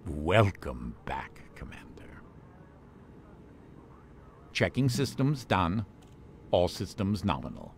Welcome back, Commander. Checking systems done. All systems nominal.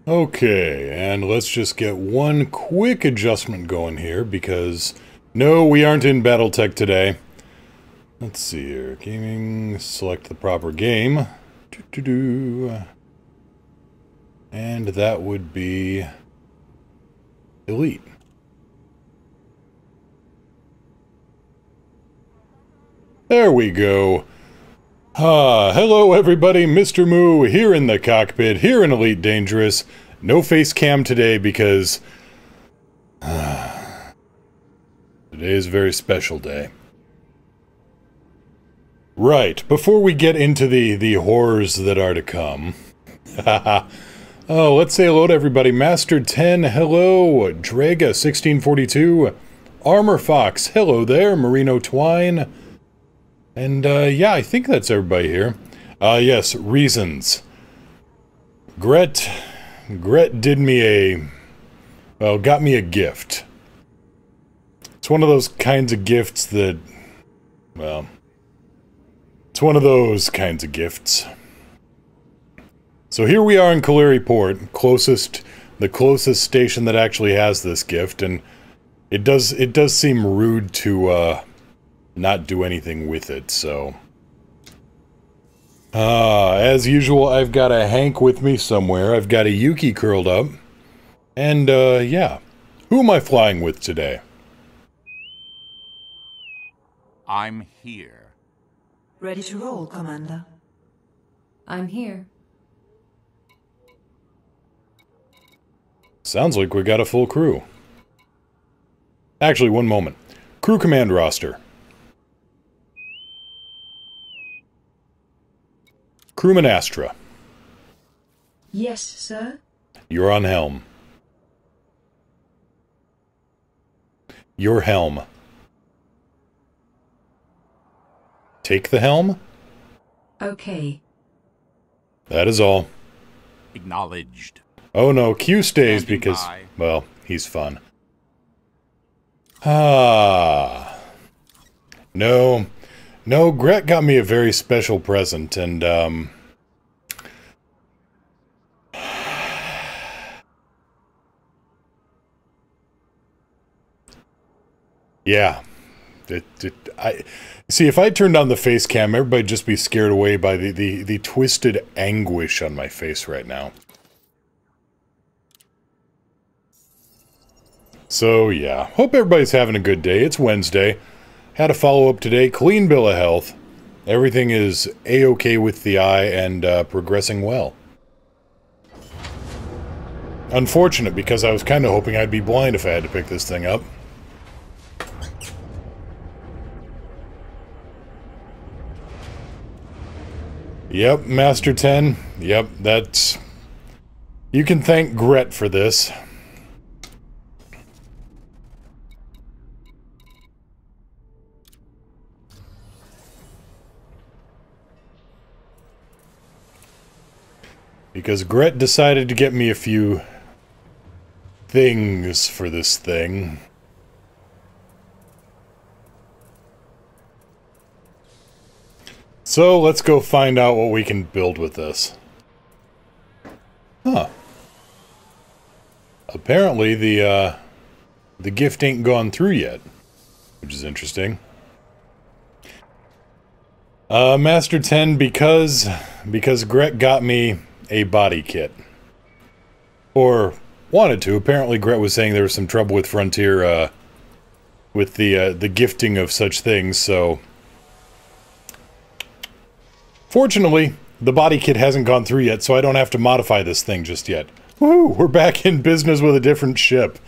Okay, and let's just get one quick adjustment going here, because no, we aren't in Battletech today. Let's see here. Gaming, select the proper game. And that would be Elite. There we go. Hello everybody, Mr. Moo here in the cockpit, here in Elite Dangerous. No face cam today because today is a very special day. Right, before we get into the horrors that are to come. Oh, let's say hello to everybody. Master 10, hello. Draga 1642. Armor Fox, hello there. Merino Twine. And, yeah, I think that's everybody here. Yes, reasons. Gret did me got me a gift. It's one of those kinds of gifts that, well, it's one of those kinds of gifts. So here we are in Caleri Port, the closest station that actually has this gift, and it does seem rude to, not do anything with it, so... as usual, I've got a Hank with me somewhere. I've got a Yuki curled up. And, yeah. Who am I flying with today? I'm here. Ready to roll, Commander. I'm here. Sounds like we got a full crew. Actually, one moment. Crew command roster. Crewman Astra. Yes, sir. You're on helm. Your helm. Take the helm? Okay. That is all. Acknowledged. Oh no, Q stays Standing because, by. well, he's fun. Ah. No, Gret got me a very special present, and, Yeah. See, if I turned on the face cam, everybody'd just be scared away by the twisted anguish on my face right now. So, yeah. Hope everybody's having a good day. It's Wednesday. Had a follow-up today. Clean bill of health. Everything is A-okay with the eye and progressing well. Unfortunate, because I was kind of hoping I'd be blind if I had to pick this thing up. Yep, Master 10. Yep, that's... You can thank Gret for this. Because Gret decided to get me a few things for this thing. So, let's go find out what we can build with this. Huh. Apparently, the gift ain't gone through yet, which is interesting. Master 10, because Gret got me a body kit. Or wanted to. Apparently, Gret was saying there was some trouble with Frontier, with the gifting of such things, so... Fortunately, the body kit hasn't gone through yet, so I don't have to modify this thing just yet. Woo! We're back in business with a different ship.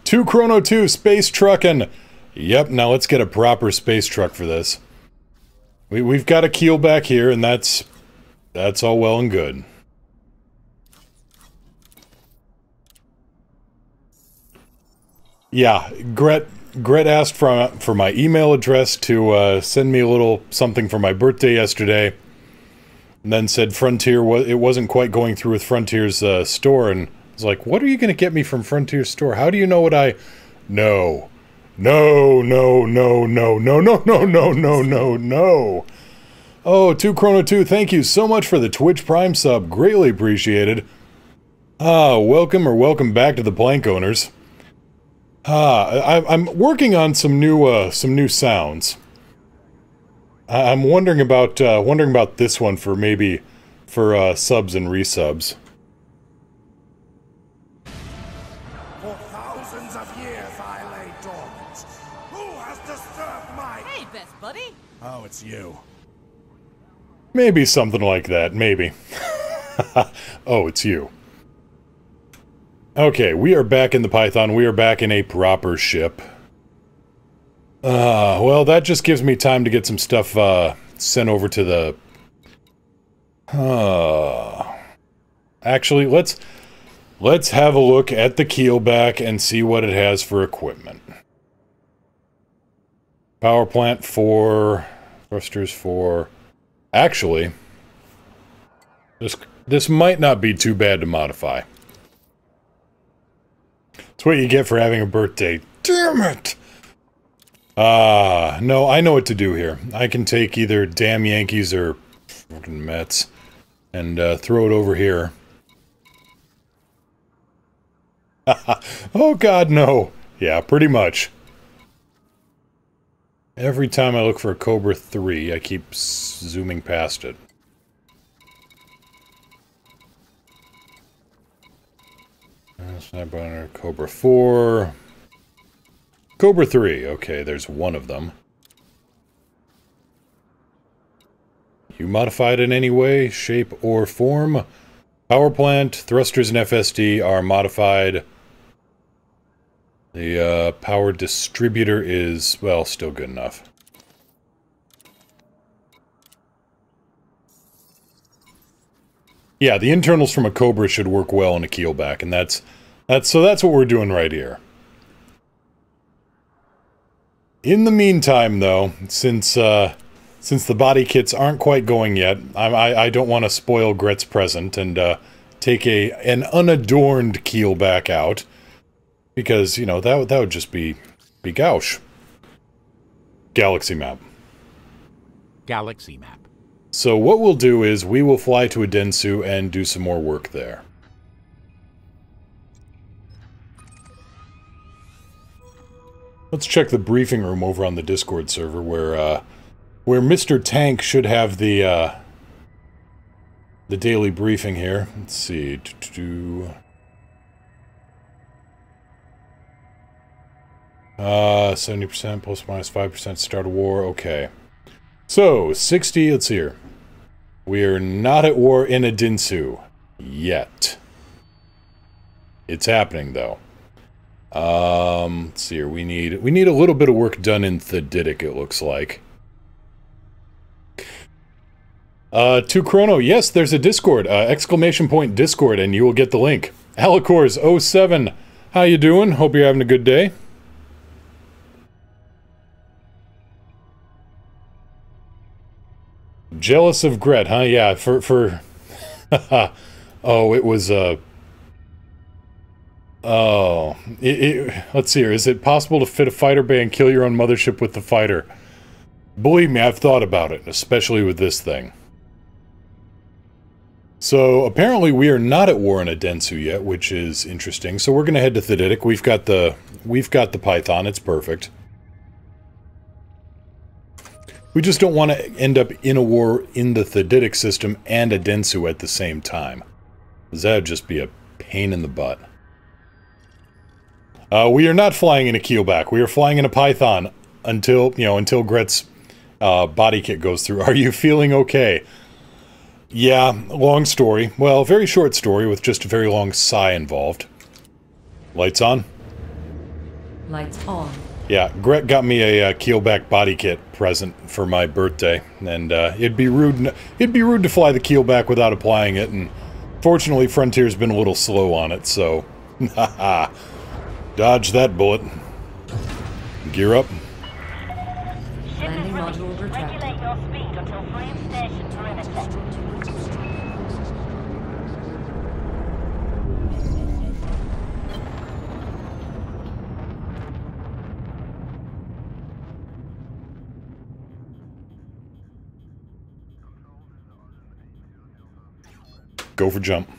2 Chrono 2 space truckin'. Yep, now let's get a proper space truck for this. We've got a keel back here, and that's all well and good. Yeah, Gret asked for my email address to send me a little something for my birthday yesterday. And then said Frontier, it wasn't quite going through with Frontier's store, and I was like, what are you going to get me from Frontier's store? How do you know what I... No. No, no, no, no, no, no, no, no, no, no, no. Oh, 2 Chrono 2, thank you so much for the Twitch Prime sub. Greatly appreciated. Welcome back to the Plank Owners. I'm working on some new sounds. I'm wondering about this one for maybe for subs and resubs. For thousands of years I lay dormant. Who has disturbed my... Hey, best buddy. Oh, it's you. Maybe something like that, maybe. Oh, it's you. Okay, we are back in the Python. We are back in a proper ship. Well, that just gives me time to get some stuff, sent over to the... Actually, let's have a look at the keelback and see what it has for equipment. Power plant 4, thrusters 4... Actually, this might not be too bad to modify. It's what you get for having a birthday. Damn it! No, I know what to do here. I can take either damn Yankees or fucking Mets and throw it over here. Oh god, no. Yeah, pretty much. Every time I look for a Cobra 3, I keep zooming past it. Sniper, Cobra 4... Cobra 3, okay, there's one of them. You modified in any way, shape, or form? Power plant, thrusters, and FSD are modified. The power distributor is, well, still good enough. Yeah, the internals from a Cobra should work well in a keelback, and that's what we're doing right here. In the meantime, though, since the body kits aren't quite going yet, I don't want to spoil Gret's present and take an unadorned keelback out, because, you know, that would just be gauche. Galaxy map. Galaxy map. So what we'll do is we will fly to Adensu and do some more work there. Let's check the briefing room over on the Discord server where Mr. Tank should have the daily briefing here. Let's see. 70% plus minus 5% start a war. Okay. So, 60, let's see here. We are not at war in Adinsu. Yet. It's happening, though. Let's see here. We need a little bit of work done in Thedidic, it looks like. To Chrono, yes, there's a Discord, exclamation point Discord, and you will get the link. Alicors07, how you doing? Hope you're having a good day. Jealous of Gret, huh? Yeah, for oh, it was, oh, let's see here. Is it possible to fit a fighter bay and kill your own mothership with the fighter? Believe me, I've thought about it, especially with this thing. So, apparently we are not at war in Adensu yet, which is interesting. So we're gonna head to Thedidic. We've got the Python, it's perfect. We just don't want to end up in a war in the Thedidic system and Adensu at the same time. That would just be a pain in the butt. We are not flying in a keelback. We are flying in a Python until, until Gret's body kit goes through. Are you feeling okay? Yeah, long story. Well, very short story with just a very long sigh involved. Lights on? Lights on. Yeah, Gret got me a keelback body kit present for my birthday, and it'd be rude to fly the keelback without applying it, and fortunately Frontier's been a little slow on it, so haha. Dodge that bullet. Gear up. Landing module retracted. Regulate your speed until free of station perimeter. Go for jump.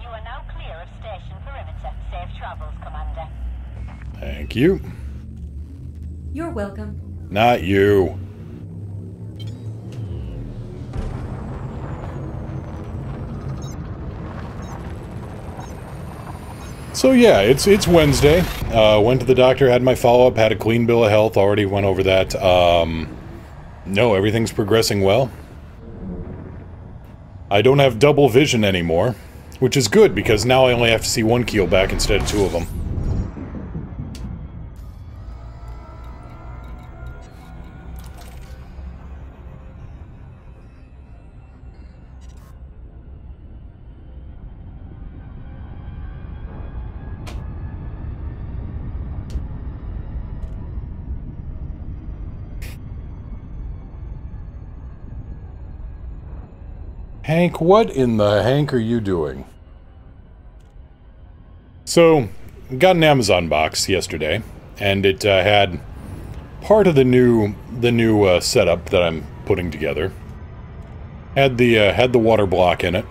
You are now clear of station perimeter. Safe travels, Commander. Thank you. You're welcome. Not you. So yeah, it's Wednesday. Went to the doctor, had my follow-up, had a clean bill of health, already went over that. No, everything's progressing well. I don't have double vision anymore, which is good because now I only have to see one keelback instead of two of them. Hank, what in the Hank are you doing? So, got an Amazon box yesterday, and it had part of the new setup that I'm putting together. Had the water block in it.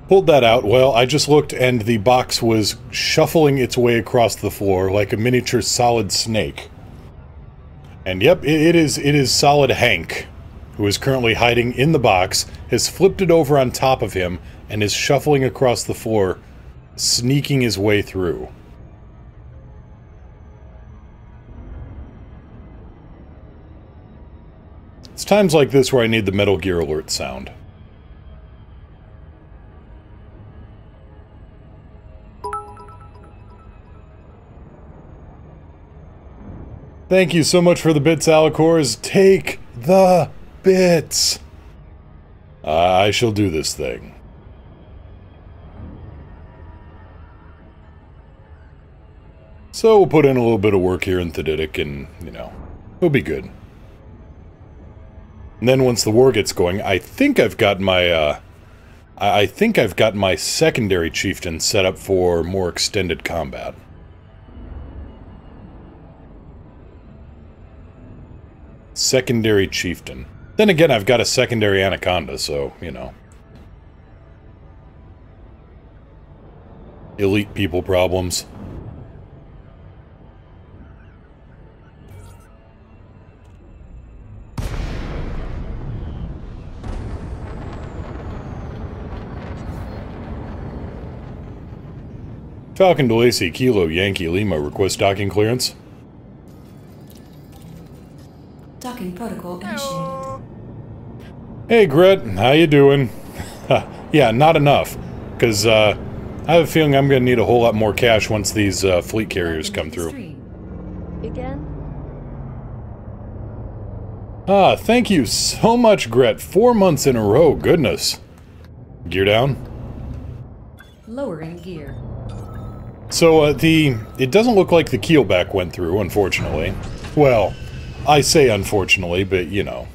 Pulled that out. Well, I just looked, and the box was shuffling its way across the floor like a miniature solid snake. And yep, it is Solid Hank, who is currently hiding in the box, has flipped it over on top of him, and is shuffling across the floor, sneaking his way through. It's times like this where I need the Metal Gear Alert sound. Thank you so much for the bits, Alicors. Take the bits! I shall do this thing. So we'll put in a little bit of work here in Thedidic and, we'll be good. And then once the war gets going, I think I've got my, secondary chieftain set up for more extended combat. Secondary chieftain. Then again, I've got a secondary anaconda, so, elite people problems. Falcon to Lacey, Kilo, Yankee, Lima, request docking clearance. Docking protocol initiated. Hey Gret, how you doing? Yeah, not enough. Because, I have a feeling I'm gonna need a whole lot more cash once these, fleet carriers come through. Again? Ah, thank you so much, Gret. 4 months in a row, goodness. Gear down? Lowering gear. So, it doesn't look like the keelback went through, unfortunately. Well, I say unfortunately, but, you know.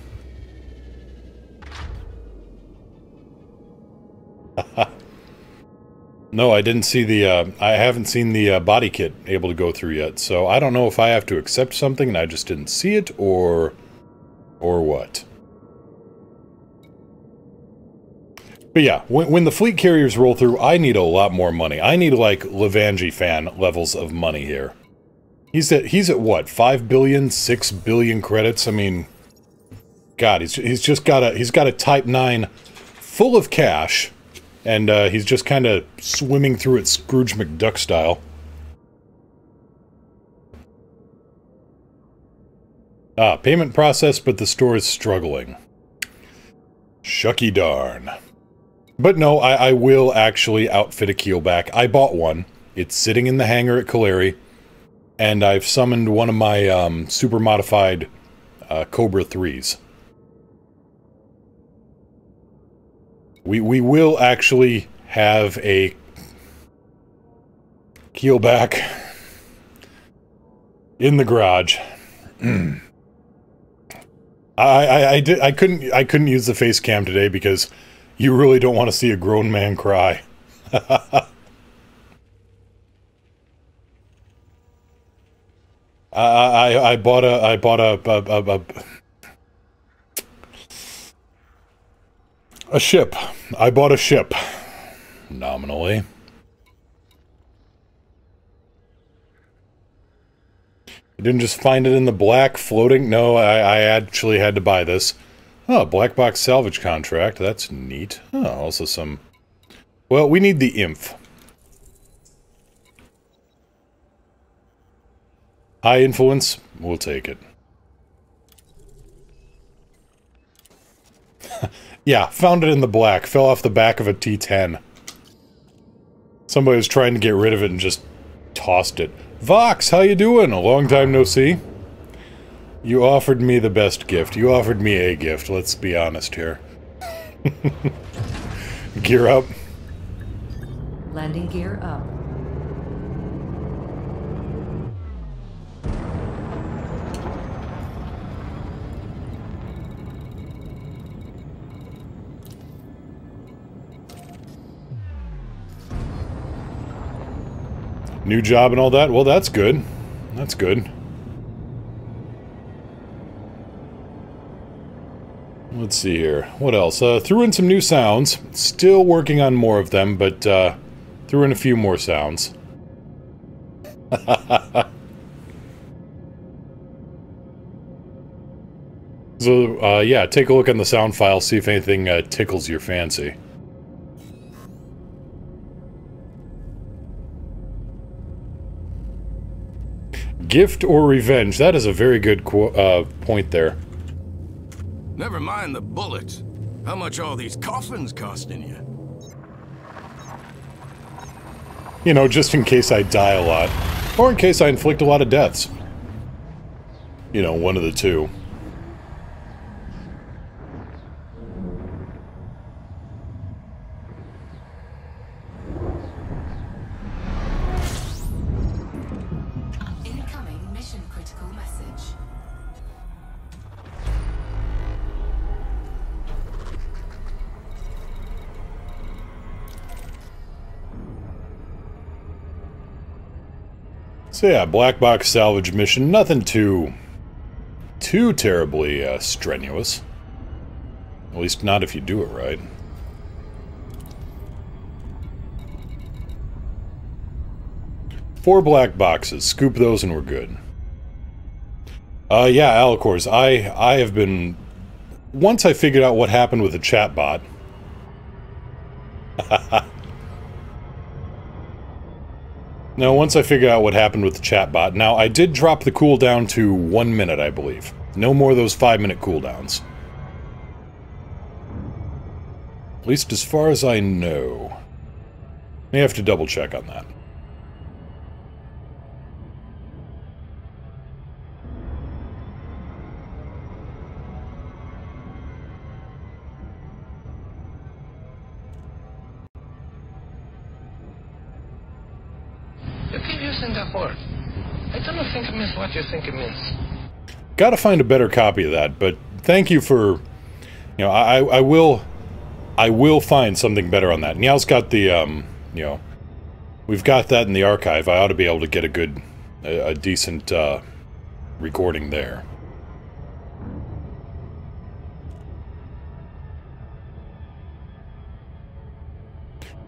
No, I didn't see the, I haven't seen the, body kit able to go through yet, so I don't know if I have to accept something and I just didn't see it, or what. But yeah, when the fleet carriers roll through, I need a lot more money. I need, like, Levangi fan levels of money here. He's at what, 5 billion, 6 billion credits? I mean, God, he's got a Type 9 full of cash, and he's just kind of swimming through it Scrooge McDuck style. Ah, payment process, but the store is struggling. Shucky darn. But no, I will actually outfit a keelback. I bought one. It's sitting in the hangar at Kaleri. And I've summoned one of my, super modified, Cobra 3s. We will actually have a keelback in the garage. I couldn't use the face cam today because you really don't want to see a grown man cry. I bought a ship. I bought a ship. Nominally. I didn't just find it in the black floating. No, I actually had to buy this. Oh, black box salvage contract. That's neat. Oh, also some... Well, we need the IMF. High influence? We'll take it. Yeah, found it in the black. Fell off the back of a T-10. Somebody was trying to get rid of it and just tossed it. Vox, how you doing? A long time no see. You offered me the best gift. You offered me a gift, let's be honest here. Gear up. Landing gear up. New job and all that? Well, that's good. That's good. Let's see here. What else? Threw in some new sounds. Still working on more of them, but threw in a few more sounds. So, yeah, take a look on the sound file, see if anything tickles your fancy. Gift or revenge? That is a very good point there. Never mind the bullets. How much are these coffins costing you? You know, just in case I die a lot. Or in case I inflict a lot of deaths. You know, one of the two. Incoming mission critical message. So yeah, black box salvage mission. Nothing too terribly strenuous. At least not if you do it right. 4 black boxes. Scoop those and we're good. Yeah, Alicors. I have been... Once I figured out what happened with the chatbot... No, once I figured out what happened with the chatbot... Now, I did drop the cooldown to 1 minute, I believe. No more of those 5-minute cooldowns. At least as far as I know. May have to double check on that. You keep using that word. I don't think it means what you think it means. Gotta find a better copy of that, but thank you for... You know, I will find something better on that. Nial's got the, you know... We've got that in the archive. I ought to be able to get a good... a decent, recording there.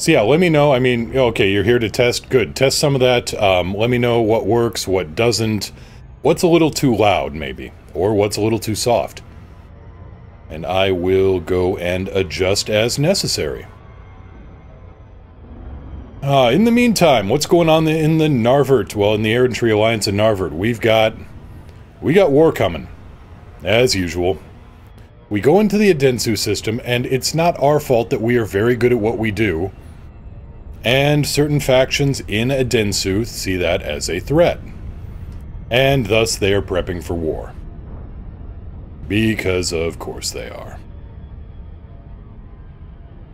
So yeah, let me know. I mean, okay, you're here to test. Good. Test some of that. Let me know what works, what doesn't. What's a little too loud, maybe. Or what's a little too soft. And I will go and adjust as necessary. In the meantime, what's going on in the Narvert? Well, in the Infantry Alliance in Narvert, we got war coming. As usual. We go into the Adensu system, and it's not our fault that we are very good at what we do. And certain factions in Adensu see that as a threat. And thus they are prepping for war. Because of course they are.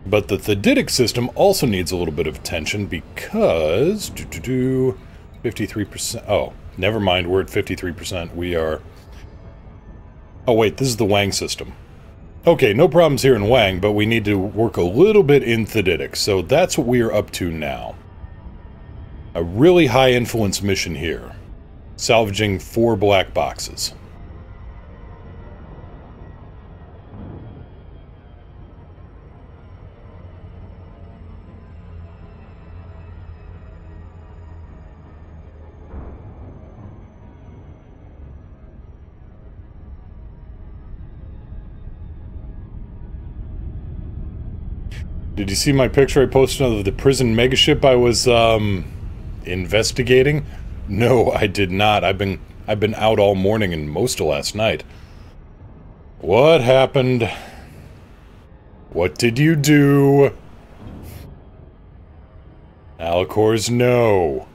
But the Thedidic system also needs a little bit of attention because... 53%... Oh, never mind, we're at 53%. We are... Oh wait, this is the Wang system. Okay, no problems here in Wang, but we need to work a little bit in Thedidic, so that's what we are up to now. A really high influence mission here. Salvaging 4 black boxes. Did you see my picture I posted of the prison megaship I was, investigating? No, I did not. I've been out all morning and most of last night. What happened? What did you do? Alicors, no.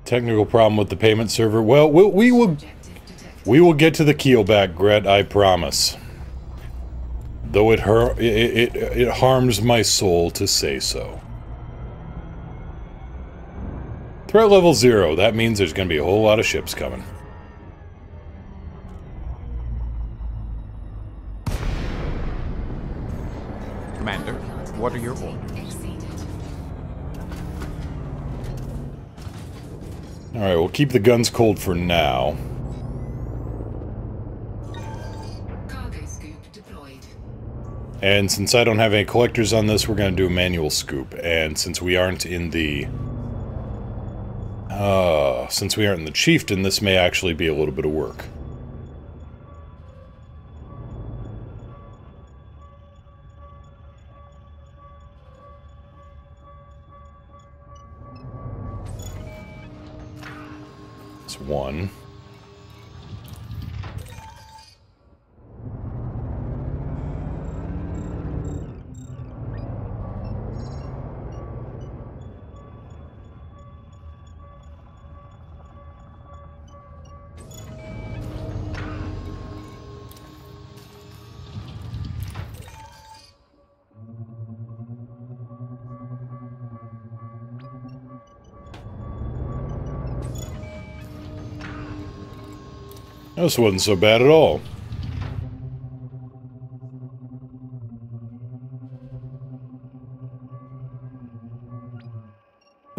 Technical problem with the payment server. Well, we will get to the keelback, Gret, I promise. Though it harms my soul to say so. Threat level 0. That means there's going to be a whole lot of ships coming. Commander, what are your orders? Alright, we'll keep the guns cold for now. Cargo scoop deployed. And since I don't have any collectors on this, we're going to do a manual scoop. And since we aren't in the... Chieftain, this may actually be a little bit of work. It's 1. This wasn't so bad at all.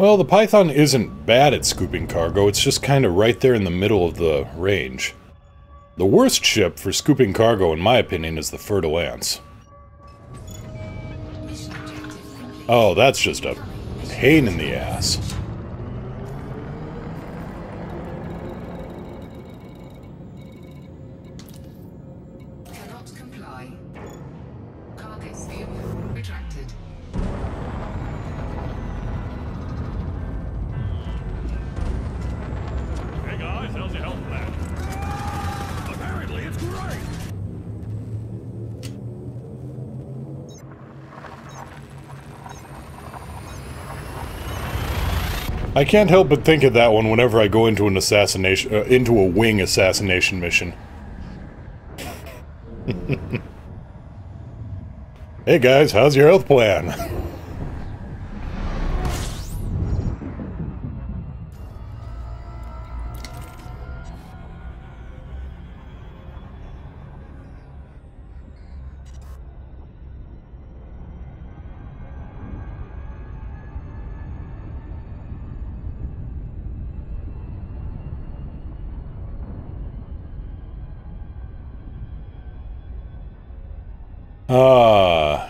Well, the Python isn't bad at scooping cargo, it's just kind of right there in the middle of the range. The worst ship for scooping cargo, in my opinion, is the Fer-de-Lance. Oh, that's just a pain in the ass. Cannot comply. Cargo scoop retracted. Hey guys, how's your health plan? Apparently it's great! I can't help but think of that one whenever I go into an assassination, into a wing assassination mission. Hey guys, how's your health plan?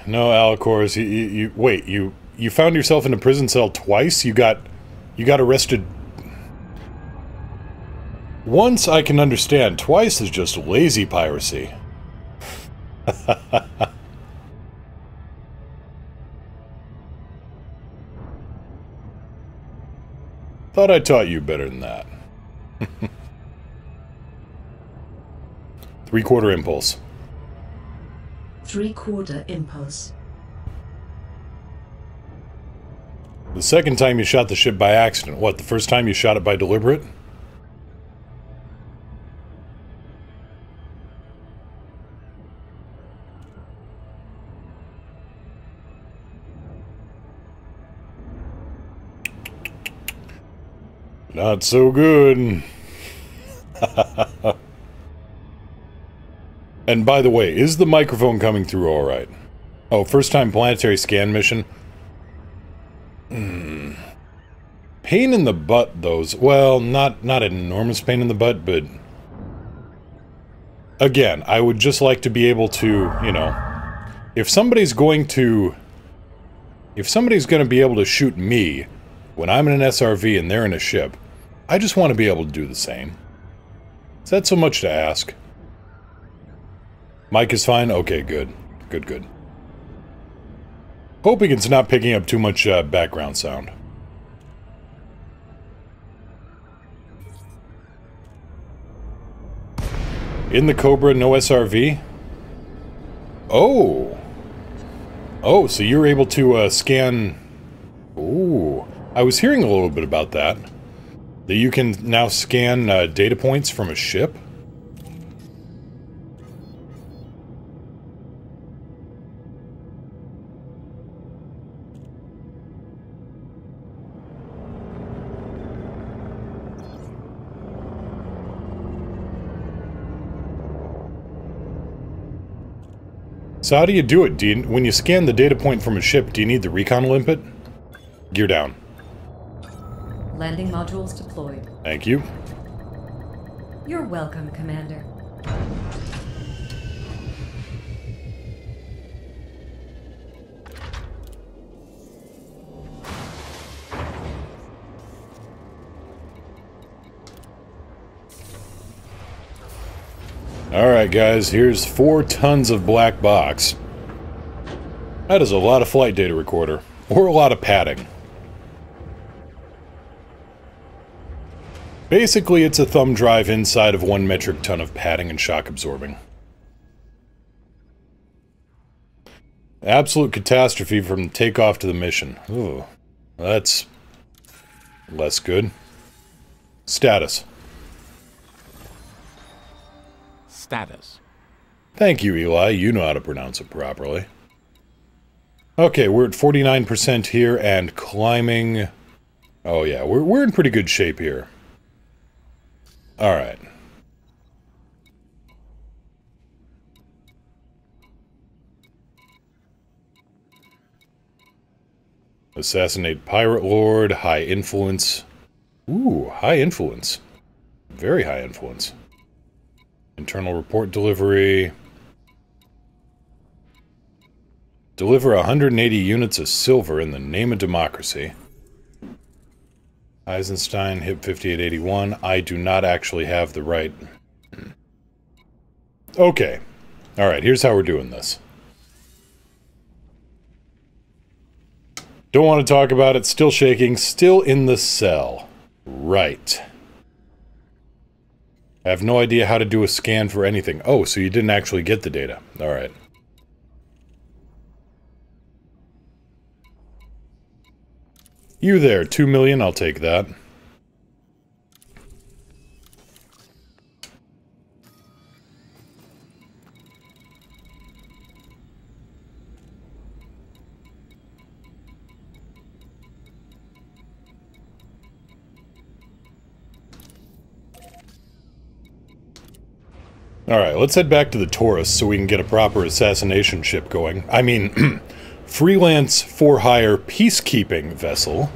No, Alicors, wait, you found yourself in a prison cell twice? You got arrested once, I can understand. Twice is just lazy piracy. Thought I taught you better than that. 3/4 impulse. 3/4 impulse. The second time you shot the ship by accident. What, the first time you shot it by deliberate? Not so good. And by the way, is the microphone coming through alright? Oh, first time planetary scan mission? Pain in the butt, those. Well, not an enormous pain in the butt, but... Again, I would just like to be able to, you know... If somebody's going to be able to shoot me when I'm in an SRV and they're in a ship, I just want to be able to do the same. Is that so much to ask? Mic is fine? Okay, good. Good. Hoping it's not picking up too much background sound. In the Cobra, no SRV? Oh! Oh, so you're able to scan... Ooh. I was hearing a little bit about that. That you can now scan data points from a ship? So how do you do it? When you scan the data point from a ship, do you need the recon limpet? Gear down. Landing modules deployed. Thank you. You're welcome, Commander. Alright guys, here's 4 tons of black box. That is a lot of flight data recorder. Or a lot of padding. Basically, it's a thumb drive inside of 1 metric ton of padding and shock absorbing. Absolute catastrophe from the takeoff to the mission. Ooh, that's less good. Status. Status. Thank you, Eli. You know how to pronounce it properly. Okay, we're at 49% here and climbing. Oh yeah, we're in pretty good shape here. Alright. Assassinate Pirate Lord, high influence. Ooh, high influence. Very high influence. Internal report delivery. Deliver 180 units of silver in the name of democracy. Eisenstein, hit 5881. I do not actually have the right... Okay. Alright, here's how we're doing this. Don't want to talk about it. Still shaking. Still in the cell. Right. I have no idea how to do a scan for anything. Oh, so you didn't actually get the data. Alright. You there, 2 million, I'll take that. Alright, let's head back to the Taurus so we can get a proper assassination ship going. I mean, freelance for-hire peacekeeping vessel.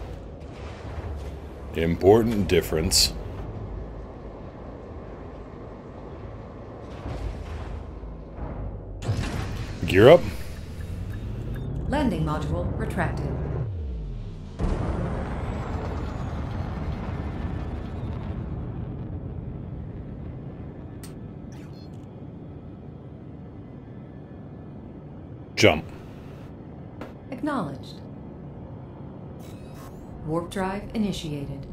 Important difference. Gear up. Landing module retracted. Jump. Acknowledged. Warp drive initiated.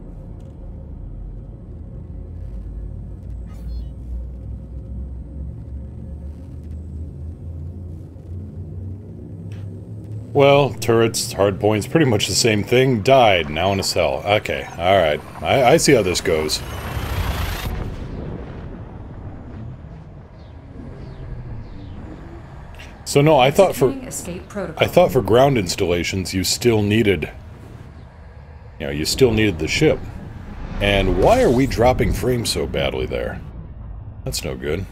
Well, turrets, hardpoints, pretty much the same thing. Died, now in a cell. Okay, alright. I see how this goes. So no, I thought for ground installations you still needed, you still needed the ship. And why are we dropping frames so badly there? That's no good.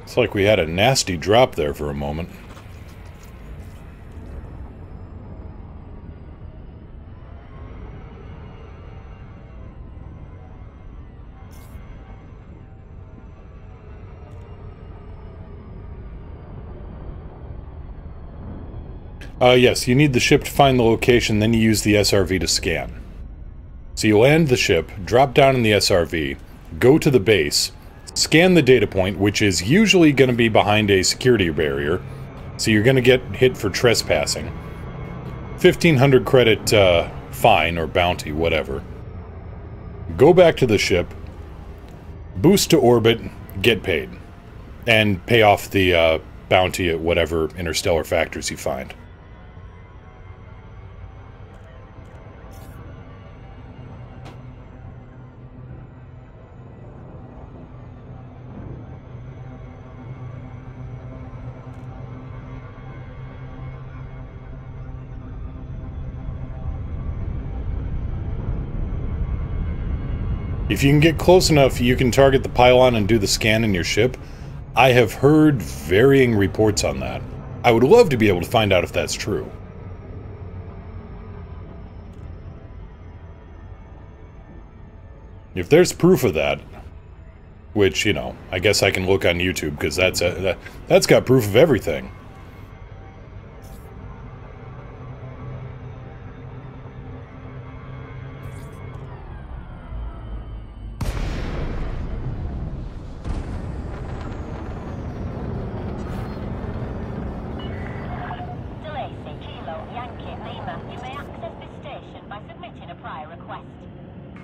It's like we had a nasty drop there for a moment. Yes, you need the ship to find the location, then you use the SRV to scan. So you land the ship, drop down in the SRV, go to the base, scan the data point, which is usually going to be behind a security barrier, so you're going to get hit for trespassing. 1,500 credit fine or bounty, whatever. Go back to the ship, boost to orbit, get paid, and pay off the bounty at whatever interstellar factors you find. If you can get close enough, you can target the pylon and do the scan in your ship. I have heard varying reports on that. I would love to be able to find out if that's true. If there's proof of that, which, you know, I guess I can look on YouTube, because that's got proof of everything.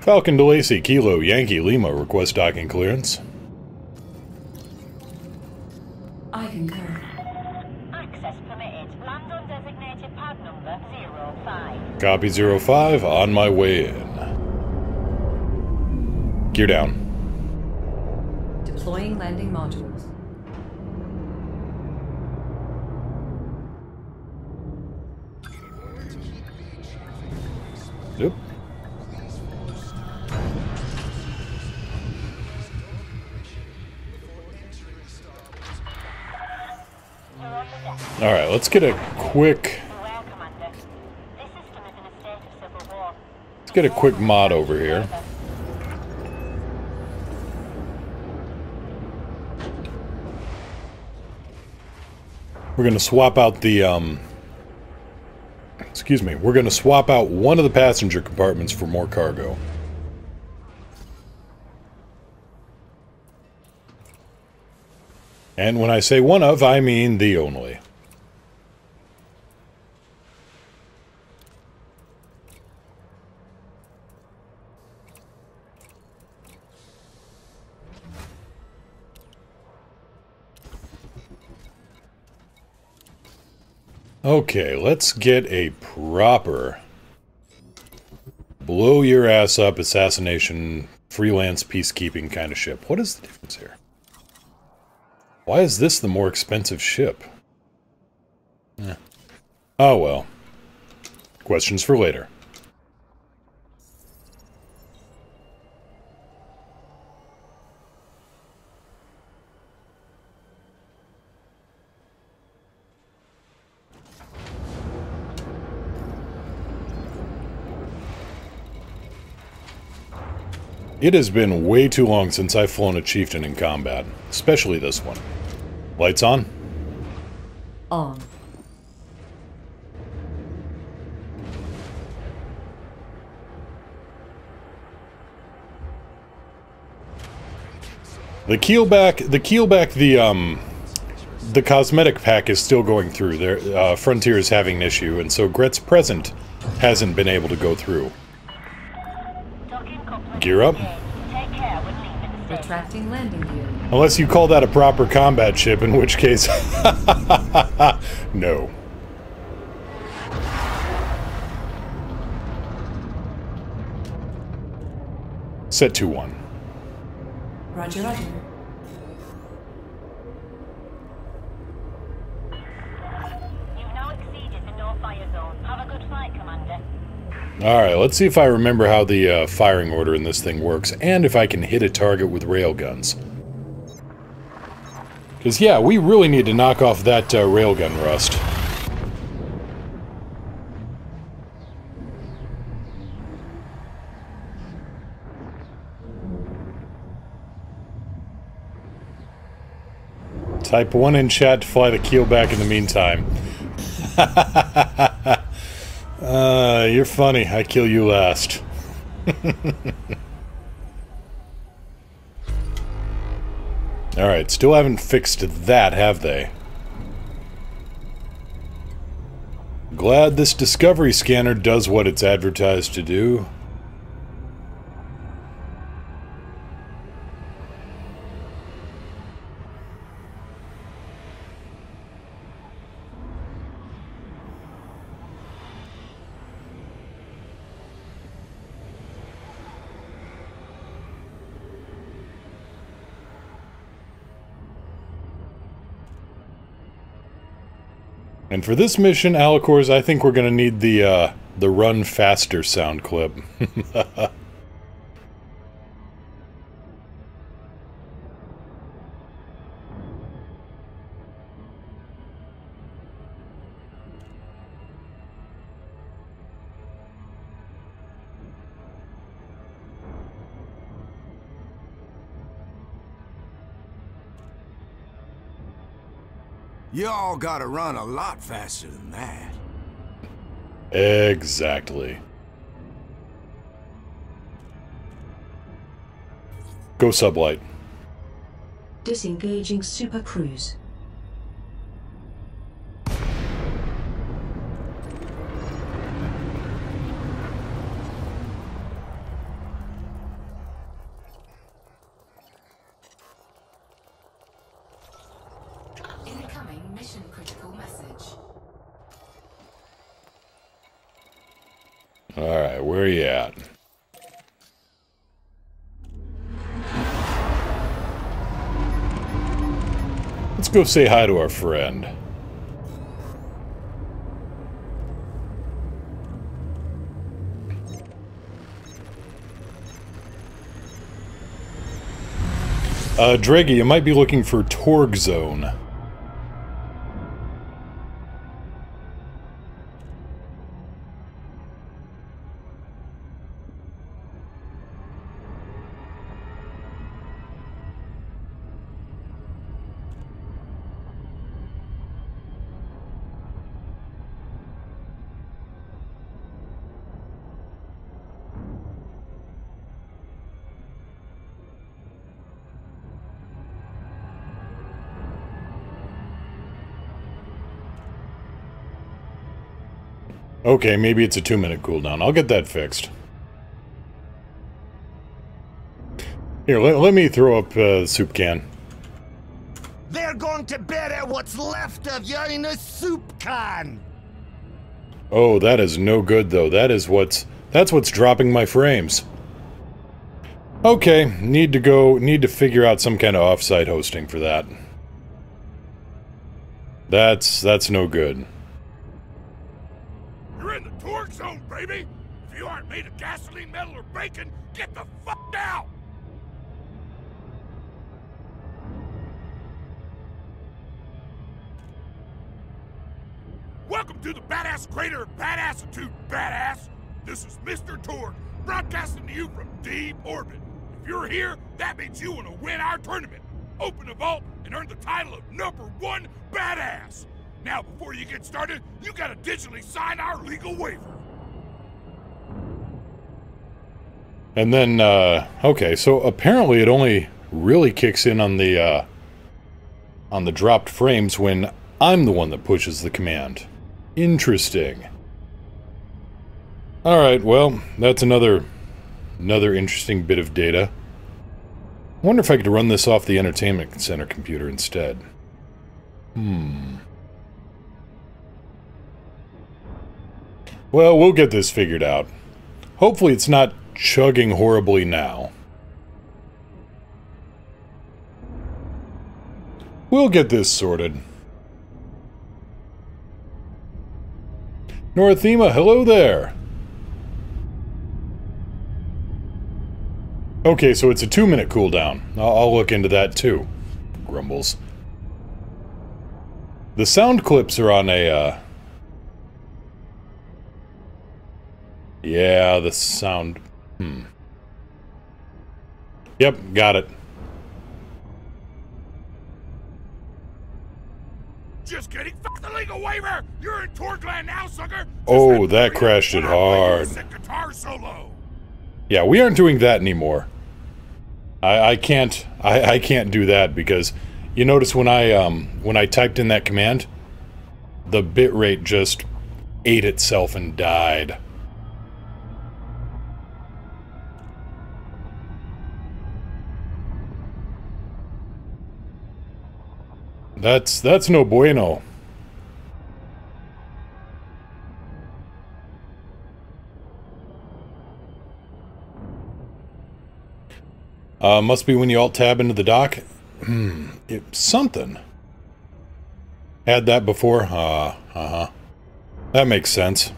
Falcon to Lacey, Kilo, Yankee, Lima, request docking clearance. I concur. Access permitted. Land on designated pad number 05. Copy 05, on my way in. Gear down. Deploying landing modules. Yep. Alright, let's get a quick... Let's get a quick mod over here. We're going to swap out the, excuse me, we're going to swap out one of the passenger compartments for more cargo. And when I say one of, I mean the only. Okay, let's get a proper blow your ass up assassination, freelance peacekeeping kind of ship. What is the difference here? Why is this the more expensive ship? Oh well. Questions for later. It has been way too long since I've flown a Chieftain in combat, especially this one. Lights on? On. The keelback, the cosmetic pack is still going through. There, Frontier is having an issue, and so Gret's Present hasn't been able to go through. Gear up. Retracting landing gear. Unless you call that a proper combat ship, in which case... No. Set 2-1. Roger, roger. You've now exceeded the no fire zone. Have a good flight, Commander. Alright, let's see if I remember how the firing order in this thing works, and if I can hit a target with railguns. Because, yeah, we really need to knock off that railgun rust. Type 1 in chat to fly the keel back in the meantime. You're funny. I kill you last. Alright, still haven't fixed that, have they? Glad this Discovery scanner does what it's advertised to do. And for this mission, Alicors, I think we're going to need the run faster sound clip. Y'all gotta run a lot faster than that. Exactly. Go sublight. Disengaging Super Cruise. Incoming mission critical message. Alright, where are you at? Let's go say hi to our friend. Draggy, you might be looking for Torg Zone. Okay, maybe it's a 2-minute cooldown. I'll get that fixed. Here, let me throw up the soup can. They're going to bury what's left of you in a soup can! Oh, that is no good, though. That's what's dropping my frames. Okay, need to figure out some kind of off-site hosting for that. That's no good. You're in the torque zone, baby! If you aren't made of gasoline, metal, or bacon, get the fuck out! Welcome to the Badass Crater of Badassitude, badass! This is Mr. Torque, broadcasting to you from deep orbit. If you're here, that means you want to win our tournament. Open a vault and earn the title of #1 badass. Now, before you get started, you gotta digitally sign our legal waiver. And then, okay, so apparently it only really kicks in on the dropped frames when I'm the one that pushes the command. Interesting. Alright, well, that's another interesting bit of data. I wonder if I could run this off the Entertainment Center computer instead. Well, we'll get this figured out. Hopefully it's not chugging horribly now. We'll get this sorted. Northema, hello there! Okay, so it's a 2-minute cooldown. I'll look into that too. Grumbles. The sound clips are on a, yeah, the sound... Yep, got it. Just kidding. Fuck the legal waiver. You're in Torgland now, sucker. Oh, that crashed it hard. Guitar solo. Yeah, we aren't doing that anymore. I can't do that because you notice when I typed in that command, the bitrate just ate itself and died. That's no bueno. Must be when you alt-tab into the dock. Something. Had that before? That makes sense.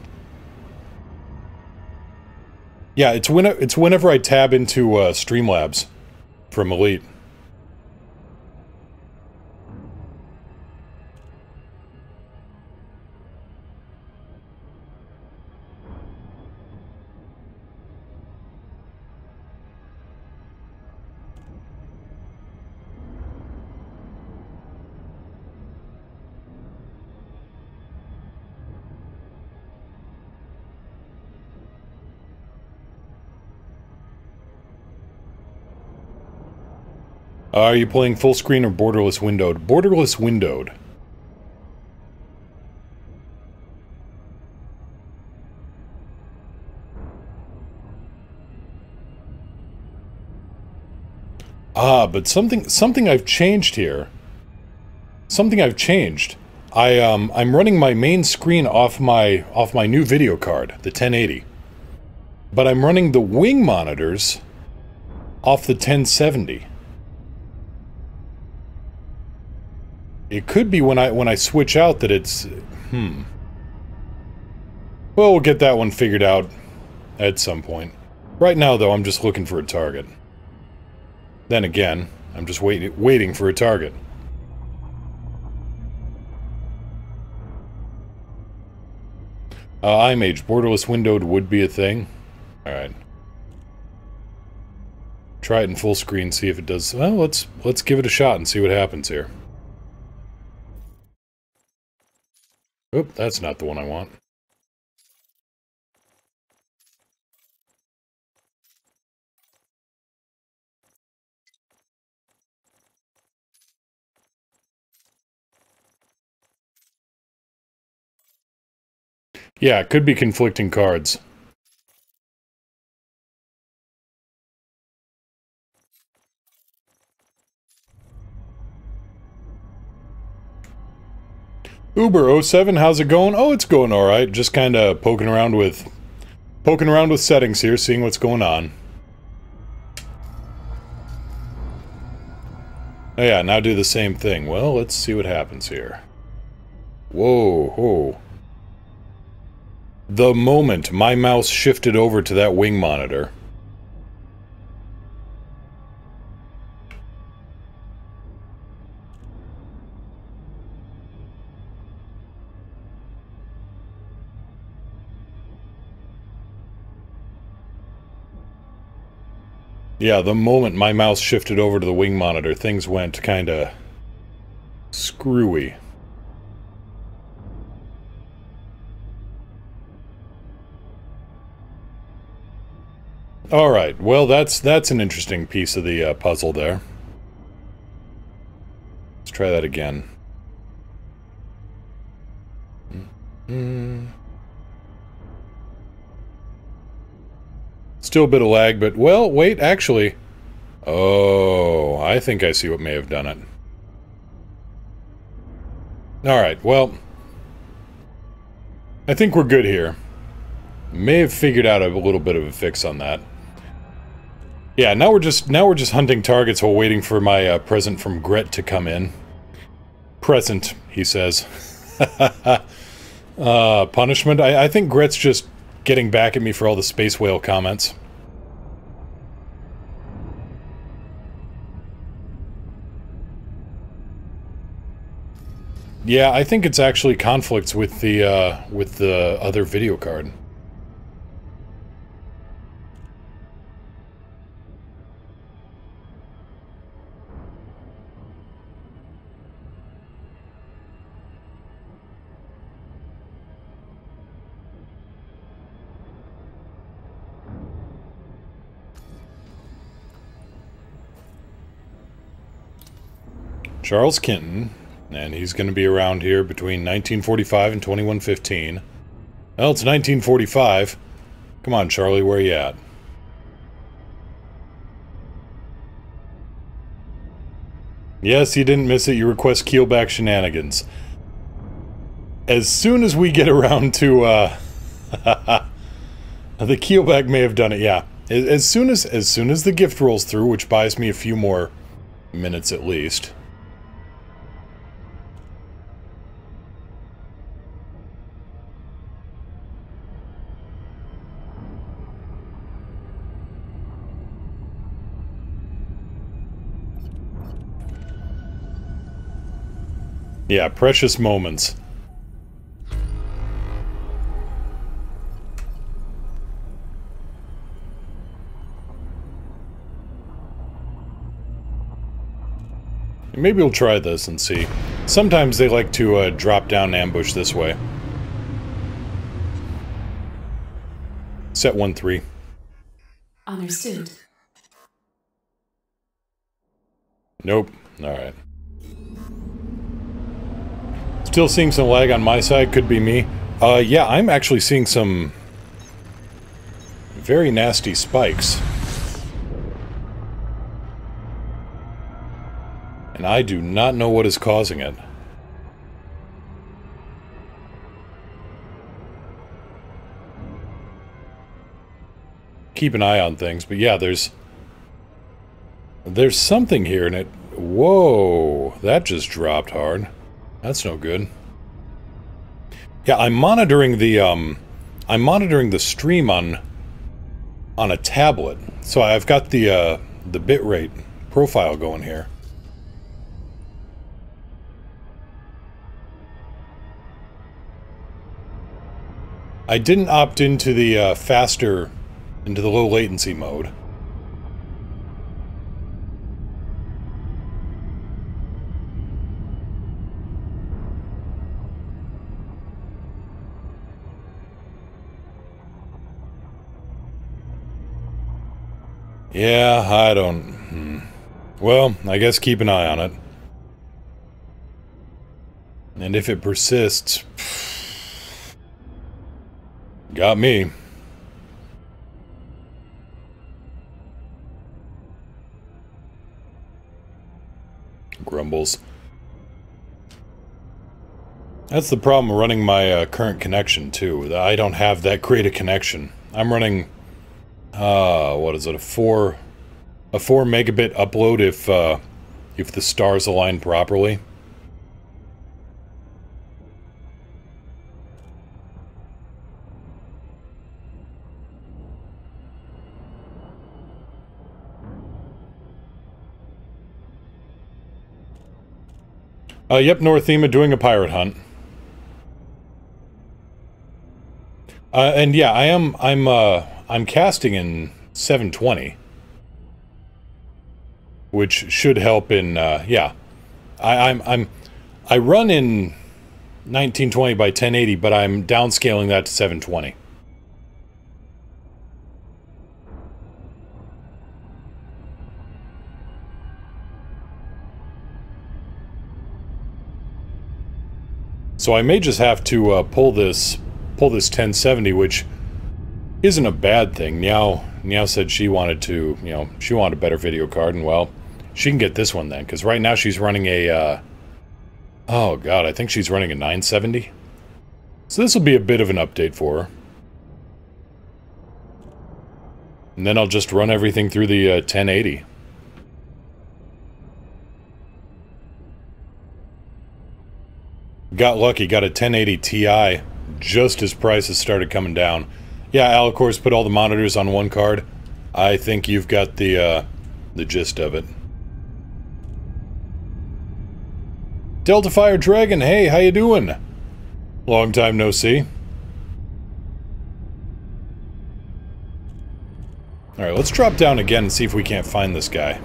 Yeah, it's whenever I tab into Streamlabs from Elite. Are you playing full screen or borderless windowed? Borderless windowed. But something I've changed here. Something I've changed. I'm running my main screen off my new video card, the 1080. But I'm running the wing monitors off the 1070. It could be when I switch out that it's... Well, we'll get that one figured out at some point. Right now, though, I'm just looking for a target. Then again, I'm just waiting for a target. iMage, borderless windowed would be a thing. Alright. Try it in full screen, see if it does... Well, let's give it a shot and see what happens here. Oop, that's not the one I want. Yeah, it could be conflicting cards. Uber07, how's it going? Oh, it's going alright. Just kind of poking around with settings here, seeing what's going on. Oh yeah, now do the same thing. Well, let's see what happens here. Whoa, whoa. The moment my mouse shifted over to that wing monitor. Yeah, the moment my mouse shifted over to the wing monitor, things went kinda screwy. Alright, well that's an interesting piece of the puzzle there. Let's try that again. Still a bit of lag, but, well, wait, actually... Oh, I think I see what may have done it. Alright, well... I think we're good here. May have figured out a little bit of a fix on that. Yeah, now we're just hunting targets while waiting for my present from Gret to come in. Present, he says. Punishment? I think Gret's just getting back at me for all the space whale comments. Yeah, I think it's actually conflicts with the other video card. Charles Kenton, and he's going to be around here between 1945 and 2115. Well, it's 1945. Come on, Charlie, where you at? Yes, you didn't miss it. You request keelback shenanigans. As soon as we get around to, the keelback may have done it, yeah. As soon as the gift rolls through, which buys me a few more minutes at least. Yeah, precious moments. Maybe we'll try this and see. Sometimes they like to drop down and ambush this way. Set 1-3. Understood. Nope. Alright. Still seeing some lag on my side, could be me. Yeah, I'm actually seeing some very nasty spikes. And I do not know what is causing it. Keep an eye on things, but yeah, there's something here and it... Whoa, that just dropped hard. That's no good. Yeah, I'm monitoring the stream on a tablet. So I've got the bit rate profile going here. I didn't opt into the into the low latency mode. Yeah, I don't... Well, I guess keep an eye on it. And if it persists... Got me. Grumbles. That's the problem running my current connection, too. I don't have that great a connection. I'm running... what is it? A 4 megabit upload if the stars align properly. Yep, Northema doing a pirate hunt. And yeah, I'm casting in 720. Which should help in, yeah. I run in 1920 by 1080, but I'm downscaling that to 720. So I may just have to pull this 1070, which isn't a bad thing. Meow said she wanted to, you know, she wanted a better video card, and well, she can get this one then, because right now she's running a, oh god, I think she's running a 970. So this will be a bit of an update for her. And then I'll just run everything through the 1080. Got lucky, got a 1080 Ti just as prices started coming down. Yeah, Al, of course, put all the monitors on one card. I think you've got the gist of it. Delta Fire Dragon, hey, how you doing? Long time no see. Alright, let's drop down again and see if we can't find this guy.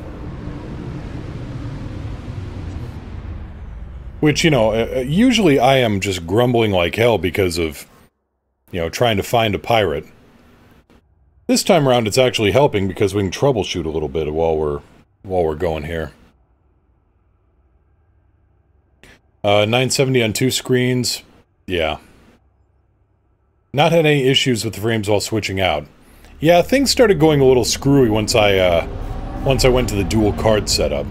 Which, you know, usually I am just grumbling like hell because of, you know, trying to find a pirate. This time around it's actually helping because we can troubleshoot a little bit while we're going here. 970 on 2 screens. Yeah. Not had any issues with the frames while switching out. Yeah, things started going a little screwy once I went to the dual card setup.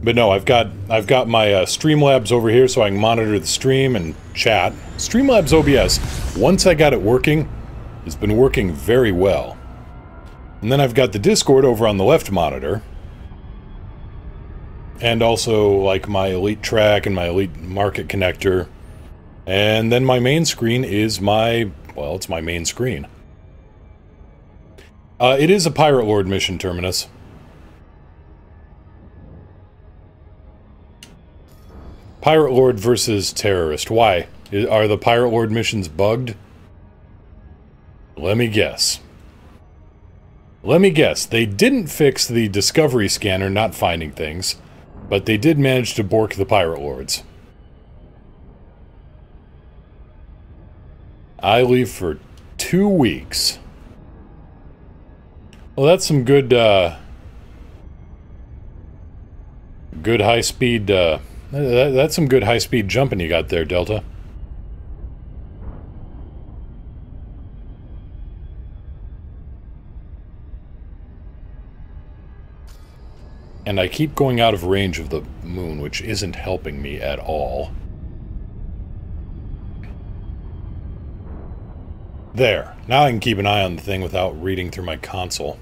But no, I've got my Streamlabs over here so I can monitor the stream and chat. Streamlabs OBS, once I got it working, has been working very well. And then I've got the Discord over on the left monitor. And also, like, my Elite Track and my Elite Market connector. And then my main screen is my... well, it's my main screen. It is a Pirate Lord mission, Terminus. Pirate Lord versus Terrorist. Why? Are the Pirate Lord missions bugged? Let me guess. Let me guess. They didn't fix the Discovery scanner not finding things, but they did manage to bork the Pirate Lords. I leave for 2 weeks. Well, that's some good, good high-speed, that's some good high-speed jumping you got there, Delta. And I keep going out of range of the moon, which isn't helping me at all. There. Now I can keep an eye on the thing without reading through my console.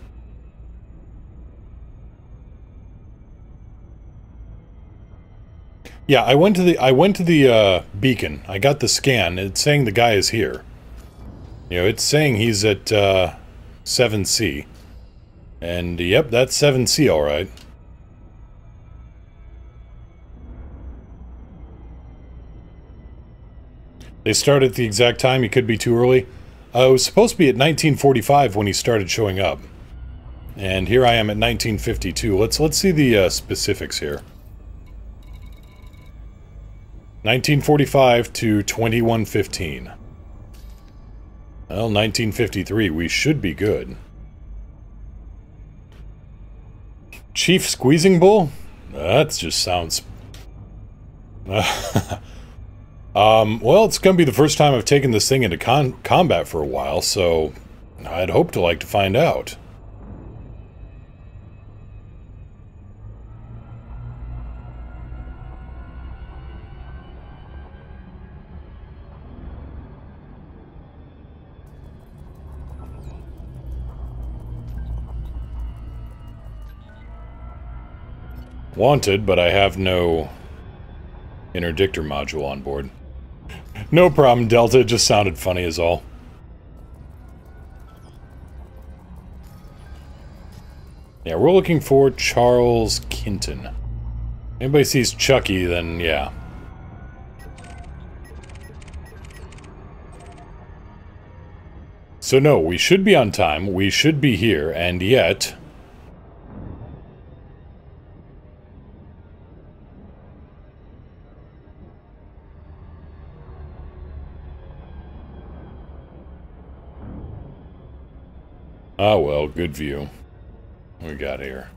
Yeah, I went to the beacon. I got the scan. It's saying the guy is here. You know, it's saying he's at 7C. And, yep, that's 7C, alright. They start at the exact time. He could be too early. It was supposed to be at 1945 when he started showing up. And here I am at 1952. Let's see the specifics here. 1945 to 2115. Well, 1953. We should be good. Chief Squeezing Bull? That just sounds... well, it's gonna be the first time I've taken this thing into combat for a while, so I'd hope to like to find out. Wanted, but I have no interdictor module on board. No problem, Delta. It just sounded funny is all. Yeah, we're looking for Charles Kinton. Anybody sees Chucky, then yeah. So no, we should be on time. We should be here, and yet... oh well, good view. What we got here?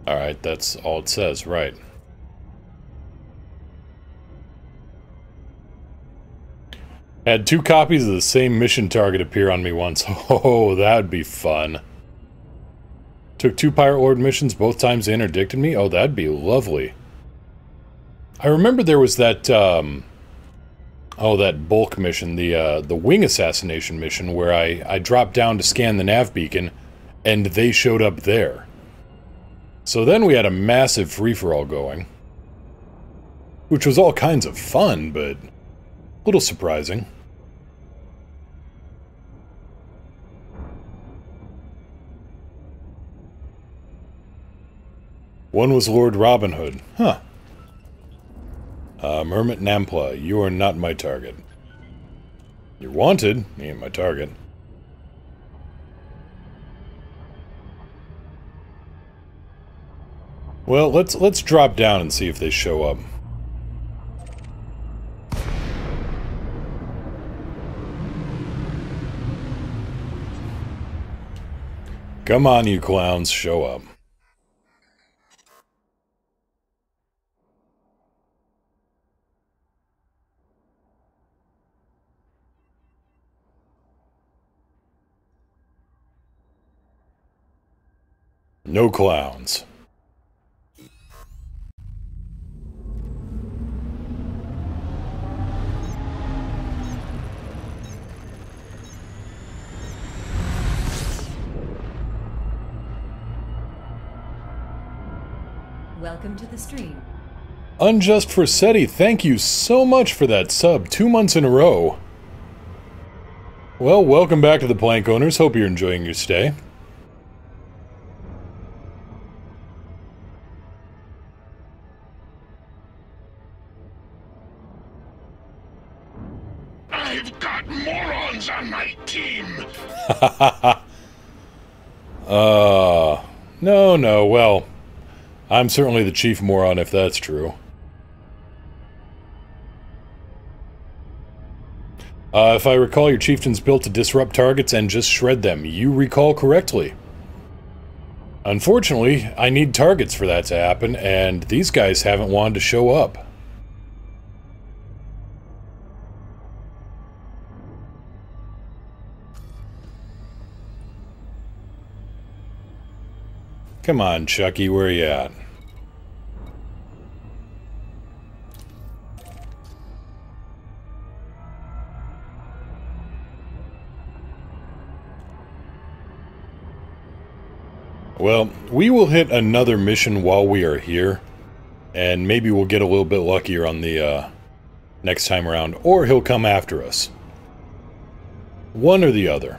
Alright, that's all it says, right. Had 2 copies of the same mission target appear on me once. Oh, that'd be fun. Took 2 Pirate Lord missions, both times they interdicted me? Oh, that'd be lovely. I remember there was that, oh, that bulk mission, the wing assassination mission, where I dropped down to scan the nav beacon, and they showed up there. So then we had a massive free-for-all going. Which was all kinds of fun, but a little surprising. One was Lord Robin Hood. Huh. Hermit Nampla, you are not my target. You're wanted, you ain't my target. Well, let's drop down and see if they show up. Come on, you clowns, show up. No clowns. Welcome to the stream. Unjust for SETI, thank you so much for that sub, 2 months in a row. Well, welcome back to the Plank Owners, hope you're enjoying your stay. I've got morons on my team! No, well, I'm certainly the chief moron if that's true. If I recall, your chieftain's built to disrupt targets and just shred them. You recall correctly. Unfortunately, I need targets for that to happen, and these guys haven't wanted to show up. Come on, Chucky, where you at? Well, we will hit another mission while we are here, and maybe we'll get a little bit luckier on the next time around, or he'll come after us. One or the other.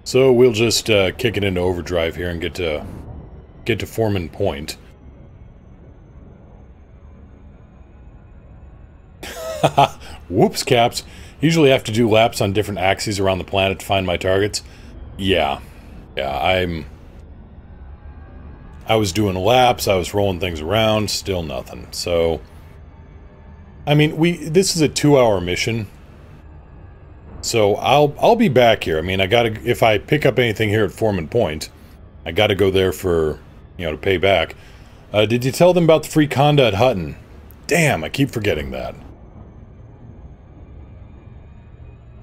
So we'll just kick it into overdrive here and get to Foreman Point. Whoops, Caps. Usually have to do laps on different axes around the planet to find my targets. Yeah. Yeah, I was doing laps, I was rolling things around, still nothing. So I mean, this is a 2-hour mission. So I'll be back here. I mean, if I pick up anything here at Foreman Point, I gotta go there for, to pay back. Did you tell them about the free conda at Hutton? Damn, I keep forgetting that.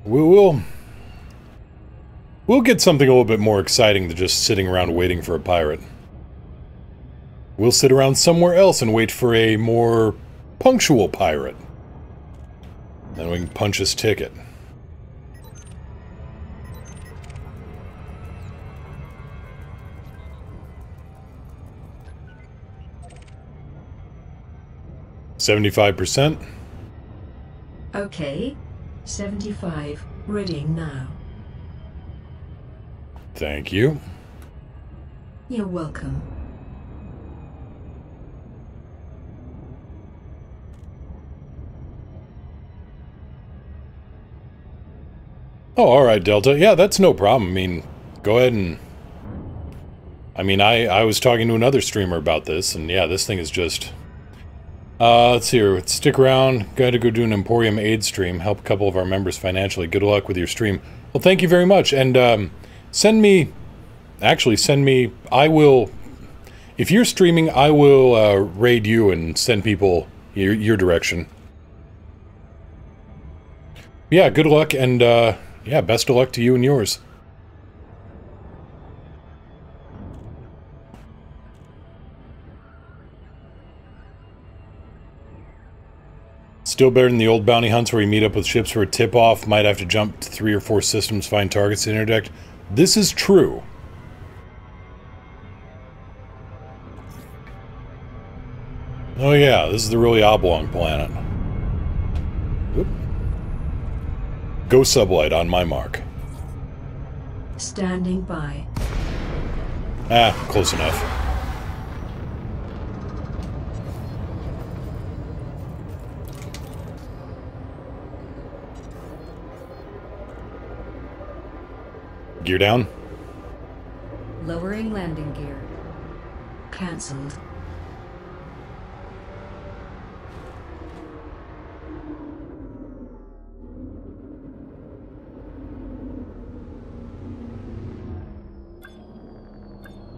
We'll get something a little bit more exciting than just sitting around waiting for a pirate. We'll sit around somewhere else and wait for a more punctual pirate. Then we can punch his ticket. $75%. Okay. 75. Reading now. Thank you. You're welcome. Oh, alright, Delta. Yeah, that's no problem. I mean, go ahead and... I mean, I was talking to another streamer about this, and yeah, this thing is just... let's see here. Stick around. Gotta go do an Emporium aid stream. Help a couple of our members financially. Good luck with your stream. Well, thank you very much. And, send me... Actually, send me... I will... If you're streaming, I will, raid you and send people your direction. Yeah, good luck, and, yeah, best of luck to you and yours. Still better than the old bounty hunts where you meet up with ships for a tip-off, might have to jump to 3 or 4 systems, find targets to interdict. This is true. Oh yeah, this is the really oblong planet. Oop. Go sublight on my mark. Standing by. Ah, close enough. Gear down. Lowering landing gear. Cancelled.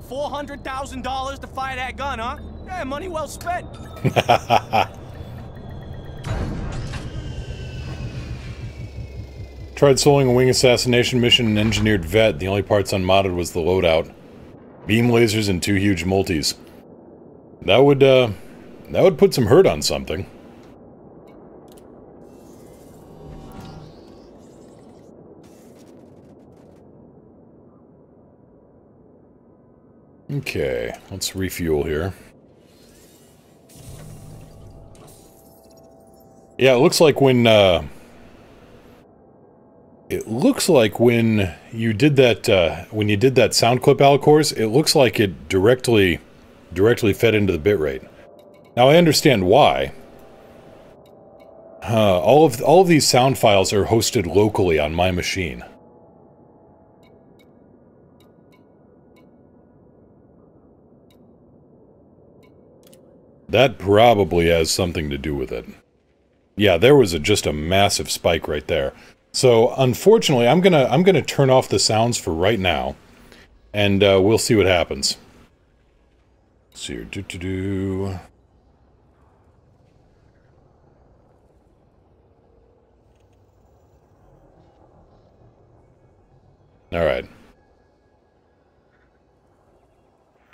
$400,000 to fire that gun, huh? Yeah, money well spent. Tried soloing a wing assassination mission and engineered vet. The only parts unmodded was the loadout. Beam lasers and 2 huge multis. That would put some hurt on something. Okay, let's refuel here. Yeah, it looks like when you did that sound clip Alcors, it looks like it directly fed into the bitrate. Now I understand why. All of these sound files are hosted locally on my machine. That probably has something to do with it. Yeah, there was just a massive spike right there. So, unfortunately, I'm gonna turn off the sounds for right now, and we'll see what happens. Let's see here, All right.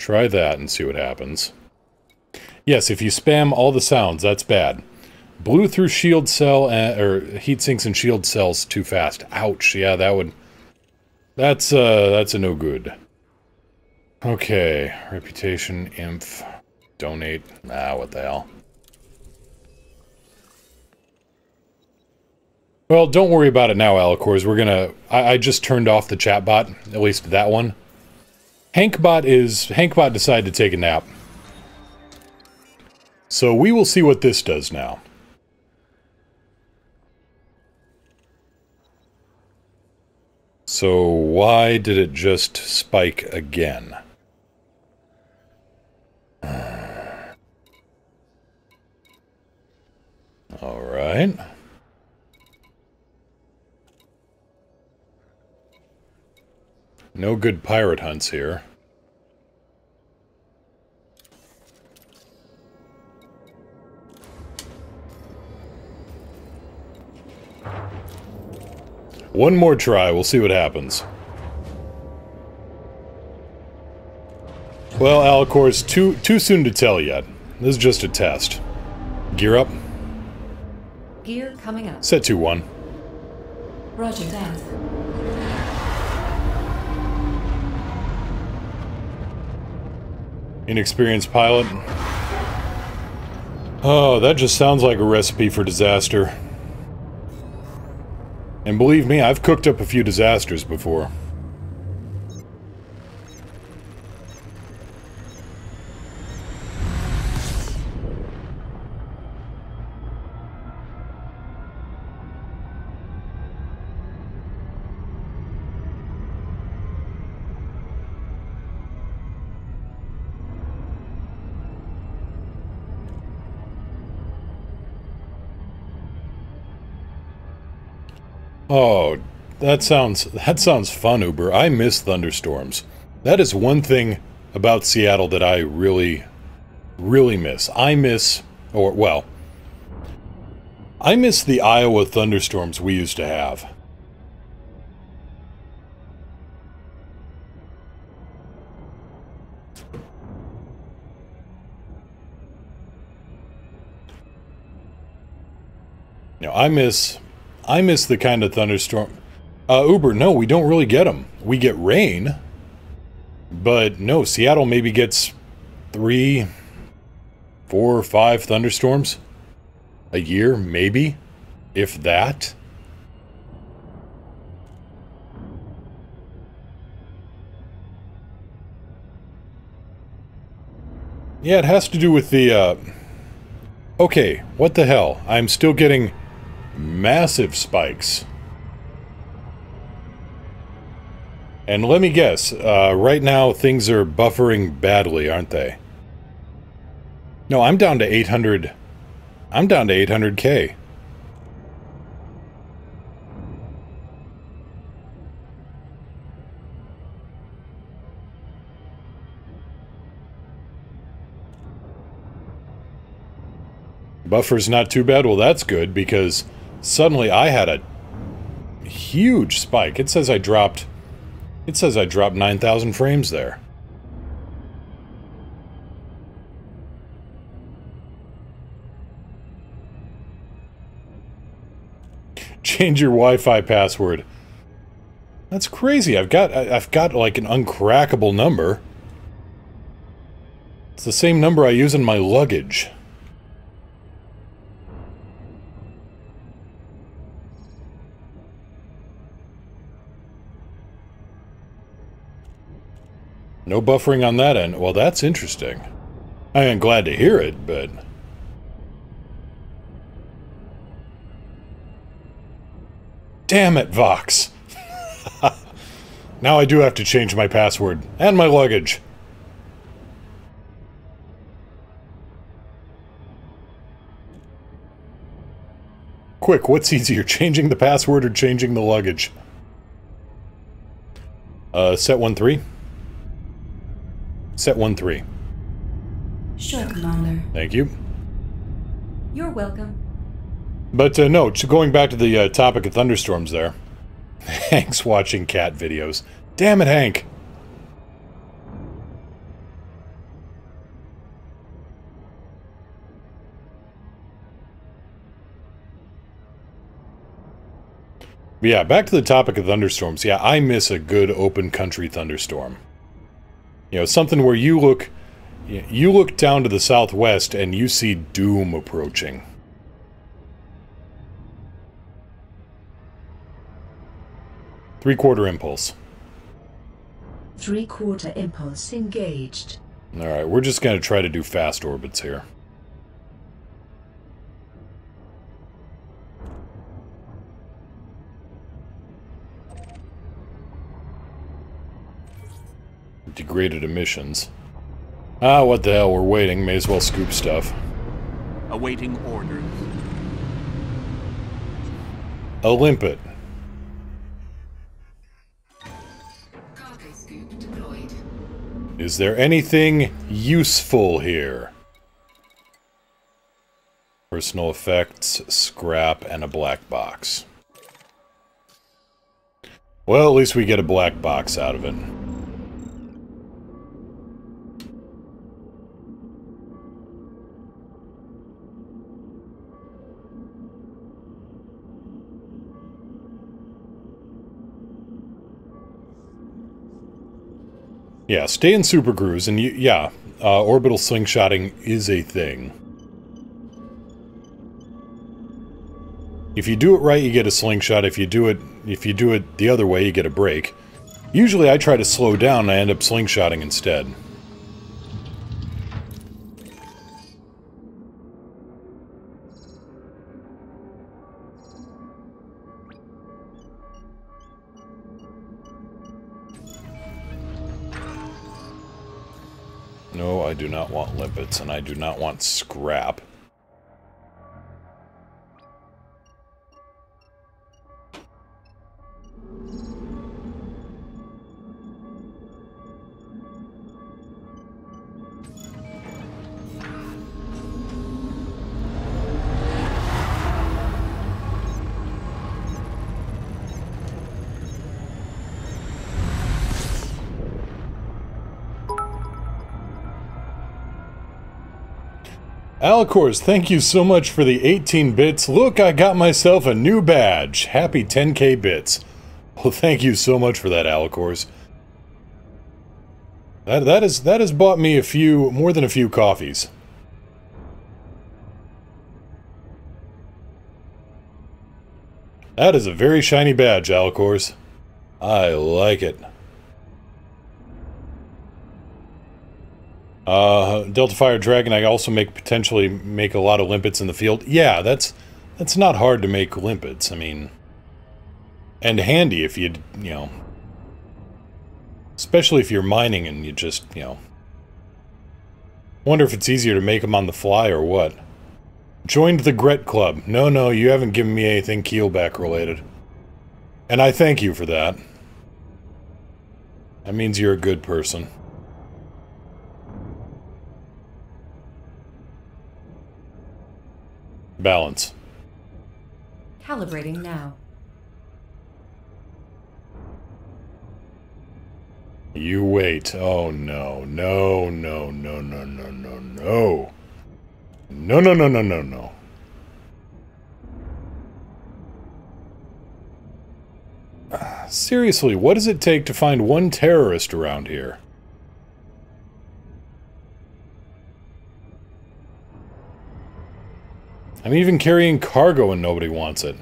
Try that and see what happens. Yes, if you spam all the sounds, that's bad. Blew through shield cell, or heat sinks and shield cells too fast. Ouch, yeah, that would... That's a no good. Okay, reputation, inf, donate, what the hell. Well, don't worry about it now, Alicors. We're gonna... I just turned off the chat bot, at least that one. Hankbot decided to take a nap. So we will see what this does now. So why did it just spike again? Alright. No good pirate hunts here. One more try, we'll see what happens. Well, Alicors, too soon to tell yet. This is just a test. Gear up. Gear coming up. Set 2-1. Roger that. Inexperienced pilot. Oh, that just sounds like a recipe for disaster. And believe me, I've cooked up a few disasters before. Oh, that sounds fun, Uber. I miss thunderstorms. That is one thing about Seattle that I really, really miss. I miss the Iowa thunderstorms we used to have. You know, I miss the kind of thunderstorm... Uber, no, we don't really get them. We get rain. But no, Seattle maybe gets 3, 4, 5 thunderstorms a year, maybe. If that. Yeah, it has to do with the, Okay, what the hell? I'm still getting... massive spikes. And let me guess, right now things are buffering badly, aren't they? No, I'm down to 800... I'm down to 800k. Buffer's not too bad? Well, that's good, because... suddenly I had a huge spike. It says I dropped 9,000 frames there. Change your Wi-Fi password. That's crazy. I've got like an uncrackable number. It's the same number I use in my luggage. No buffering on that end. Well, that's interesting. I am glad to hear it, but... damn it, Vox! Now I do have to change my password. And my luggage. Quick, what's easier, changing the password or changing the luggage? Set 1-3. Set 1-3. Sure, Commander. Thank you. You're welcome. But, no, going back to the topic of thunderstorms there. Hank's watching cat videos. Damn it, Hank! But yeah, back to the topic of thunderstorms. Yeah, I miss a good open country thunderstorm. You know, something where you look down to the southwest and you see doom approaching. Three-quarter impulse. Three-quarter impulse engaged. Alright, we're just going to try to do fast orbits here. Degraded emissions. Ah, what the hell, we're waiting. May as well scoop stuff. Awaiting orders. A limpet. Cargo scoop deployed. Is there anything useful here? Personal effects, scrap, and a black box. Well, at least we get a black box out of it. Yeah, stay in supercruise, and orbital slingshotting is a thing. If you do it right, you get a slingshot. If you do it the other way, you get a break. Usually I try to slow down and I end up slingshotting instead. No, I do not want limpets, and I do not want scrap. Alicors, thank you so much for the 18 bits. Look, I got myself a new badge. Happy 10k bits. Well, thank you so much for that, Alicors. That has bought me more than a few coffees. That is a very shiny badge, Alicors. I like it. Delta Fire Dragon, I also potentially make a lot of limpets in the field. Yeah, that's not hard to make limpets, I mean... And handy if you know... Especially if you're mining and you just, Wonder if it's easier to make them on the fly or what. Joined the Gret Club. No, you haven't given me anything keelback related. And I thank you for that. That means you're a good person. Balance. Calibrating now. You wait. Oh no. No. No. Seriously, what does it take to find one terrorist around here? I'm even carrying cargo and nobody wants it.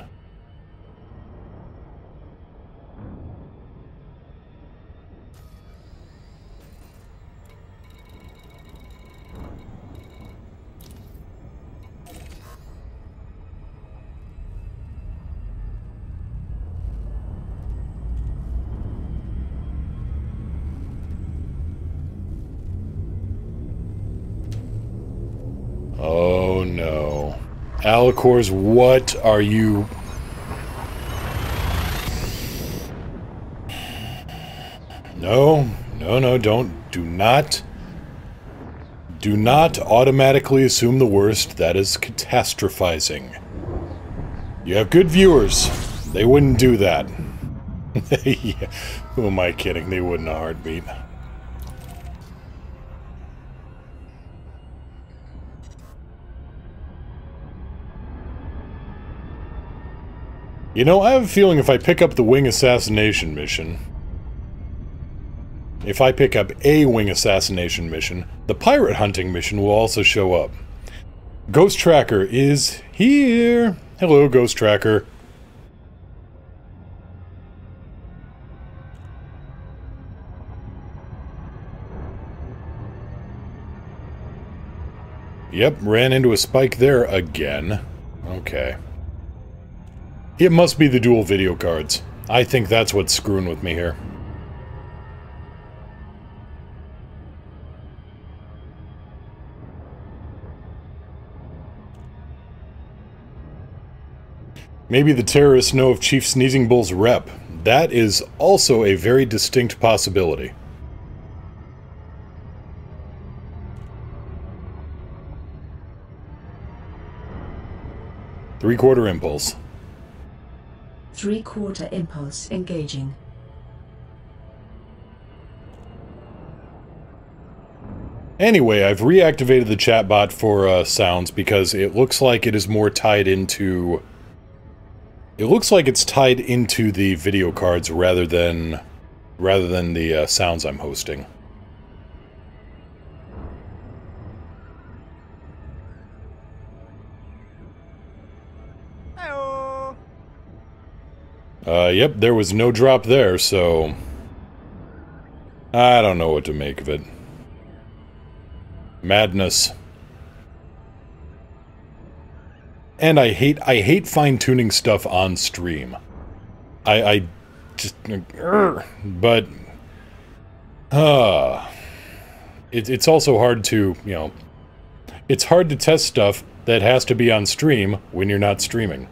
Oh no. Alicors, what are you... No, do not automatically assume the worst. That is catastrophizing. You have good viewers. They wouldn't do that. Yeah. Who am I kidding? They wouldn't a heartbeat. You know, I have a feeling if I pick up the wing assassination mission... If I pick up a wing assassination mission, the pirate hunting mission will also show up. Ghost Tracker is here! Hello, Ghost Tracker. Yep, ran into a spike there again. Okay. It must be the dual video cards. I think that's what's screwing with me here. Maybe the terrorists know of Chief Sneezing Bull's rep. That is also a very distinct possibility. Three-quarter impulse. Three-quarter impulse engaging. Anyway, I've reactivated the chatbot for sounds because it looks like it is more tied into... It looks like it's tied into the video cards rather than the sounds I'm hosting. Yep, there was no drop there, so... I don't know what to make of it. Madness. And I hate fine-tuning stuff on stream. I just... But... It's also hard to, you know... It's hard to test stuff that has to be on stream when you're not streaming.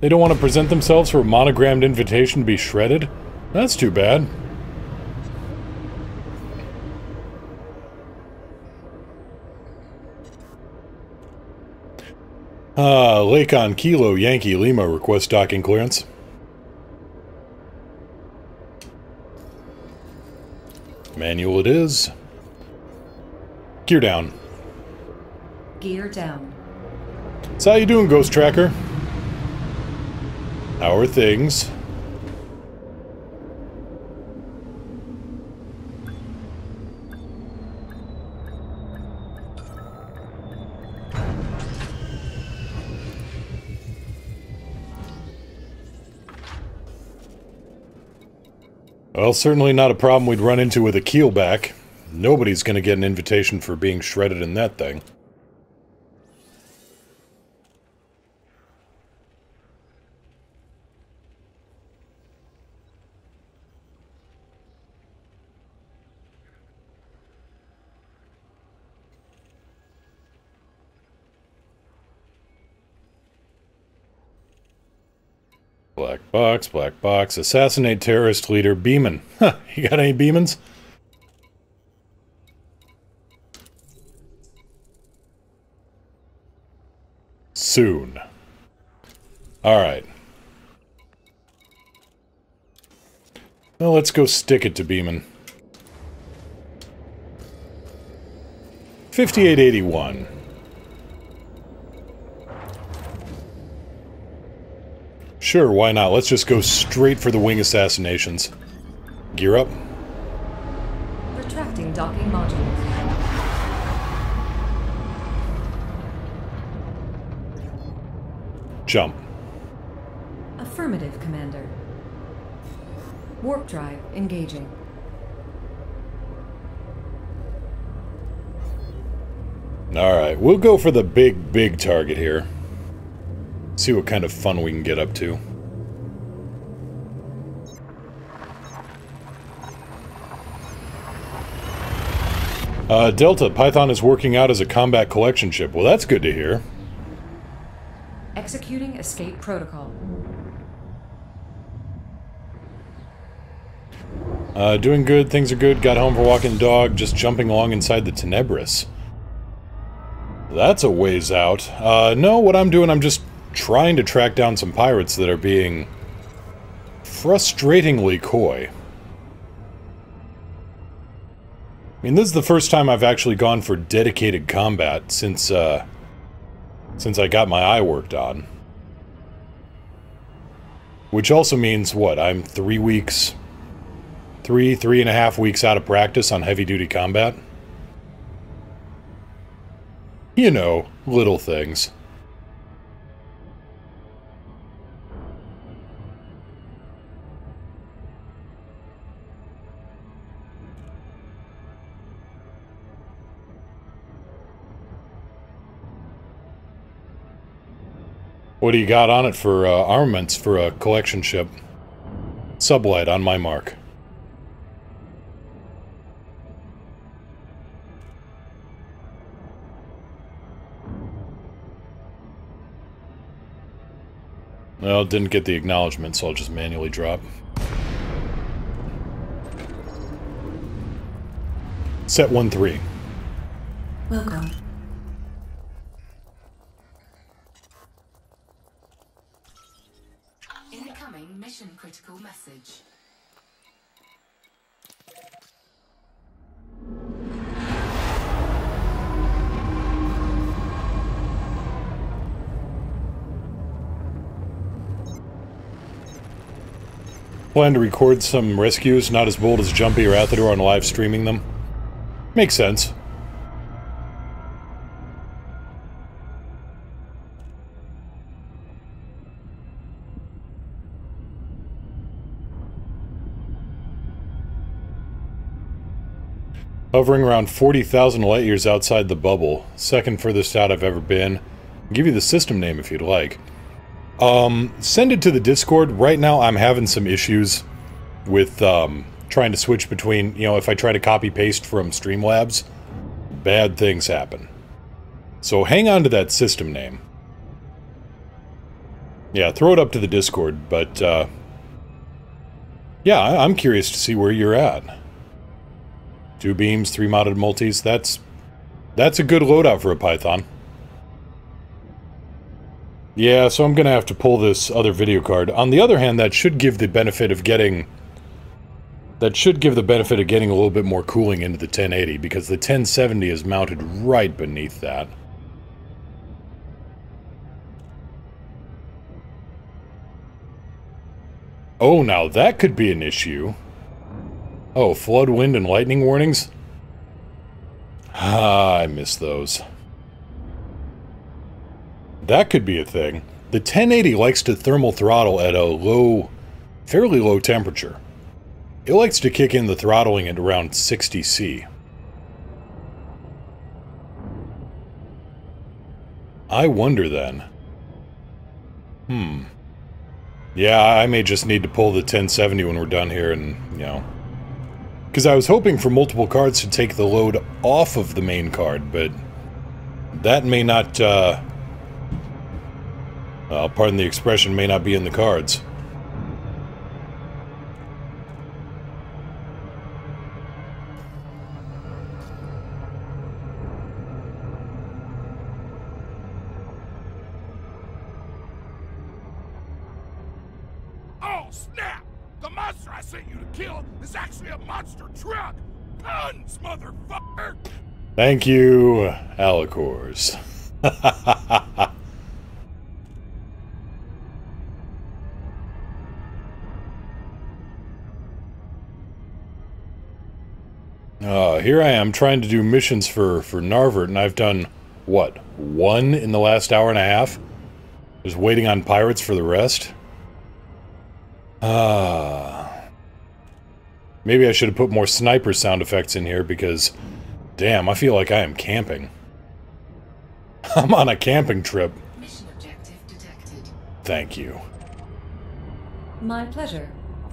They don't want to present themselves for a monogrammed invitation to be shredded? That's too bad. Lake on Kilo Yankee Lima request docking clearance. Manual it is. Gear down. Gear down. So how you doing, Ghost Tracker? How are things? Well, certainly not a problem we'd run into with a keelback. Nobody's gonna get an invitation for being shredded in that thing. Black box. Assassinate terrorist leader Beeman. Huh, you got any Beemans? Soon. Alright. Well, let's go stick it to Beeman. 5881. Sure, why not? Let's just go straight for the wing assassinations. Gear up. Retracting docking modules. Jump. Affirmative, Commander. Warp drive engaging. Alright, we'll go for the big target here. See what kind of fun we can get up to. Delta, Python is working out as a combat collection ship. Well, that's good to hear. Executing escape protocol. Doing good, things are good, got home for walking the dog, just jumping along inside the Tenebris. That's a ways out. No, what I'm doing, I'm just trying to track down some pirates that are being frustratingly coy. I mean, this is the first time I've actually gone for dedicated combat since I got my eye worked on. Which also means, what, I'm 3 weeks... 3.5 weeks out of practice on heavy-duty combat? You know, little things. What do you got on it for armaments for a collection ship? Sublight on my mark. Well, didn't get the acknowledgement, so I'll just manually drop. Set 1-3. Welcome. Incoming mission critical message. Plan to record some rescues, not as bold as Jumpy or Athador on live streaming them. Makes sense. Hovering around 40,000 light years outside the bubble. Second furthest out I've ever been. I'll give you the system name if you'd like. Send it to the Discord. Right now I'm having some issues with, trying to switch between, you know, if I try to copy-paste from Streamlabs, bad things happen. So hang on to that system name. Yeah, throw it up to the Discord, but, yeah, I'm curious to see where you're at. 2 beams, 3 modded multis, that's a good loadout for a Python. Yeah, so I'm gonna have to pull this other video card. On the other hand, that should give the benefit of getting... That should give the benefit of getting a little bit more cooling into the 1080, because the 1070 is mounted right beneath that. Oh, now that could be an issue. Oh, flood, wind, and lightning warnings? Ah, I miss those. That could be a thing. The 1080 likes to thermal throttle at a low, fairly low temperature. It likes to kick in the throttling at around 60 C. I wonder then. Yeah, I may just need to pull the 1070 when we're done here and, you know... Because I was hoping for multiple cards to take the load off of the main card, but... That may not, pardon the expression, may not be in the cards. Oh, snap! The monster I sent you to kill is actually a monster truck! Puns, motherfucker! Thank you, Alicors. Here I am trying to do missions for Narvert, and I've done, what, 1 in the last hour and a half? Just waiting on pirates for the rest? Maybe I should have put more sniper sound effects in here, because, damn, I feel like I am camping. I'm on a camping trip. Mission objective detected. Thank you. My pleasure.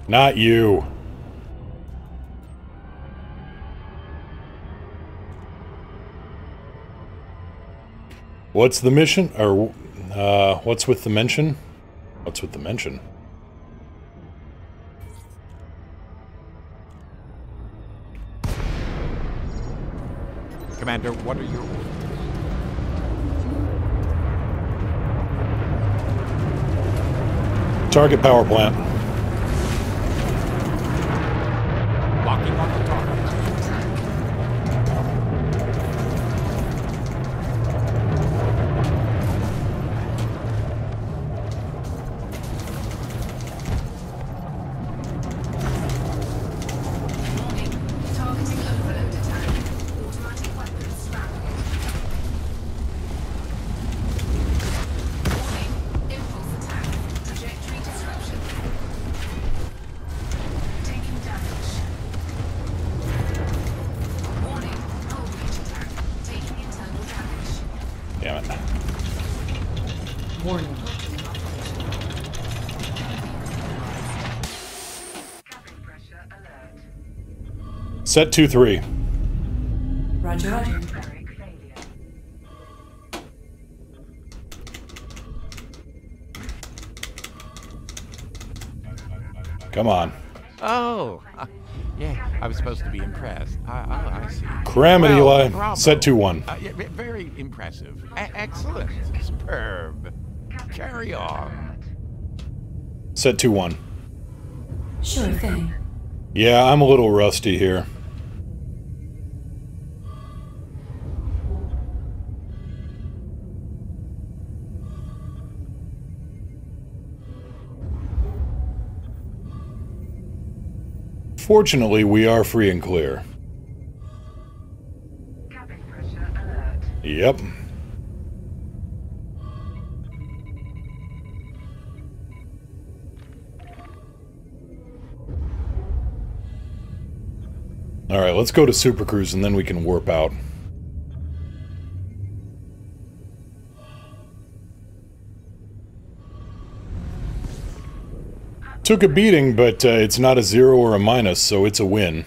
Not you. What's the mission? Or, what's with the mention? What's with the mention? Commander, what are your orders? Target power plant. Locking on the target. Set 2-3. Roger, roger. Come on. Oh, yeah, I was supposed to be impressed. I see. Cram it, Well, Eli. bravo. Set 2-1. Yeah, very impressive. Excellent. Superb. Carry on. Set 2-1. Sure thing. Yeah, I'm a little rusty here. Fortunately, we are free and clear. Cabin pressure alert. Yep. Alright, let's go to Super Cruise and then we can warp out. Took a beating, but it's not a 0 or a minus, so it's a win.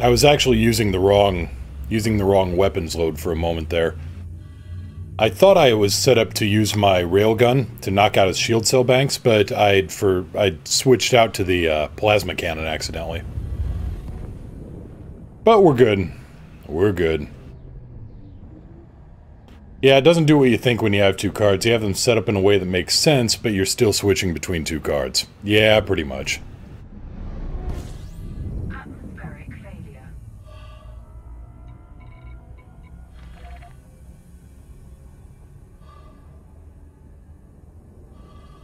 I was actually using the wrong weapons load for a moment there. I thought I was set up to use my railgun to knock out his shield cell banks, but I'd switched out to the plasma cannon accidentally. But we're good. We're good. Yeah, it doesn't do what you think when you have two cards. You have them set up in a way that makes sense, but you're still switching between two cards. Yeah, pretty much. Atmospheric failure.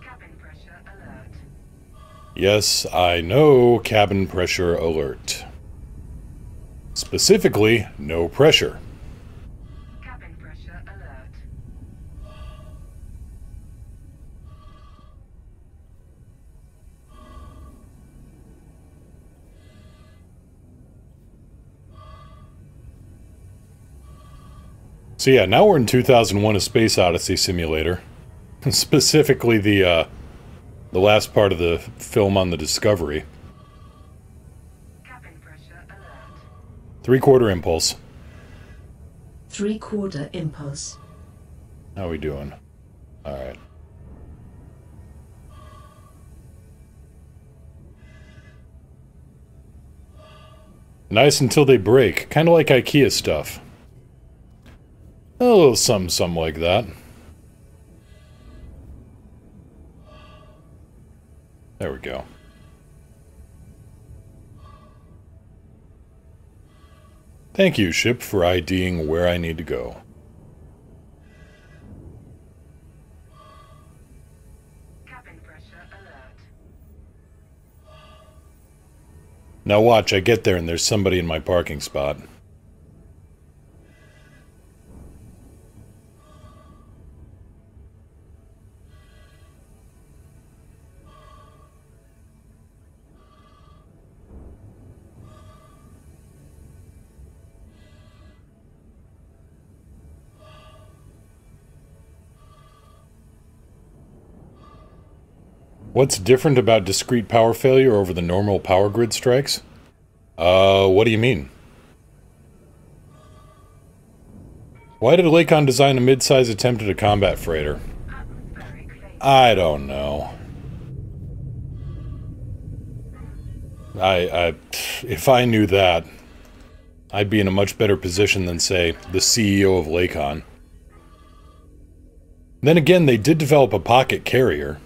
Cabin pressure alert. Yes, I know, cabin pressure alert. Specifically, no pressure. Cabin pressure alert. So yeah, now we're in 2001: A Space Odyssey simulator. Specifically the last part of the film on the Discovery. Cabin pressure alert. 3/4 impulse. 3/4 impulse. How we doing? Alright. Nice until they break. Kind of like IKEA stuff. A little something like that. There we go. Thank you, ship, for IDing where I need to go. Cabin pressure alert. Now watch, I get there and there's somebody in my parking spot. What's different about discrete power failure over the normal power grid strikes? What do you mean? Why did Lakon design a mid-size attempt at a combat freighter? I don't know. If I knew that, I'd be in a much better position than, say, the CEO of Lakon. Then again, they did develop a pocket carrier.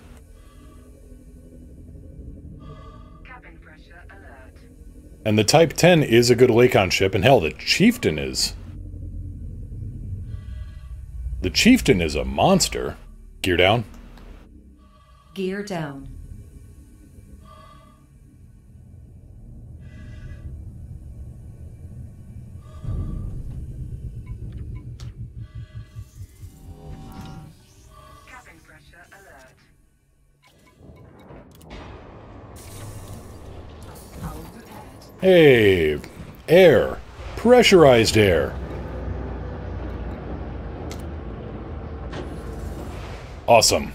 And the Type 10 is a good Lakon ship, and hell, the Chieftain is. The Chieftain is a monster. Gear down. Gear down. Cabin pressure alert. Hull prepared. Hey, air. Pressurized air. Awesome.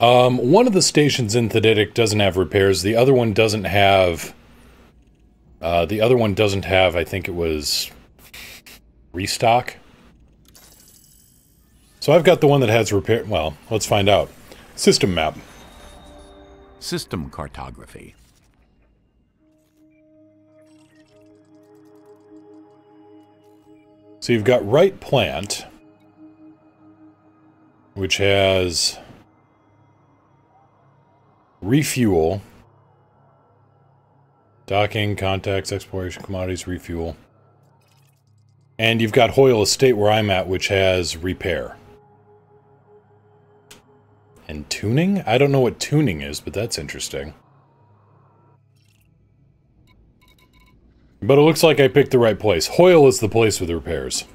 One of the stations in Thaditic doesn't have repairs. The other one doesn't have... I think it was... restock. So I've got the one that has repair... Well, let's find out. System map. System cartography. So you've got right plant, which has refuel, docking, contacts, exploration, commodities, refuel. And you've got Hoyle Estate, where I'm at, which has repair. And tuning? I don't know what tuning is, but that's interesting. But it looks like I picked the right place. Hoyle is the place with repairs.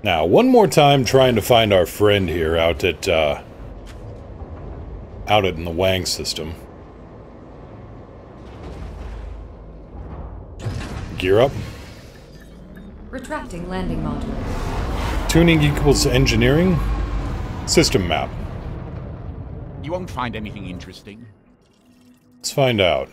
Now, one more time trying to find our friend here out in the Wang system. Gear up. Retracting landing module. Tuning equals engineering. System map. You won't find anything interesting. Let's find out.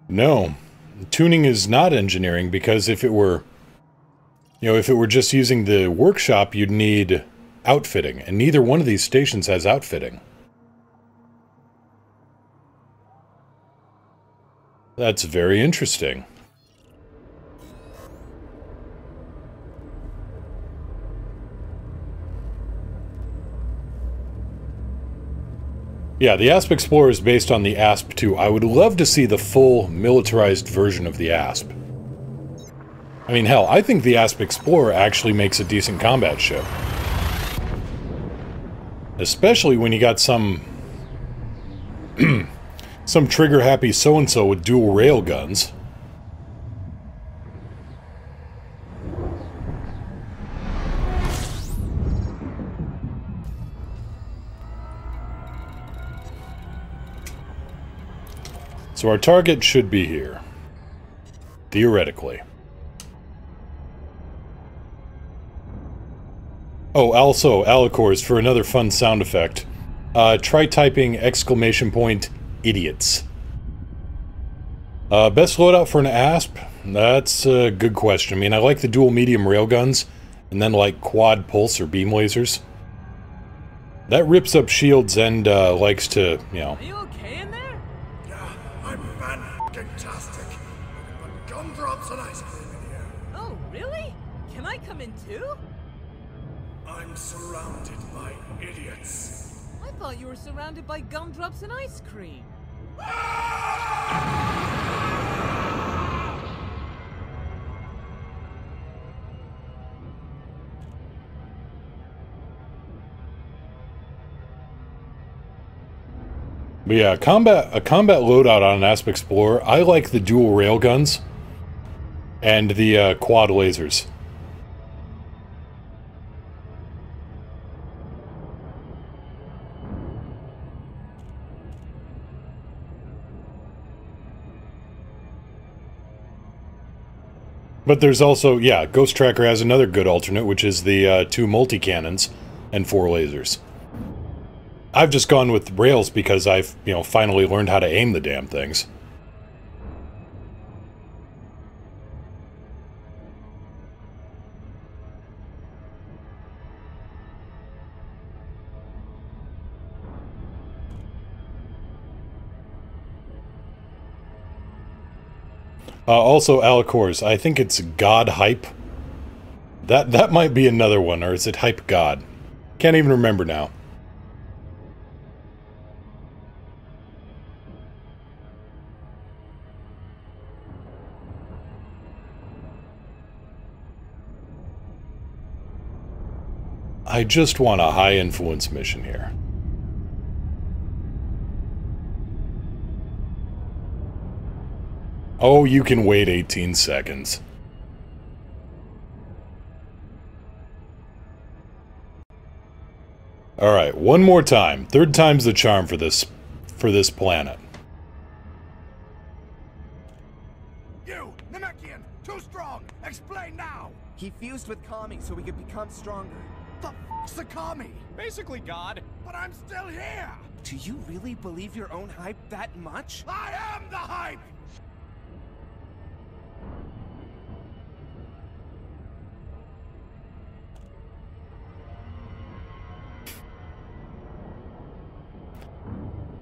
No. Tuning is not engineering, because if it were... if it were just using the workshop, you'd need outfitting, and neither one of these stations has outfitting. That's very interesting. Yeah, the ASP Explorer is based on the ASP 2. I would love to see the full militarized version of the ASP. I mean, hell, I think the ASP Explorer actually makes a decent combat ship. Especially when you got some... some trigger-happy so-and-so with dual rail guns. So our target should be here. Theoretically. Oh, also, Alicors, for another fun sound effect. Try typing exclamation point idiots. Best loadout for an ASP? That's a good question. I mean, I like the dual medium railguns, and then like quad pulse or beam lasers. That rips up shields and likes to, you know... Are you okay in there? Yeah, I'm fantastic. But gumdrops and ice cream in here. Oh, really? Can I come in too? I'm surrounded by idiots. I thought you were surrounded by gumdrops and ice cream. But yeah, a combat loadout on an ASP Explorer, I like the dual railguns and the quad lasers. But there's also, yeah, Ghost Tracker has another good alternate, which is the 2 multi-cannons and 4 lasers. I've just gone with rails because I've, finally learned how to aim the damn things. Also, Alicors, I think it's God Hype. That might be another one, or is it Hype God? Can't even remember now. I just want a high-influence mission here. Oh, you can wait 18 seconds. Alright, one more time. Third time's the charm for this planet. You, Namekian, too strong. Explain now. He fused with Kami so we could become stronger. The f***'s a commie? Basically God. But I'm still here. Do you really believe your own hype that much? I am the hype.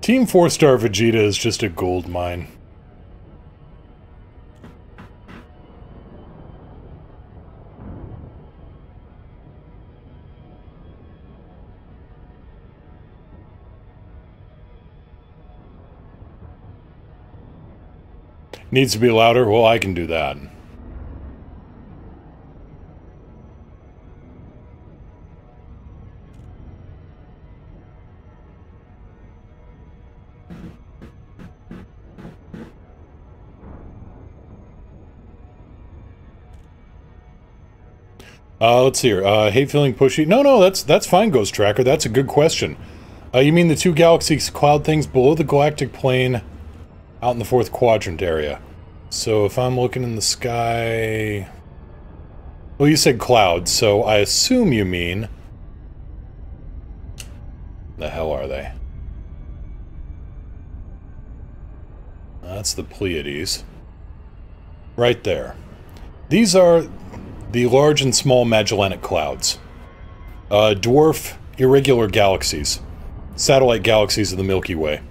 Team 4-star Vegeta is just a gold mine. Needs to be louder? Well, I can do that. Let's see here. Hate feeling pushy. No, that's fine, Ghost Tracker. That's a good question. You mean the two galaxy cloud things below the galactic plane out in the 4th quadrant area. So if I'm looking in the sky... Well, you said clouds, so I assume you mean... The hell are they? That's the Pleiades. Right there. These are the large and small Magellanic Clouds. Dwarf irregular galaxies. Satellite galaxies of the Milky Way.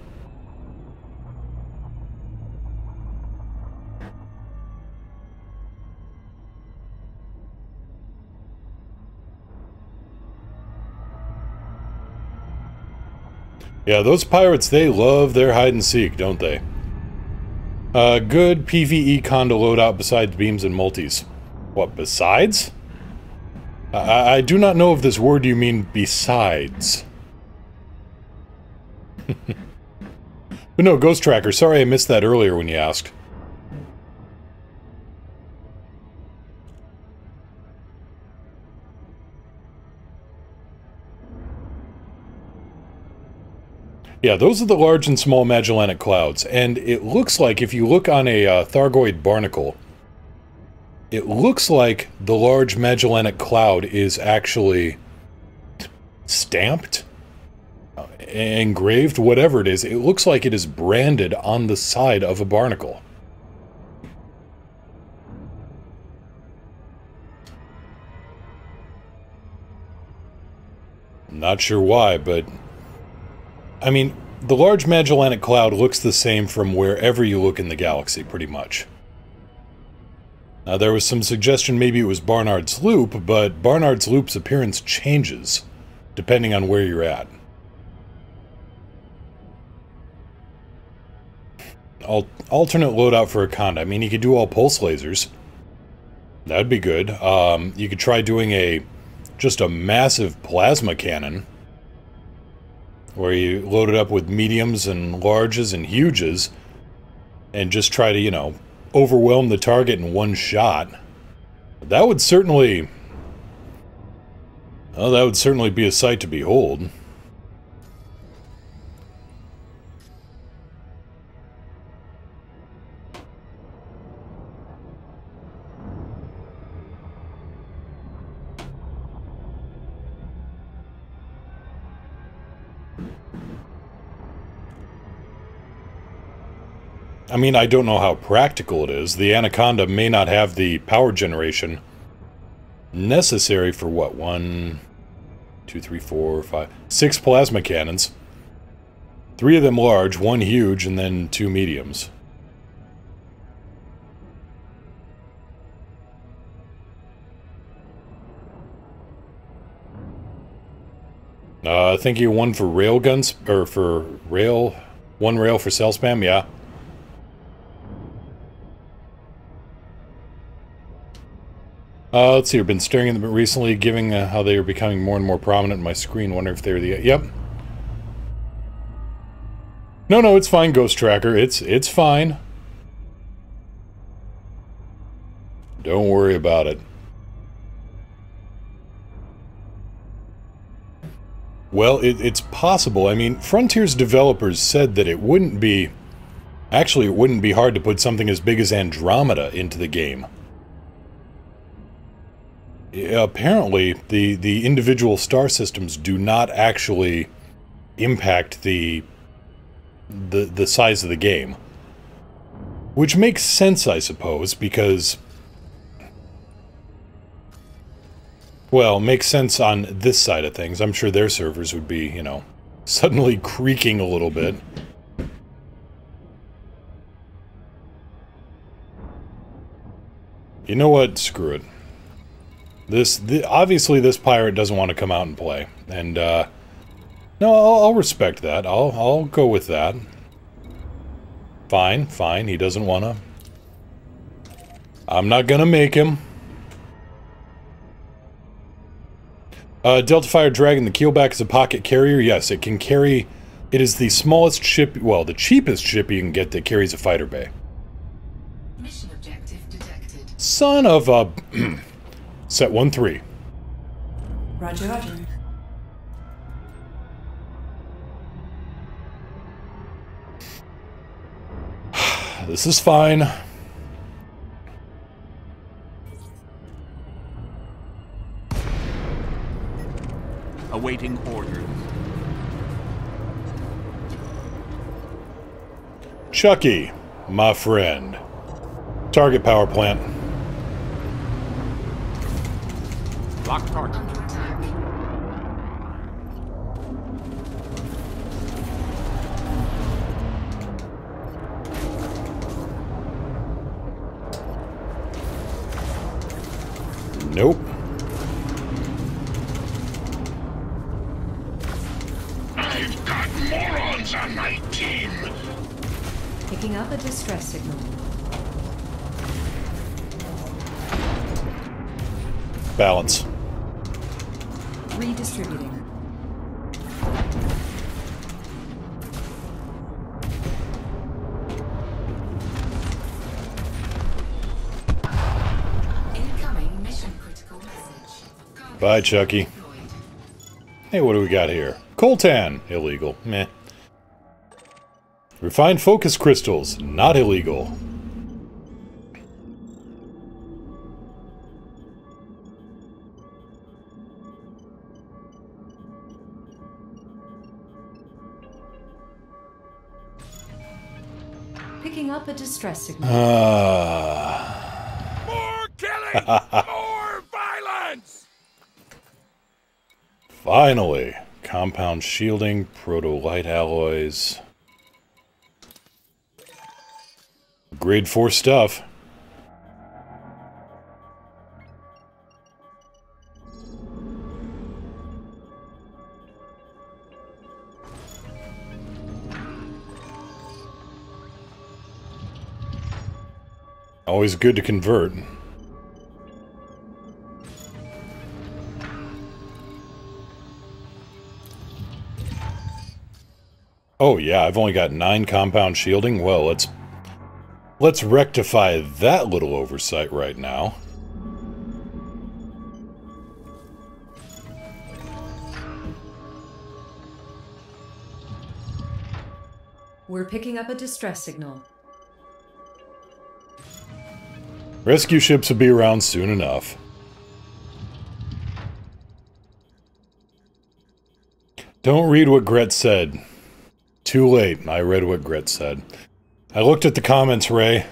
Yeah, those pirates, they love their hide-and-seek, don't they? Good PvE Conda loadout besides beams and multis. What, besides? I do not know if this word you mean besides. But no, Ghost Tracker, sorry I missed that earlier when you asked. Yeah, those are the large and small Magellanic Clouds, and it looks like, if you look on a Thargoid barnacle, it looks like the large Magellanic Cloud is actually stamped, engraved, whatever it is. It looks like it is branded on the side of a barnacle. Not sure why, but... I mean, the large Magellanic Cloud looks the same from wherever you look in the galaxy, pretty much. Now, there was some suggestion maybe it was Barnard's Loop, but Barnard's Loop's appearance changes, depending on where you're at. Alternate loadout for a Conda. I mean, you could do all pulse lasers. That'd be good. You could try doing just a massive plasma cannon, where you load it up with mediums and larges and huges, and just try to, you know, overwhelm the target in one shot. That would certainly... Well, that would certainly be a sight to behold. I mean, I don't know how practical it is. The Anaconda may not have the power generation necessary for, what, 1, 2, 3, 4, 5, 6 plasma cannons. 3 of them large, 1 huge, and then 2 mediums. I think you 1 for rail guns, or for rail, 1 rail for cell spam, yeah. Let's see, I've been staring at them recently, giving how they are becoming more and more prominent in my screen. Wonder if they're the... Yep. No, it's fine, Ghost Tracker. It's fine. Don't worry about it. Well, it's possible. I mean, Frontier's developers said that it wouldn't be... Actually, it wouldn't be hard to put something as big as Andromeda into the game. Apparently, the individual star systems do not actually impact the size of the game. Which makes sense, I suppose, because... Well, makes sense on this side of things. I'm sure their servers would be, you know, suddenly creaking a little bit. You know what? Screw it. Obviously this pirate doesn't want to come out and play. And, no, I'll respect that. I'll go with that. Fine, fine. He doesn't want to. I'm not gonna make him. Delta Fire Dragon, the keelback is a pocket carrier. Yes, it can carry... It is the smallest ship... Well, the cheapest ship you can get that carries a fighter bay. Mission objective detected. Son of a... Set 1-3. Roger, roger. This is fine. Awaiting orders. Chucky, my friend. Target power plant. Lock target. Under attack. Nope. I've got morons on my team. Picking up a distress signal. Balance. Redistributing. Incoming mission critical message. Cargo Bye, Chucky. deployed. Hey, what do we got here? Coltan. Illegal. Meh. Refined focus crystals. Not illegal. Picking up a distress signal. More killing! More violence! Finally. Compound shielding, proto-light alloys. Grade 4 stuff. Always good to convert. Oh yeah, I've only got 9 compound shielding. Well, let's rectify that little oversight right now. We're picking up a distress signal. Rescue ships will be around soon enough. Don't read what Gret said. Too late, I read what Gret said. I looked at the comments, Ray.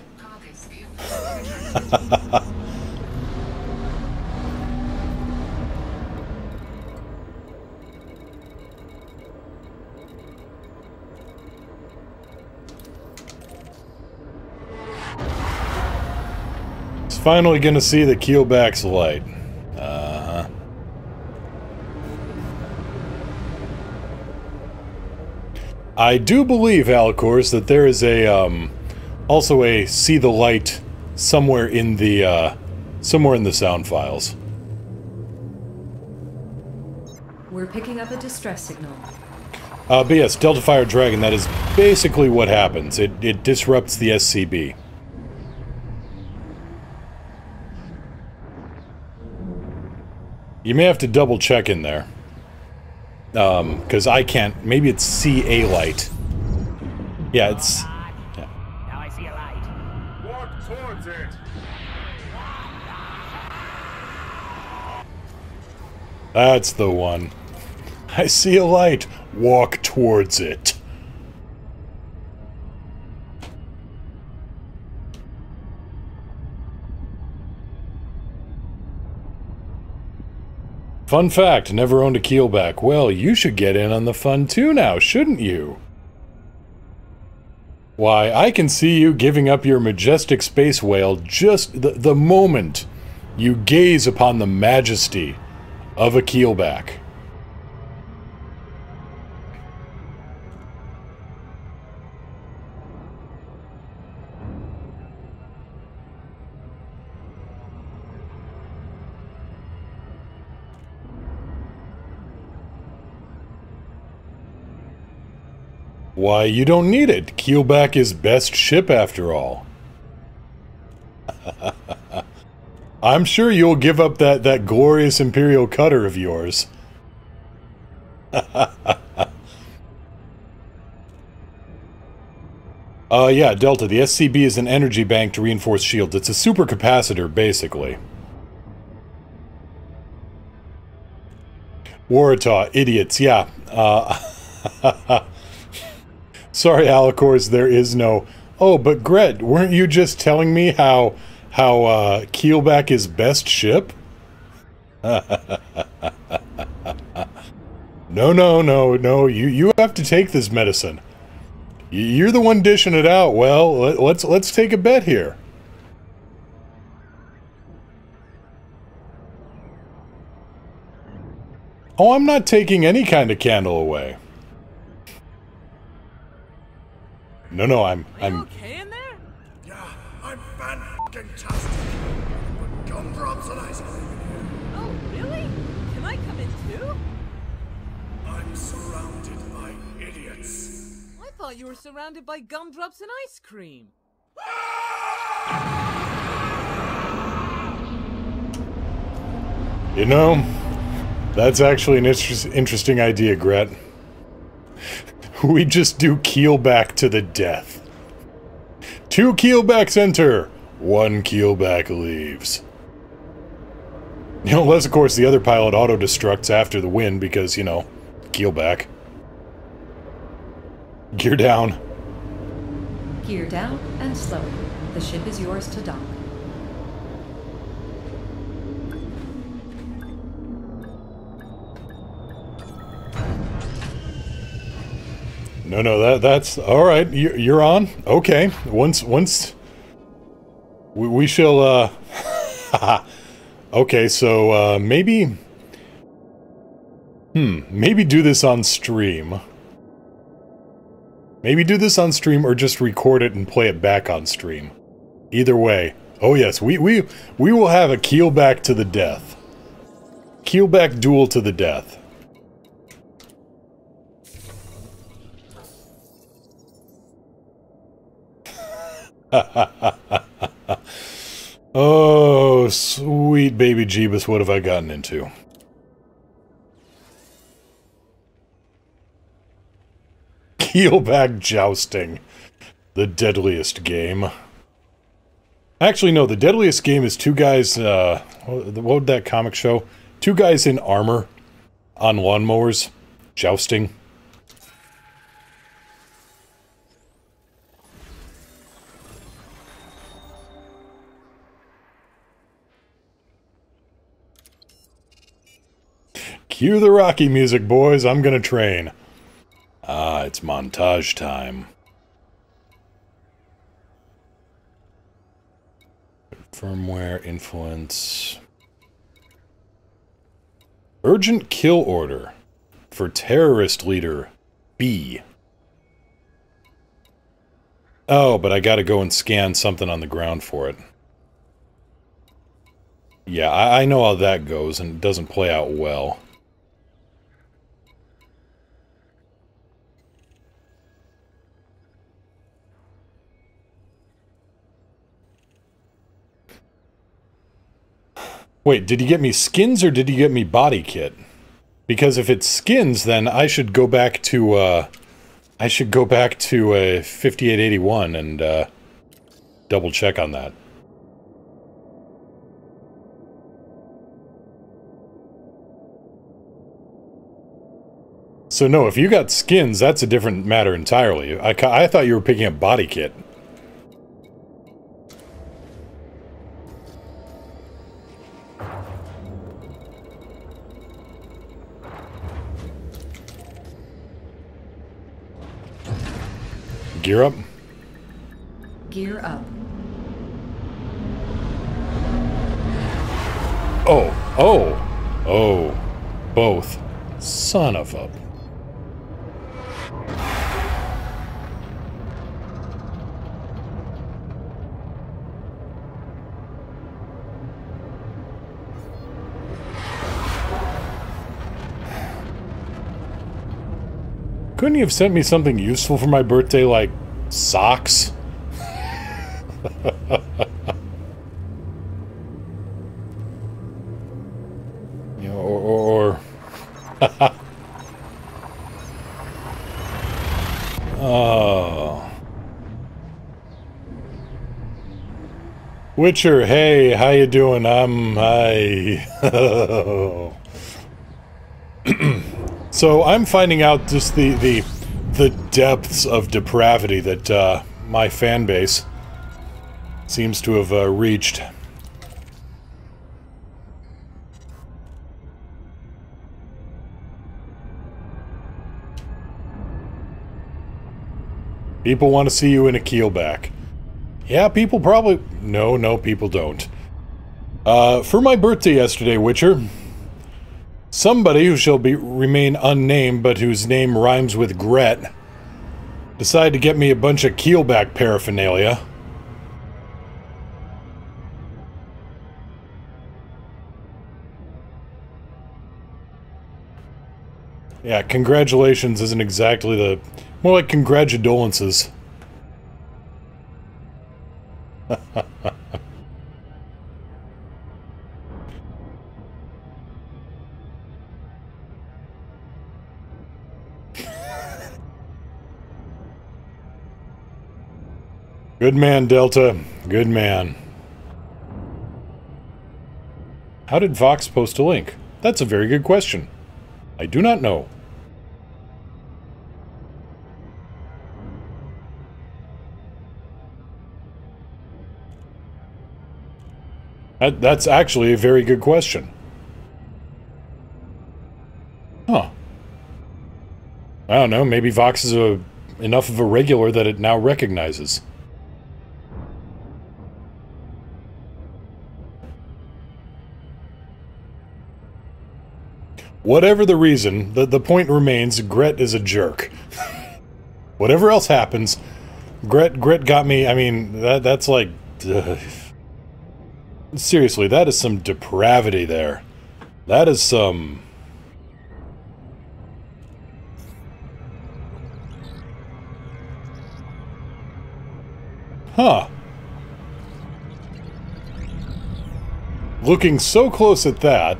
It's finally gonna see the keelback's light. Uh-huh. I do believe, Alcors, that there is a, also a see the light somewhere in the sound files. We're picking up a distress signal. But yes, Delta Fire Dragon, that is basically what happens. It disrupts the SCB. You may have to double check in there. Because I can't... Maybe it's CA light. Yeah, it's... Yeah. Now I see a light. Walk towards it. That's the one. I see a light. Walk towards it. Fun fact, never owned a keelback. Well, you should get in on the fun too now, shouldn't you? Why, I can see you giving up your majestic space whale just the moment you gaze upon the majesty of a keelback. Why, you don't need it. Keelback is best ship after all. I'm sure you'll give up that glorious Imperial cutter of yours. Yeah, Delta, the SCB is an energy bank to reinforce shields. It's a supercapacitor, basically. Waratah, idiots, yeah. Sorry, Alicors, there is no... Oh, but Gret, weren't you just telling me how Keelback is best ship? No, you have to take this medicine. You're the one dishing it out. Well, let's take a bet here. Oh, I'm not taking any kind of candle away. No, I'm okay in there? Yeah, I'm fan-tastic. But gumdrops and ice cream. Oh, really? Can I come in too? I'm surrounded by idiots. I thought you were surrounded by gumdrops and ice cream. You know, that's actually an interesting idea, Gret. We just do keelback to the death. 2 keelbacks enter, 1 keelback leaves. You know, unless, of course, the other pilot auto-destructs after the win because, you know, keelback. Gear down. Gear down and slow. The ship is yours to dock. No, that's... Alright, you're on. Okay, once... We shall, Okay, so, maybe... Maybe do this on stream. Maybe do this on stream or just record it and play it back on stream. Either way. Oh yes, we will have a keelback to the death. Keelback duel to the death. Oh, sweet baby Jeebus, what have I gotten into? Keelback jousting. The deadliest game. Actually, no, the deadliest game is 2 guys, what would that comic show? 2 guys in armor on lawnmowers jousting. Cue the Rocky music, boys. I'm gonna train. Ah, it's montage time. Firmware, influence... Urgent kill order for terrorist leader B. Oh, but I gotta go and scan something on the ground for it. Yeah, I know how that goes, and it doesn't play out well. Wait, did he get me skins or did he get me body kit? Because if it's skins, then I should go back to, 5881 and, double check on that. So no, if you got skins, that's a different matter entirely. I thought you were picking up body kit. Gear up. Gear up. Oh, both. Son of a... Couldn't you have sent me something useful for my birthday, like socks? You know, or oh. Witcher, hey, how you doing? So I'm finding out just the depths of depravity that my fan base seems to have reached. People want to see you in a keelback. Yeah, people probably... No, people don't. For my birthday yesterday, Witcher, somebody who shall remain unnamed, but whose name rhymes with Gret, decided to get me a bunch of keelback paraphernalia. Yeah, congratulations isn't exactly the... More like congratudolences. Good man, Delta. Good man. How did Vox post a link? That's a very good question. I do not know. That's actually a very good question. Huh. I don't know, maybe Vox is enough of a regular that it now recognizes. Whatever the reason, the point remains, Gret is a jerk. Whatever else happens, Gret got me, I mean, that's like... seriously, that is some depravity there. That is some... Huh. Looking so close at that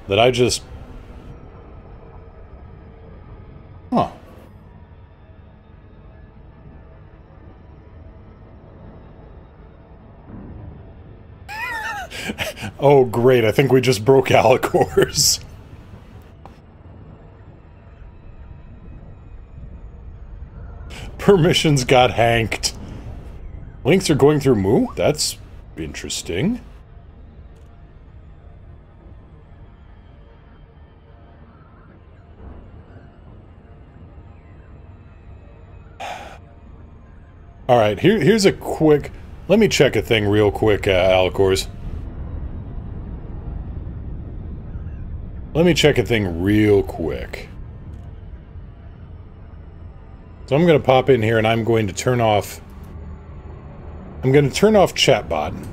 I just... Huh. Oh, great. I think we just broke Alicor's. Permissions got hanked. Links are going through Moo? That's interesting. Alright, here's a quick... Let me check a thing real quick, Alicor's. Let me check a thing real quick. So I'm going to pop in here and I'm going to turn off... I'm going to turn off chatbot.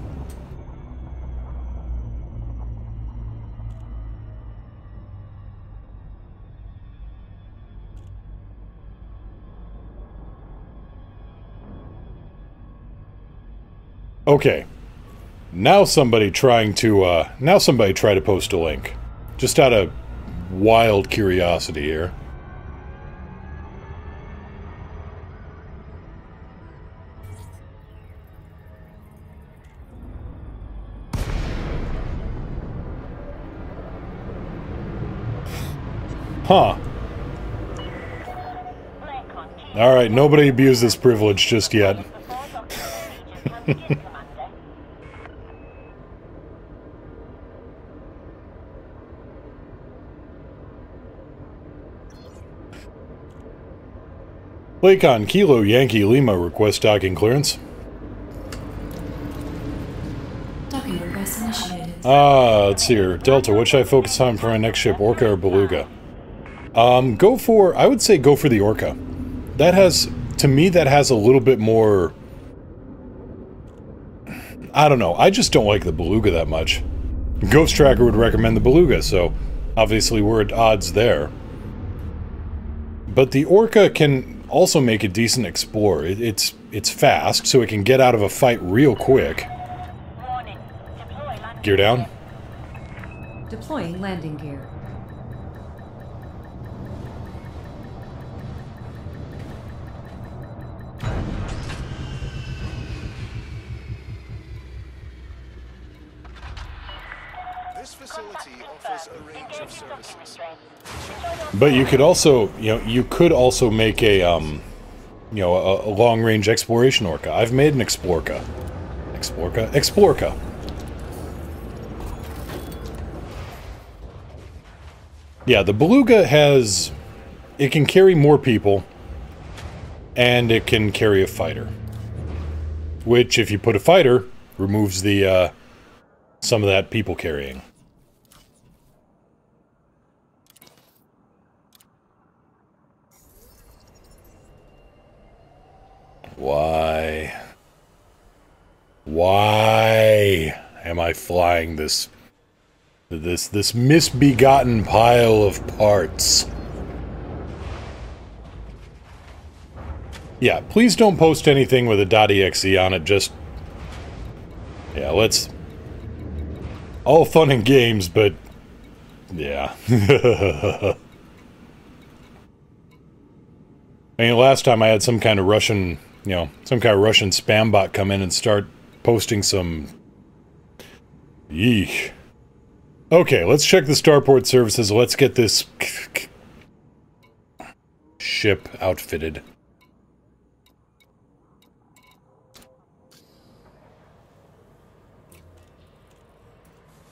Okay. Now somebody try to post a link. Just out of wild curiosity here. Huh. Alright, nobody abuse this privilege just yet. Lakon, Kilo, Yankee, Lima, request docking clearance. Docking request initiated. Let's see here. Delta, what should I focus on for my next ship, ORCA or Beluga? I would say go for the ORCA. That has, to me, that has a little bit more... I don't know, I just don't like the Beluga that much. Ghost Tracker would recommend the Beluga, so obviously we're at odds there. But the ORCA can also make a decent explorer. It's fast, so it can get out of a fight real quick. Gear down. Deploying landing gear. This facility offers a range of services. But you could also, you could also make a, a long-range exploration ORCA. I've made an Explorca. Explorca. Yeah, the Beluga has... It can carry more people, and it can carry a fighter. Which, if you put a fighter, removes the, some of that people carrying. Why am I flying this misbegotten pile of parts? Yeah, please don't post anything with a .exe on it, just... Yeah, let's... All fun and games, but... Yeah. I mean, last time I had some kind of Russian... some kind of Russian spam bot come in and start posting some... Yeesh. Okay, let's check the starport services. Let's get this... ship outfitted.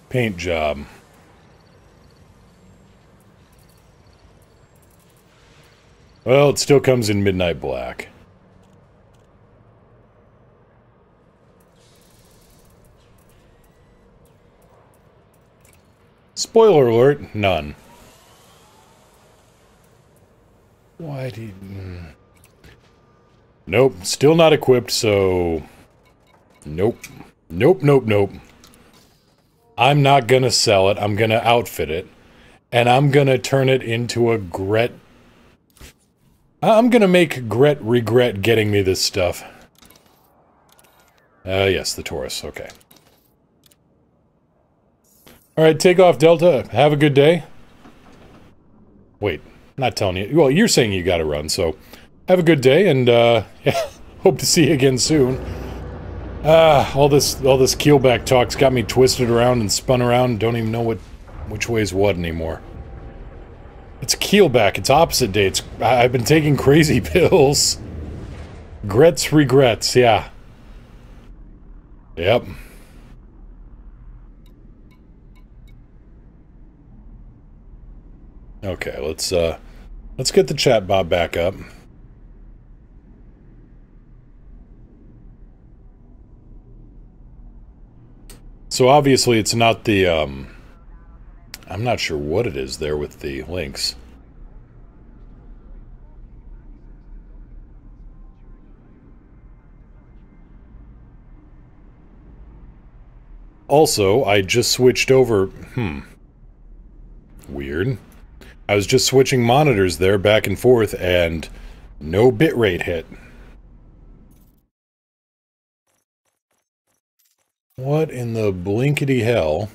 Paint job. Well, it still comes in midnight black. Spoiler alert, none. Why do you... Nope, still not equipped, so... Nope. Nope. I'm not gonna sell it, I'm gonna outfit it. And I'm gonna turn it into a Gret... I'm gonna make Gret regret getting me this stuff. Yes, the Taurus, okay. Alright, take off, Delta. Have a good day. Wait, not telling you. Well, you're saying you gotta run, so... Have a good day, and, yeah, hope to see you again soon. All this keelback talk's got me twisted around and spun around, don't even know which way is what anymore. It's keelback, it's opposite day, I've been taking crazy pills. Grets regrets, yeah. Yep. Okay, let's get the chat bot back up. So obviously it's not the, I'm not sure what it is there with the links. Also, I just switched over, weird. I was just switching monitors there back and forth and no bitrate hit. What in the blinkety hell?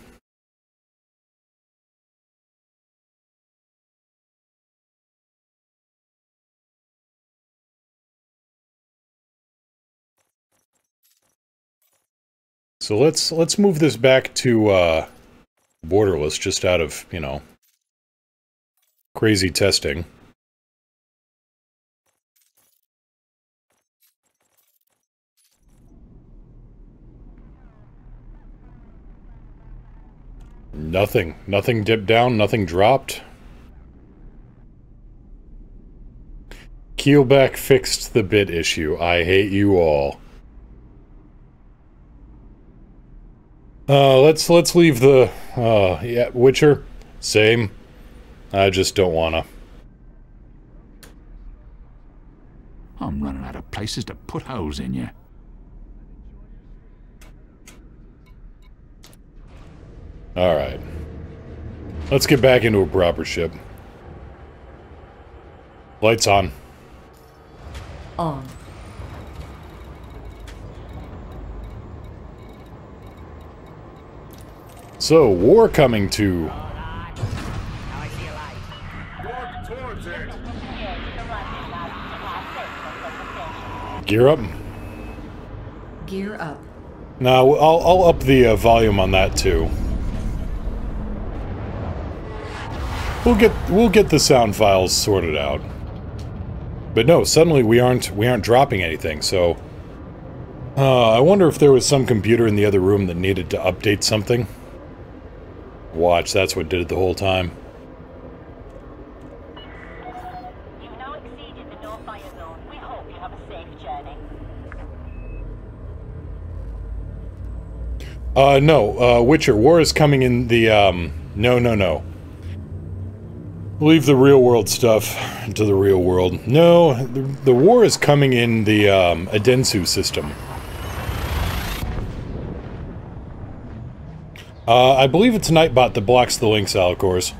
So let's move this back to borderless, just out of, you know, crazy testing. Nothing dipped down, nothing dropped. Keelback fixed the bit issue. I hate you all. Let's leave the, yeah, Witcher. Same. I just don't wanna. I'm running out of places to put holes in you. Alright. Let's get back into a proper ship. Lights on. On. So, war coming to... Gear up? Gear up. Now, I'll up the volume on that too. We'll get the sound files sorted out. But no, suddenly we aren't dropping anything, so... I wonder if there was some computer in the other room that needed to update something. Watch, that's what did it the whole time. You've now exceeded the no-fire zone. We hope you have a safe journey. No, Witcher, war is coming in the, no. Leave the real-world stuff to the real world. No, the war is coming in the, Adensu system. I believe it's Nightbot that blocks the links, Alicors.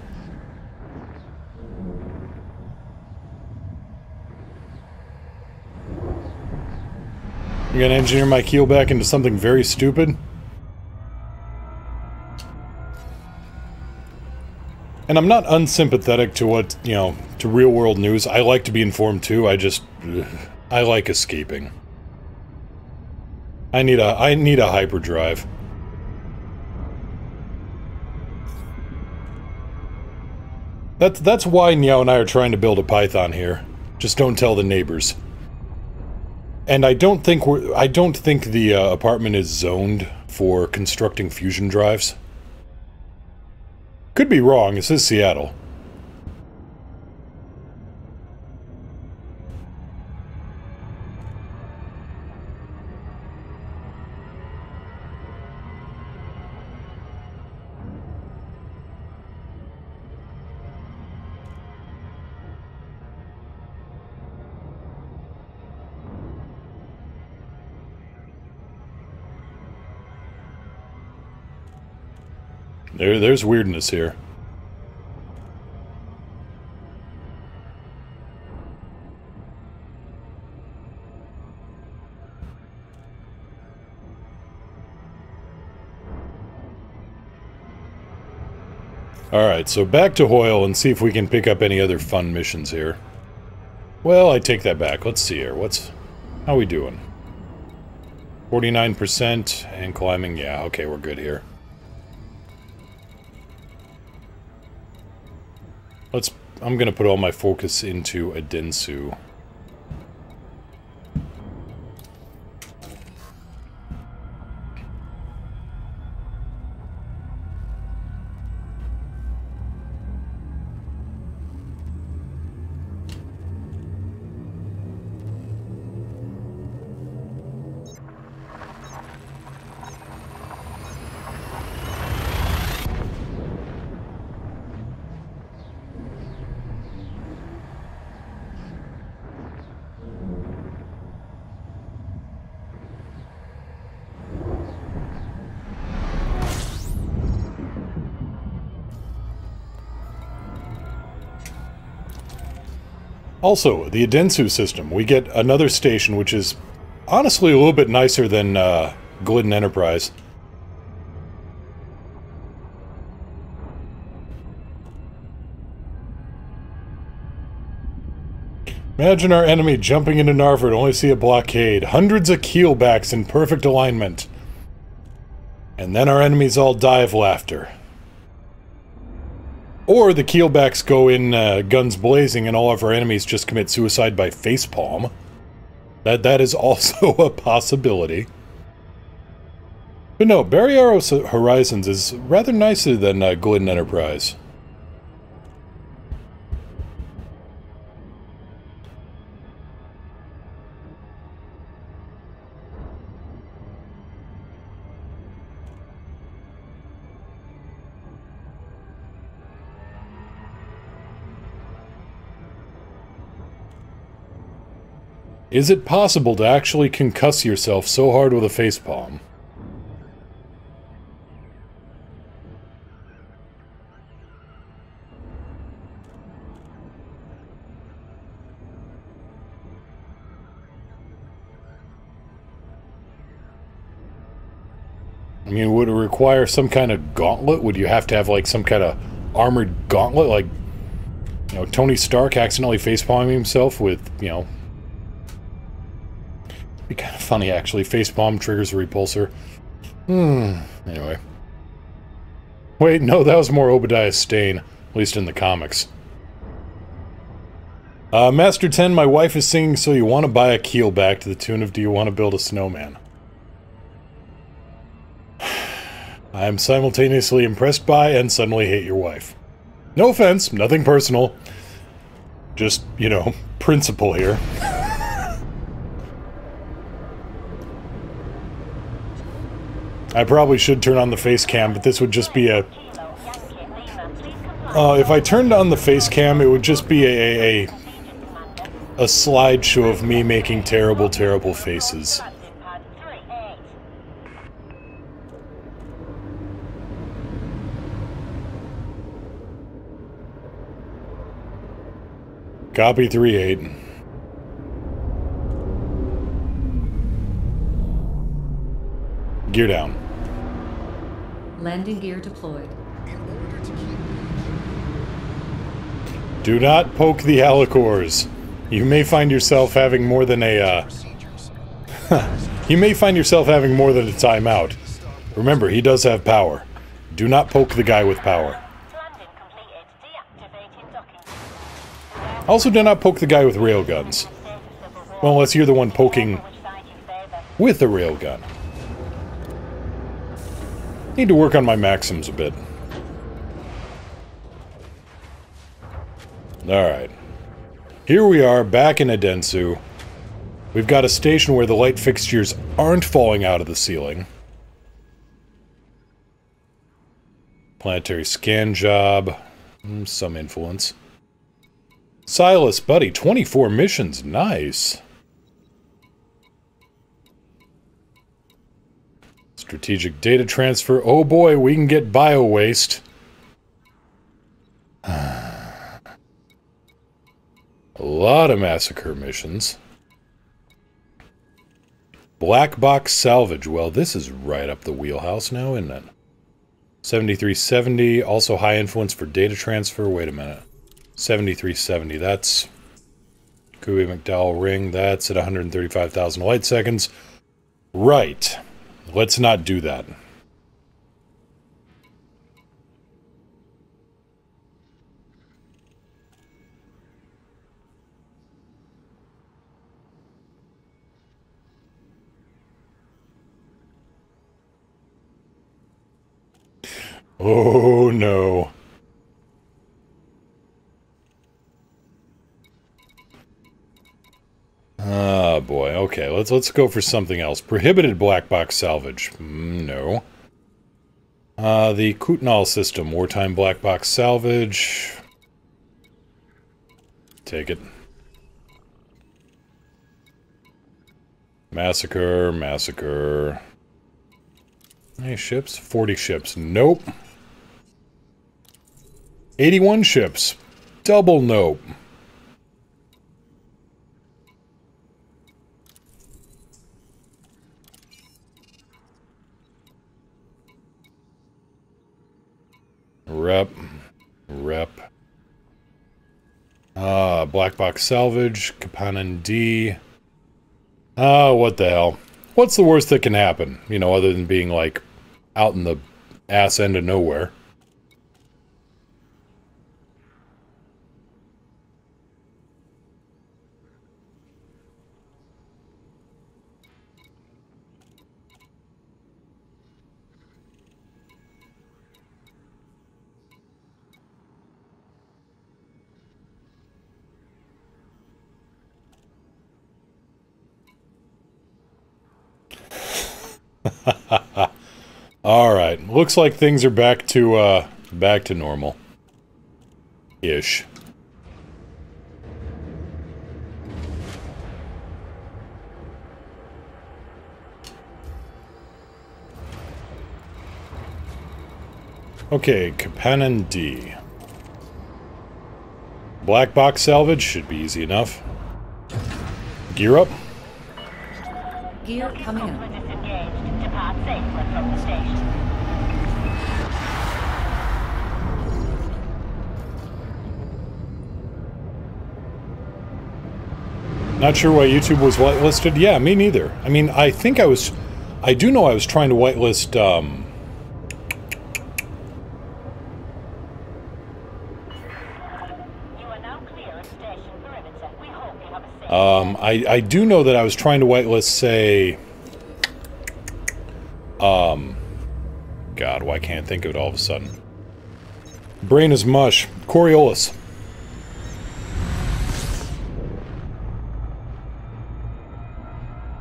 You're gonna engineer my keel back into something very stupid? And I'm not unsympathetic to what, you know, to real-world news. I like to be informed too, I like escaping. I need a hyperdrive. That's why Niao and I are trying to build a Python here. Just don't tell the neighbors. And I don't think the apartment is zoned for constructing fusion drives. Could be wrong, it says Seattle. There's weirdness here. Alright, so back to Hoyle and see if we can pick up any other fun missions here. Well, I take that back. Let's see here. How we doing? 49% and climbing. Yeah, okay, we're good here. I'm gonna put all my focus into Adensu. Also, the Adensu system. We get another station, which is honestly a little bit nicer than Glidden Enterprise. Imagine our enemy jumping into Narford, only see a blockade. Hundreds of keelbacks in perfect alignment. And then our enemies all die of laughter. Or the keelbacks go in guns blazing and all of our enemies just commit suicide by facepalm. That is also a possibility. But no, Barry Arrows Horizons is rather nicer than Glidden Enterprise. Is it possible to actually concuss yourself so hard with a facepalm? I mean, would it require some kind of gauntlet? Would you have to have, like, some kind of armored gauntlet? Like, you know, Tony Stark accidentally facepalming himself with, you know... It'd be kind of funny, actually. Facepalm triggers a repulsor. Anyway. Wait, no, that was more Obadiah Stane. At least in the comics. Master 10, my wife is singing So You Want to Buy a Keelback to the tune of Do You Want to Build a Snowman? I am simultaneously impressed by and suddenly hate your wife. No offense, nothing personal. Just, you know, principle here. I probably should turn on the face cam, but this would just be a... if I turned on the face cam, it would just be a slideshow of me making terrible, terrible faces. Copy 3-8. Gear down. Landing gear deployed. Do not poke the Alicors. You may find yourself having more than a, you may find yourself having more than a timeout. Remember, he does have power. Do not poke the guy with power. Also, do not poke the guy with railguns. Well, unless you're the one poking with a railgun. Need to work on my maxims a bit. Alright. Here we are, back in Adensu. We've got a station where the light fixtures aren't falling out of the ceiling. Planetary scan job. Some influence. Silas, buddy, 24 missions. Nice. Strategic data transfer. Oh boy, we can get bio-waste. A lot of massacre missions. Black box salvage. Well, this is right up the wheelhouse now, isn't it? 7370. Also high influence for data transfer. Wait a minute. 7370. That's Kubi McDowell ring. That's at 135,000 light seconds. Right. Let's not do that. Oh no. Ah, boy. Okay, let's go for something else. Prohibited black box salvage. No. The Kutnal system. Wartime black box salvage. Take it. Massacre, massacre. How many ships? 40 ships. Nope. 81 ships. Double nope. Rep. Black box salvage. Kapanen D. What the hell? What's the worst that can happen? You know, other than being, like, out in the ass end of nowhere. Alright, looks like things are back to normal. Ish. Okay, Kapanen D. Black box salvage should be easy enough. Gear up. Gear coming up. Depart safely from the station. Not sure why YouTube was whitelisted. Yeah, me neither. I mean, I think I was... I do know I was trying to whitelist, You are now clear of station perimeter. We hope you have a safe... I do know that I was trying to whitelist, say... God, why can't I think of it all of a sudden? Brain is mush. Coriolis.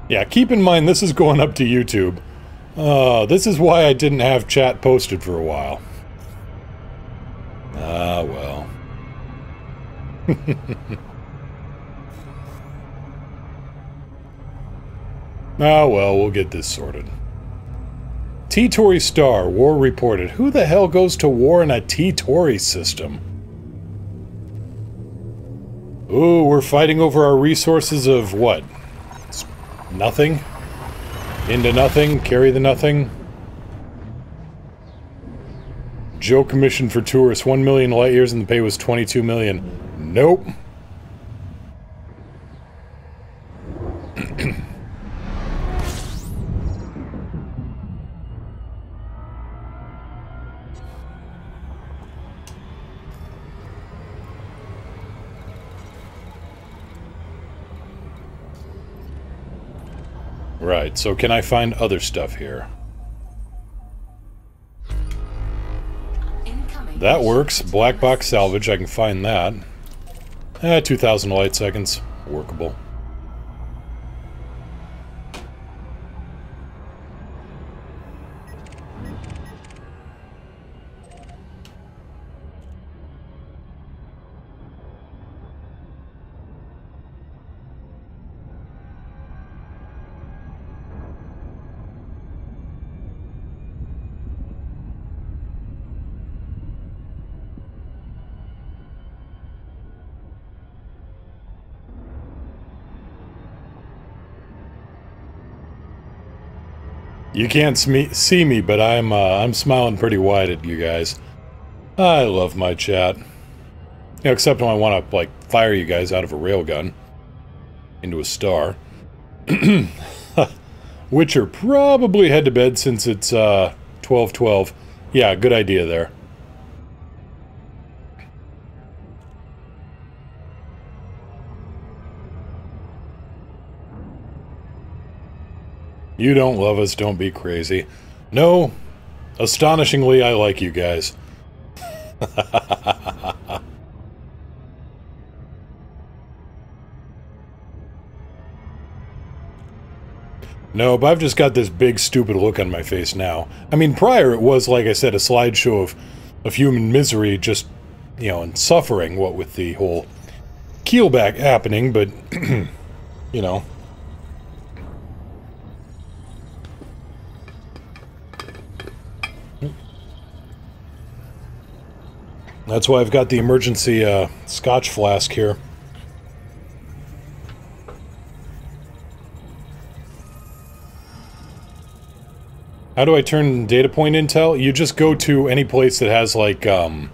Yeah, keep in mind this is going up to YouTube. This is why I didn't have chat posted for a while. Ah, well. Ah, well, we'll get this sorted. T-Tory Star, war reported. Who the hell goes to war in a T-Tory system? Ooh, we're fighting over our resources of what? Nothing? Into nothing? Carry the nothing? Joe commissioned for tourists 1 million light years and the pay was 22 million. Nope. Right, so can I find other stuff here? That works. Black box salvage, I can find that. 2,000 light seconds. Workable. You can't see me, but I'm smiling pretty wide at you guys. I love my chat. You know, except when I want to, like, fire you guys out of a railgun. Into a star. Witcher, probably head to bed since it's, 12:12. Yeah, good idea there. You don't love us, don't be crazy. No, astonishingly, I like you guys. Nope, I've just got this big stupid look on my face now. I mean, prior it was, like I said, a slideshow of human misery, just, you know, and suffering, what with the whole keelback happening, but, you know. That's why I've got the emergency scotch flask here. How do I turn data point intel? You just go to any place that has, like, oh,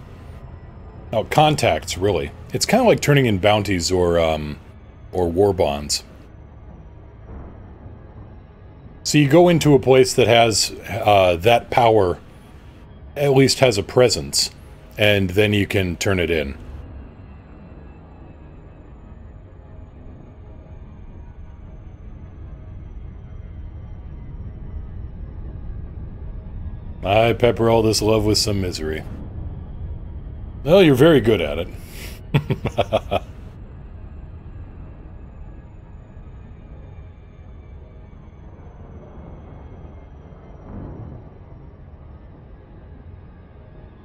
contacts, really. It's kind of like turning in bounties or war bonds. So you go into a place that has that power, at least has a presence, and then you can turn it in. I pepper all this love with some misery. Well, you're very good at it.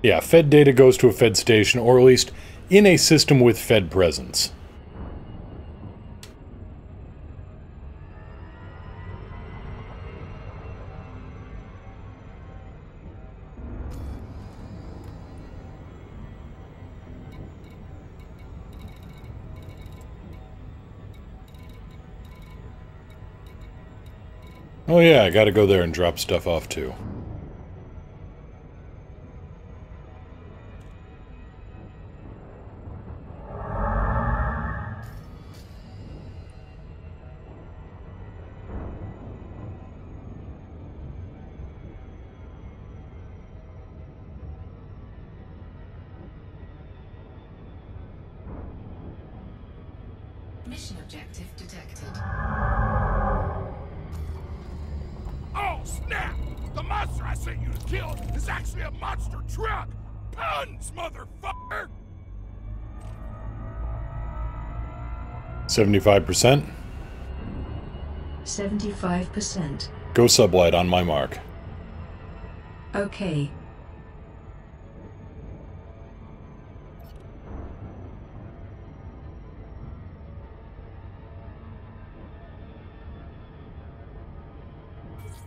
Yeah, Fed data goes to a Fed station, or at least in a system with Fed presence. Oh yeah, I gotta go there and drop stuff off too. Mission objective detected. Oh, snap! The monster I sent you to kill is actually a monster truck! Puns, motherfucker! 75%? 75%. Go sublight on my mark. Okay.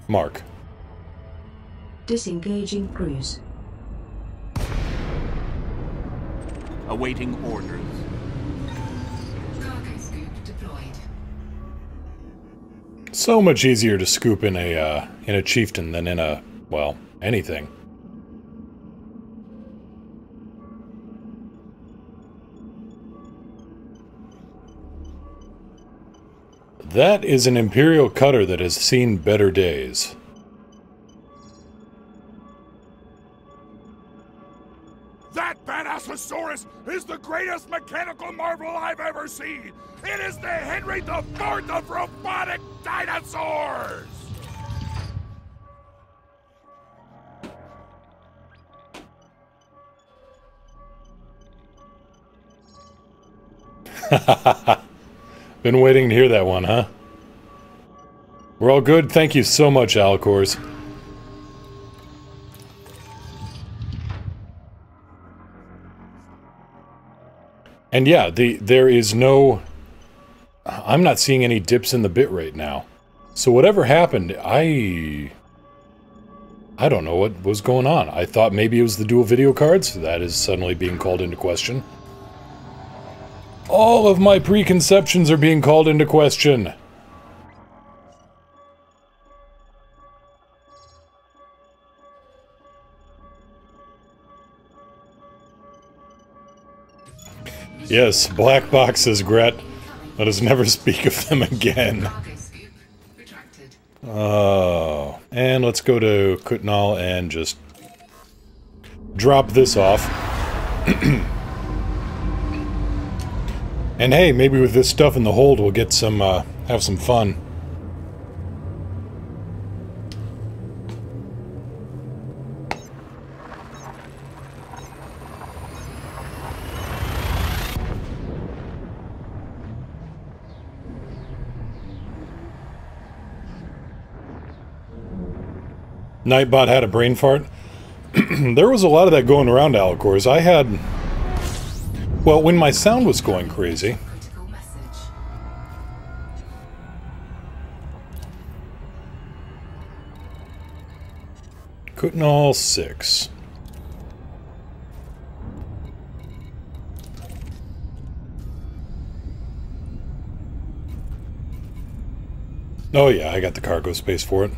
Mark. Disengaging cruise. Awaiting orders. Cargo scoop deployed. So much easier to scoop in a chieftain than in a, well, anything. That is an Imperial cutter that has seen better days. That Badassosaurus is the greatest mechanical marvel I've ever seen! It is the Henry IV of robotic dinosaurs! Been waiting to hear that one, huh? We're all good? Thank you so much, Alcors. And yeah, there is no... I'm not seeing any dips in the bitrate now. So whatever happened, I don't know what was going on. I thought maybe it was the dual video cards. That is suddenly being called into question. All of my preconceptions are being called into question. Yes, black boxes, Gret. Let us never speak of them again. Oh, and let's go to Kutnal and just drop this off. And hey, maybe with this stuff in the hold, we'll get some, have some fun. Nightbot had a brain fart. There was a lot of that going around, Alcors. I had... Well, when my sound was going crazy... Kutnal 6. Oh yeah, I got the cargo space for it.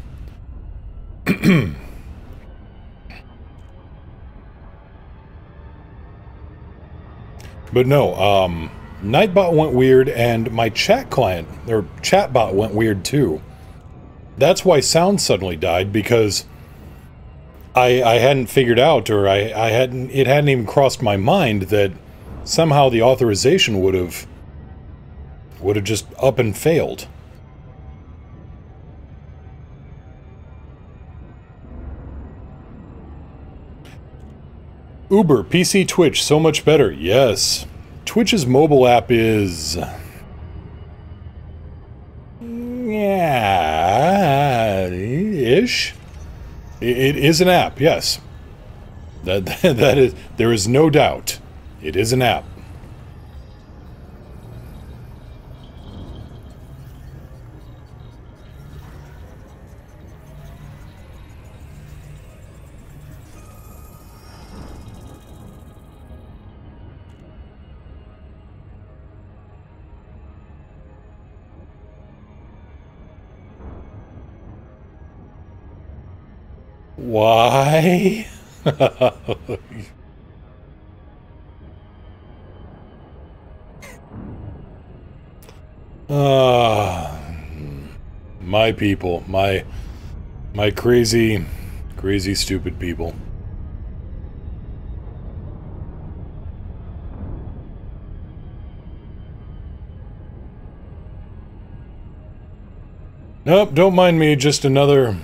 But no, Nightbot went weird, and my chat client, or chatbot, went weird too. That's why sound suddenly died, because I hadn't figured out, or it hadn't even crossed my mind that somehow the authorization would have just up and failed. Uber, PC, Twitch, so much better. Yes. Twitch's mobile app is... yeah... ish? It is an app, yes. That is... there is no doubt. It is an app. Why? My people, my crazy, stupid people. Nope, don't mind me, just another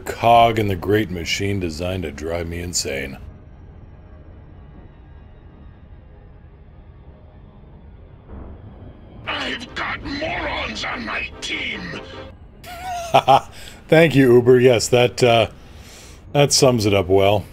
cog in the great machine designed to drive me insane. I've got morons on my team! Haha, thank you, Uber. Yes, that sums it up well.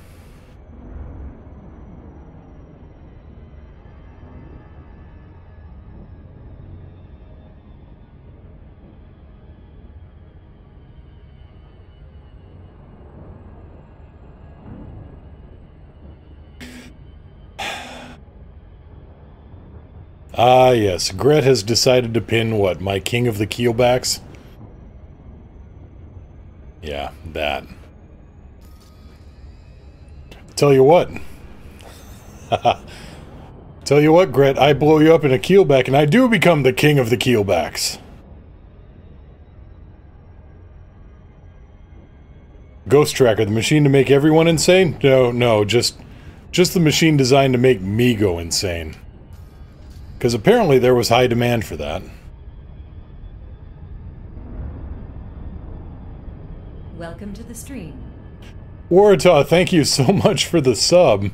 Ah, yes. Gret has decided to pin, what, my king of the keelbacks? Yeah, that. Tell you what. Tell you what, Gret, I blow you up in a keelback and I do become the king of the keelbacks. Ghost Tracker, the machine to make everyone insane? No, just the machine designed to make me go insane. Because apparently there was high demand for that. Welcome to the stream. Warata, thank you so much for the sub.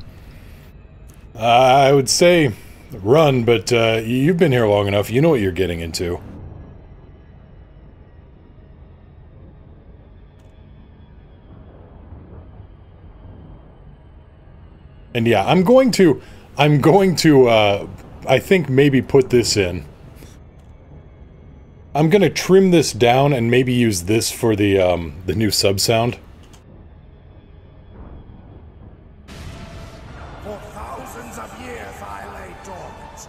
I would say run, but you've been here long enough. You know what you're getting into. And yeah, I'm going to I think maybe put this in. I'm gonna trim this down and maybe use this for the new sub sound. For thousands of years I lay dormant.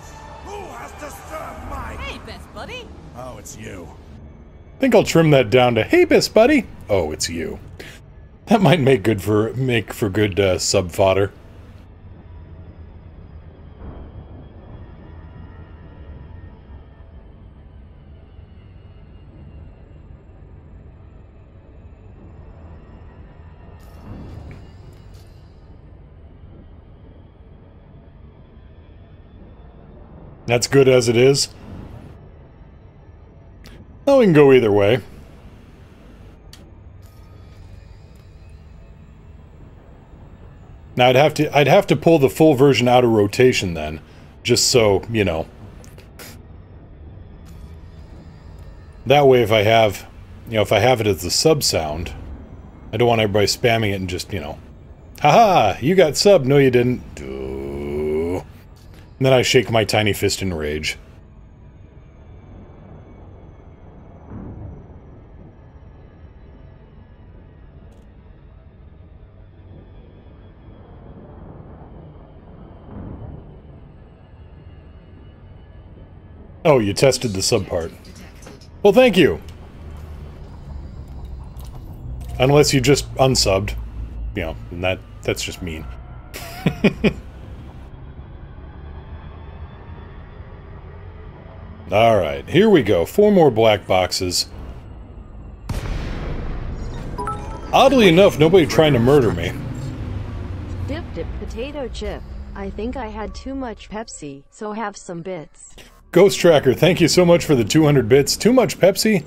Who has disturbed my... Hey, best buddy! Oh, it's you. I think I'll trim that down to, hey, best buddy. Oh, it's you. That might make for good sub fodder. That's good as it is. Oh, we can go either way. Now I'd have to pull the full version out of rotation then, just so, you know. That way if I have, if I have it as the sub sound, I don't want everybody spamming it and just, haha, you got sub, no you didn't. And then I shake my tiny fist in rage. Oh, you tested the sub part. Well, thank you. Unless you just unsubbed. And that's just mean. Alright, here we go. 4 more black boxes. Oddly enough, nobody trying to murder me. Dip dip potato chip. I think I had too much Pepsi, so have some bits. Ghost Tracker, thank you so much for the 200 bits. Too much Pepsi?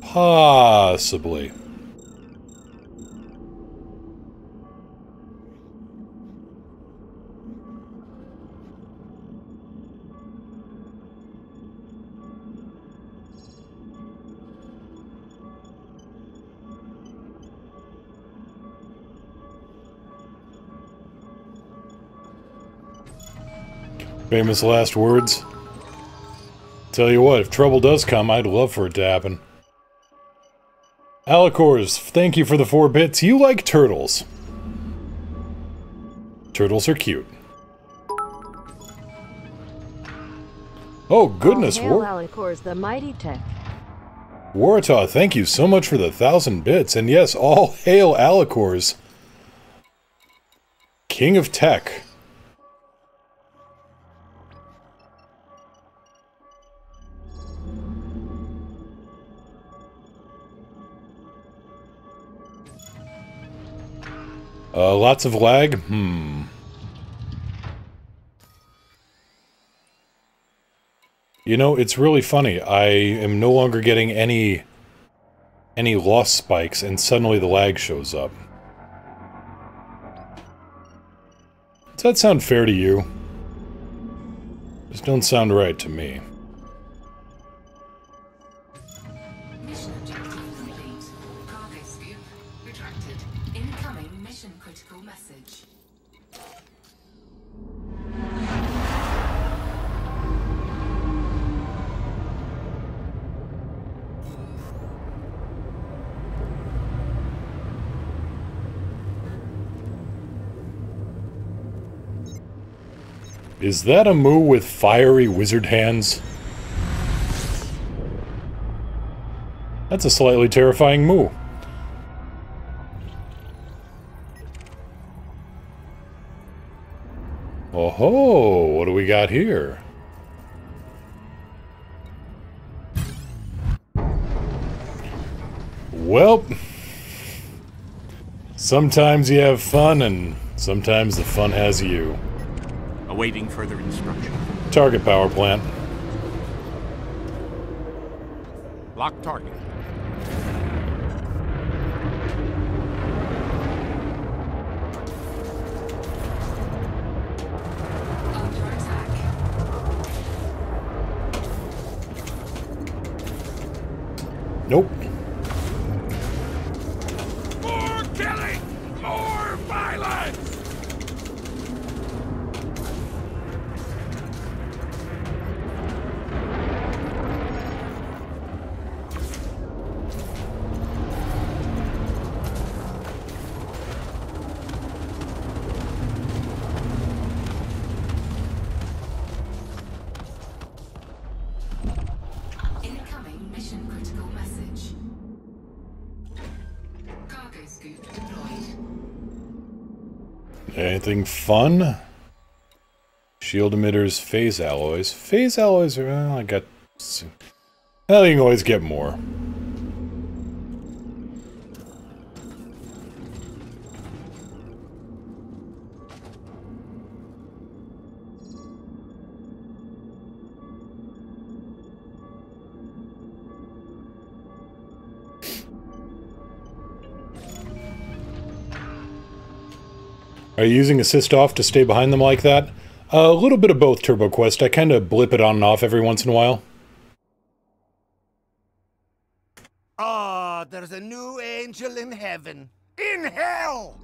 Possibly. Famous last words. Tell you what, if trouble does come, I'd love for it to happen. Alicors, thank you for the 4 bits. You like turtles. Turtles are cute. Oh, goodness, Hail Alicors, the mighty tech. Warata, thank you so much for the 1,000 bits. And yes, all hail Alicors. King of Tech. Lots of lag? You know, it's really funny. I am no longer getting any loss spikes, and suddenly the lag shows up. Does that sound fair to you? This don't sound right to me. Mission objective complete. Cargo scoop retracted. Incoming mission critical message. Is that a moo with fiery wizard hands? That's a slightly terrifying moo. Oh ho, what do we got here? Well, sometimes you have fun, and sometimes the fun has you. Awaiting further instruction. Target power plant. Lock target. Under attack. Nope. More killing! More violence! Incoming mission critical message. Cargo scoop deployed. Anything fun? Shield emitters, phase alloys. Phase alloys are, well, I got... Well, you can always get more. Are you using assist off to stay behind them like that? A little bit of both, Turbo Quest. I kind of blip it on and off every once in a while. Ah, there's a new angel in heaven. In hell!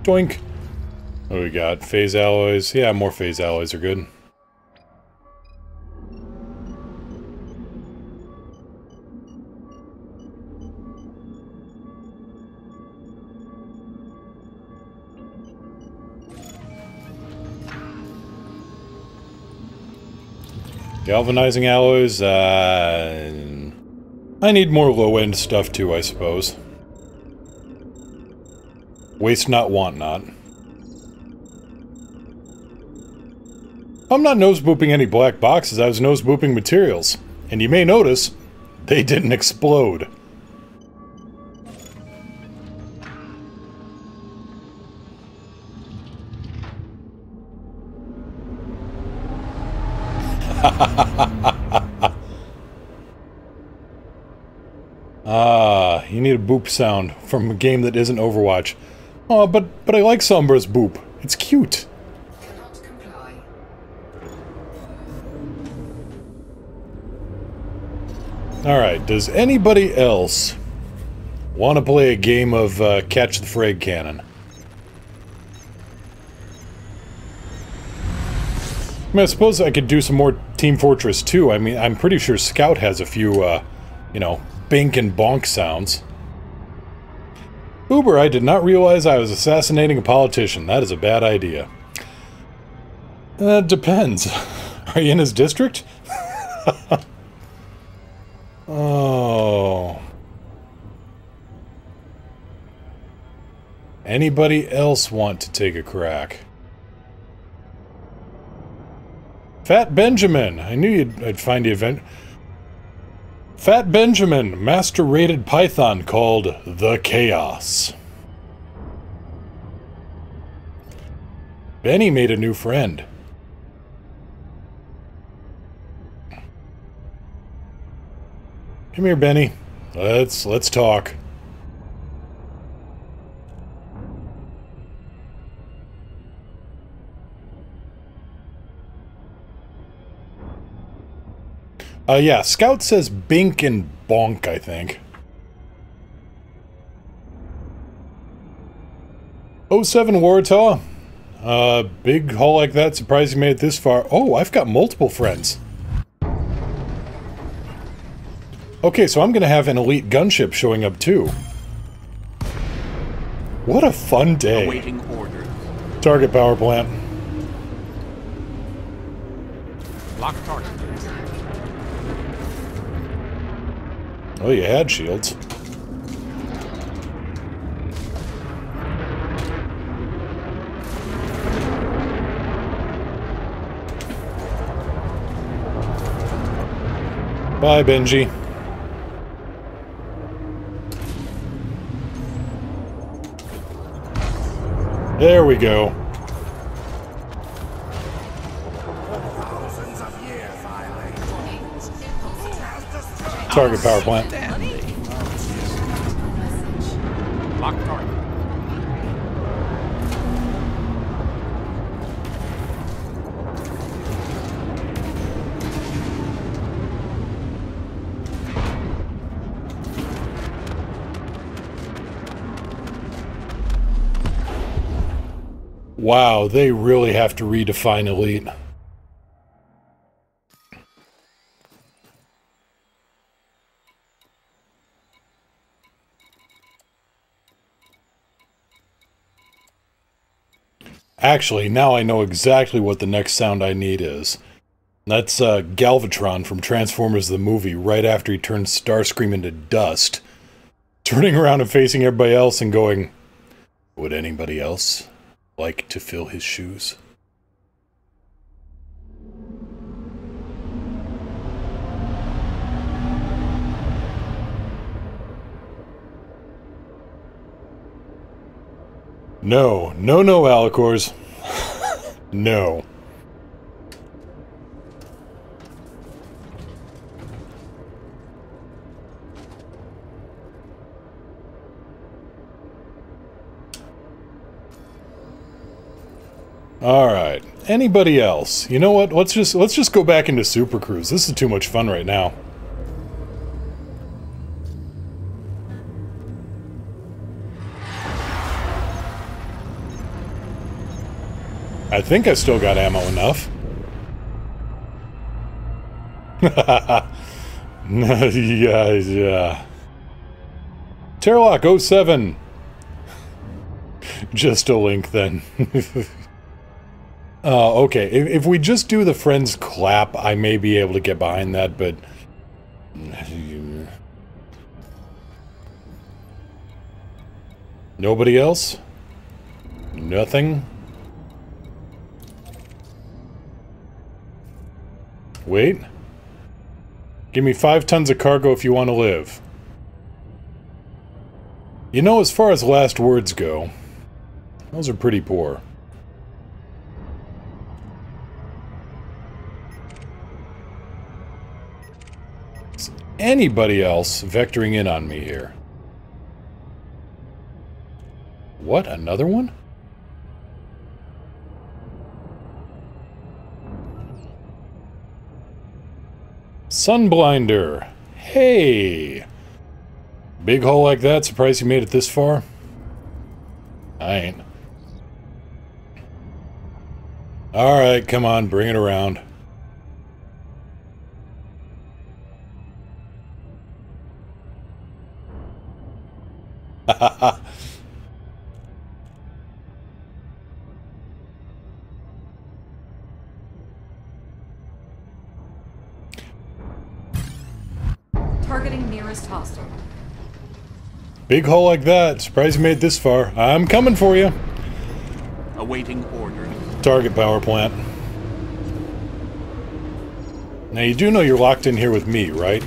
Doink. What do we got? Phase alloys. Yeah, more phase alloys are good. Galvanizing alloys, I need more low-end stuff too, I suppose. Waste not, want not. I'm not nose-booping any black boxes, I was nose-booping materials. And you may notice, they didn't explode. Ah, you need a boop sound from a game that isn't Overwatch. Oh, but I like Sombra's boop. It's cute. Alright, does anybody else want to play a game of Catch the Frag Cannon? I mean, I suppose I could do some more Team Fortress 2. I mean, I'm pretty sure Scout has a few, you know, bink and bonk sounds. Uber, I did not realize I was assassinating a politician. That is a bad idea. Depends. Are you in his district? Oh. Anybody else want to take a crack? Fat Benjamin! I knew I'd find the event. Fat Benjamin, master-rated python called The Chaos. Benny made a new friend. Come here, Benny. Let's talk. Yeah, Scout says bink and bonk, I think. 07 Wartaw. Big haul like that, surprised you made it this far. Oh, I've got multiple friends. Okay, so I'm gonna have an elite gunship showing up too. What a fun day. Awaiting orders. Target power plant. Lock target. Oh, you had shields. Bye, Benji. There we go. Target power plant. Lock target. Wow, they really have to redefine elite. Actually, now I know exactly what the next sound I need is. That's Galvatron from Transformers the movie, right after he turns Starscream into dust. Turning around and facing everybody else and going, would anybody else like to fill his shoes? No, Alicors. No. All right. Anybody else? You know what? Let's just go back into Super Cruise. This is too much fun right now. I think I still got ammo enough. Yeah. Terralock 07. Just a link then. Okay. If we just do the friends clap, I may be able to get behind that, but... Nobody else? Nothing? Wait. Give me 5 tons of cargo if you want to live. You know, as far as last words go, those are pretty poor. Is anybody else vectoring in on me here? What? Another one? Sunblinder. Hey! Big haul like that, surprised you made it this far? I ain't. Alright, come on, bring it around. Hahaha. Targeting nearest hostile. Big haul like that, surprised you made it this far. I'm coming for you. Awaiting order. Target power plant. Now you do know you're locked in here with me, right?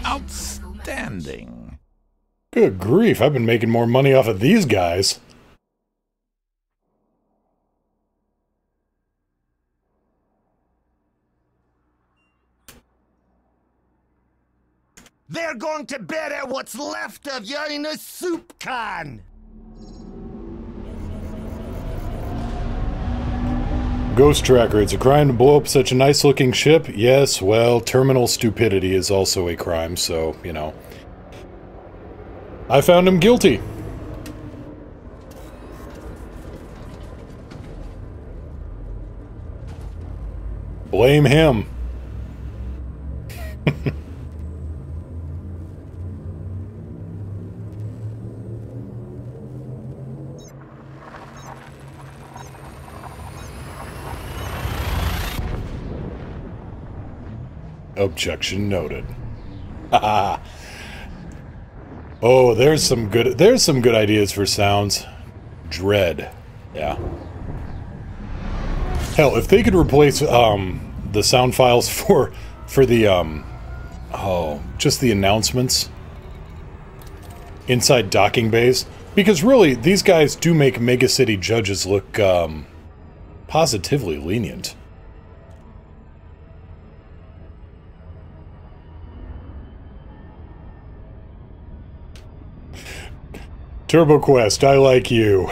Outstanding. Good grief, I've been making more money off of these guys. They're going to bury what's left of you in a soup can! Ghost Tracker, it's a crime to blow up such a nice-looking ship? Yes, well, terminal stupidity is also a crime, so, you know. I found him guilty. Blame him. Objection noted. Haha. Oh, there's some good ideas for sounds. Dread. Yeah. Hell, if they could replace the sound files for the just the announcements inside docking bays, because really these guys do make Mega City judges look positively lenient. Turbo Quest, I like you.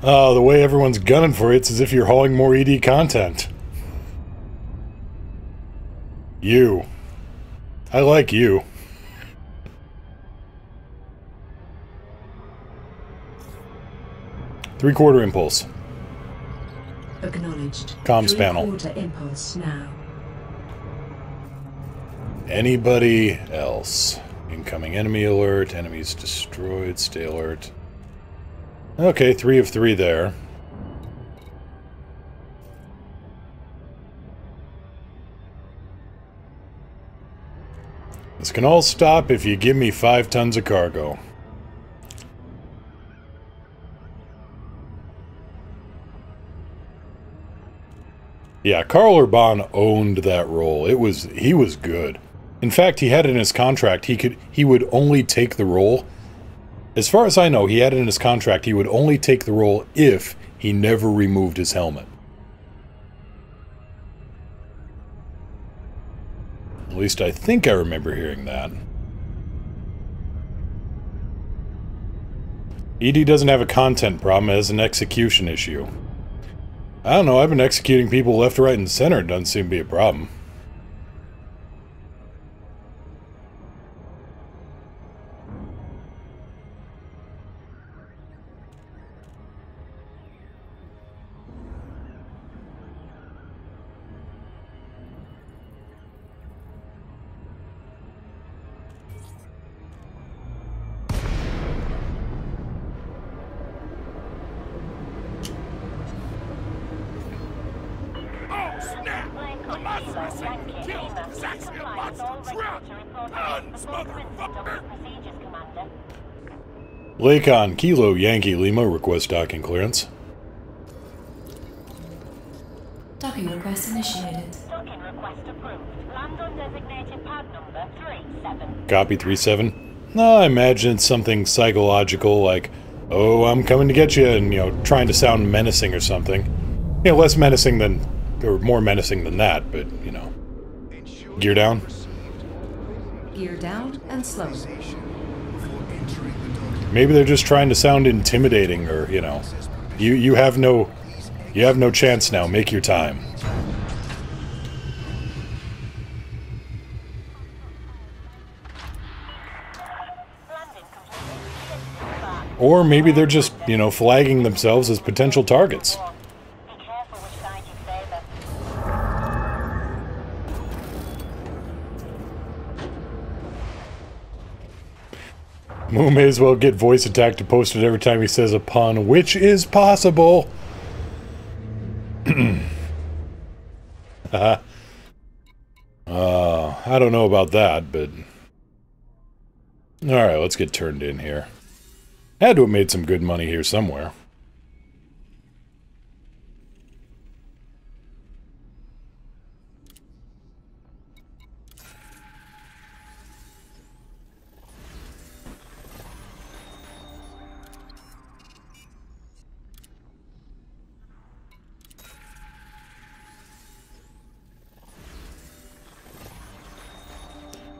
Oh, the way everyone's gunning for it's as if you're hauling more ED content. You. I like you. Three-quarter impulse. Acknowledged. Comms panel. Three-quarter impulse now. Anybody else? Incoming enemy alert. Enemies destroyed. Stay alert. Okay, 3 of 3 there. This can all stop if you give me 5 tons of cargo. Yeah, Karl Urban owned that role. He was good. In fact, he had it in his contract. He would only take the role. As far as I know, he had it in his contract. He would only take the role if he never removed his helmet. At least I think I remember hearing that. ED doesn't have a content problem, it has an execution issue. I don't know, I've been executing people left, right, and center. It doesn't seem to be a problem. Lakon, Kilo, Yankee, Lima, request docking clearance. Docking request initiated. Docking request approved. Land on designated pad number 37. Copy 37. No, I imagine it's something psychological like, oh, I'm coming to get you, and, you know, trying to sound menacing or something. You know, less menacing than, or more menacing than that, but, you know. Gear down. Gear down and slow. Maybe they're just trying to sound intimidating, or, you know, you have no chance now. Make your time. Or maybe they're just, you know, flagging themselves as potential targets. Moo may as well get voice attack to post it every time he says a pun, which is possible. I don't know about that, but... Alright, let's get turned in here. Had to have made some good money here somewhere.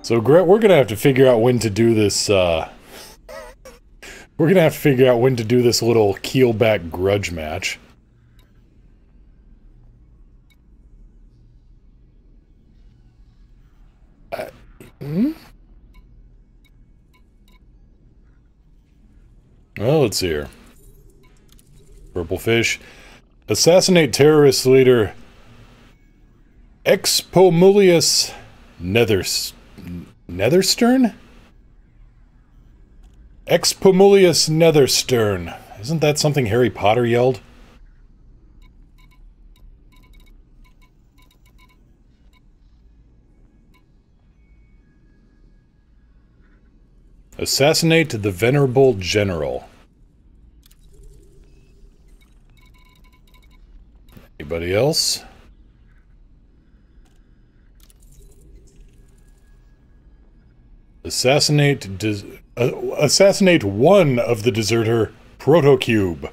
So, we're gonna have to figure out when to do this, we're gonna have to figure out when to do this little keelback grudge match. Well, let's see here. Purple fish. Assassinate terrorist leader Expomulius Netherstern? Expomulius Netherstern. Isn't that something Harry Potter yelled? Assassinate the Venerable General. Anybody else? Assassinate one of the deserter Protocube.